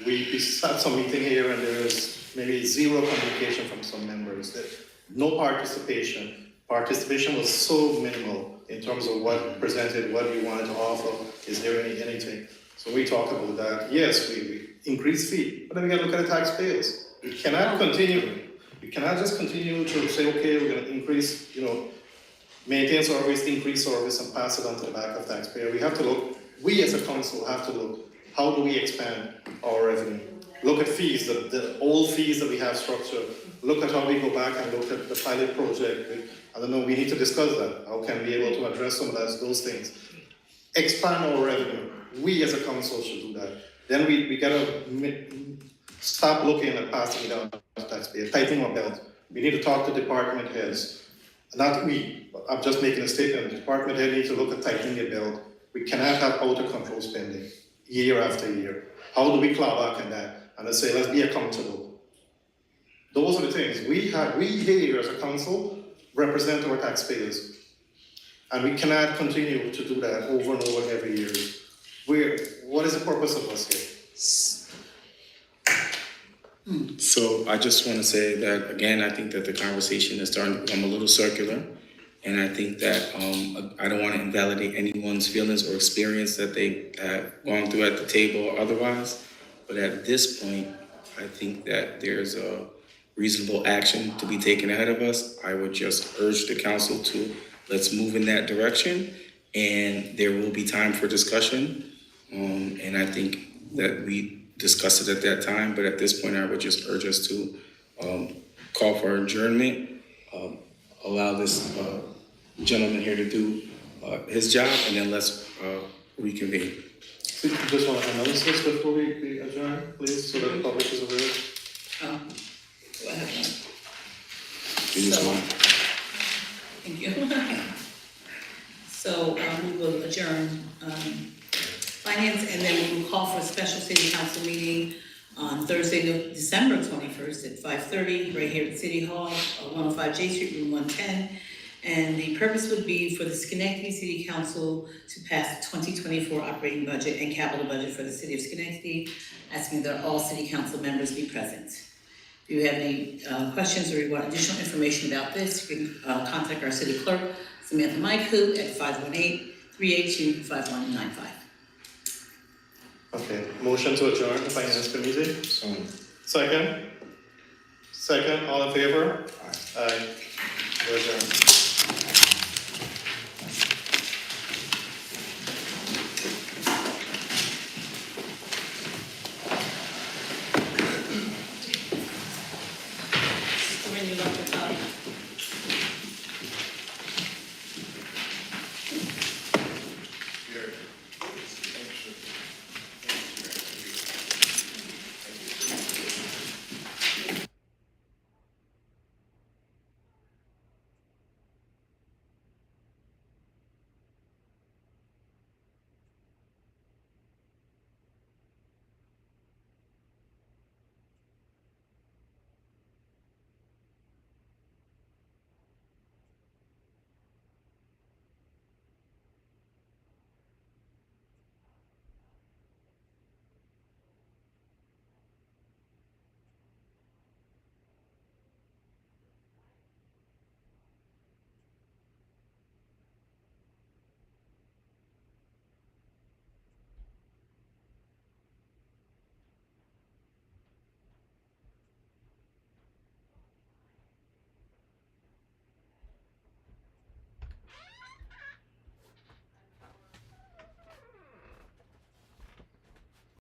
We had some meeting here and there is maybe 0 communication from some members, that no participation. Participation was so minimal in terms of what presented, what we wanted to offer. Is there anything? So we talked about that. Yes, we increase fee, but then we gotta look at the taxpayers. We cannot continue. We cannot just continue to say, okay, we're gonna increase, maintain service, increase service, and pass it on to the back of taxpayer. We have to look, we as a council have to look, how do we expand our revenue? Look at fees, the old fees that we have structured. Look at how we go back and look at the pilot project. I don't know, we need to discuss that. How can we be able to address some of those things? Expand our revenue. We as a council should do that. Then we gotta stop looking at passing it on to taxpayers, tightening our belt. We need to talk to department heads. Not we, I'm just making a statement. The department head needs to look at tightening their belt. We cannot have out of control spending year after year. How do we claw back on that? and let's say, let's be accountable. Those are the things. We here as a council represent our taxpayers. And we cannot continue to do that over and over every year. What is the purpose of us here? So I just want to say that, again, I think that the conversation is starting to become a little circular. And I think that I don't want to invalidate anyone's feelings or experience that they have gone through at the table or otherwise. But at this point, I think that there's a reasonable action to be taken ahead of us. I would just urge the council to let's move in that direction. And there will be time for discussion. And I think that we discussed it at that time. But at this point, I would just urge us to call for adjournment. Allow this gentleman here to do his job, and then let's reconvene. Just want to announce this before we adjourn, please, so that the public is aware. Do I have one? You just want- Thank you. So we will adjourn finance, and then we will call for a special city council meeting on Thursday, December 21st at 5:30, right here at City Hall, 105 J Street, room 110. And the purpose would be for the Schenectady City Council to pass the 2024 operating budget and capital budget for the city of Schenectady, asking that all city council members be present. If you have any questions or you want additional information about this, you can contact our city clerk, Samantha Maiku, at 518-382-5195. Okay, motion to adjourn the finance committee. Second? Second, all in favor? Aye. We're adjourned. When you look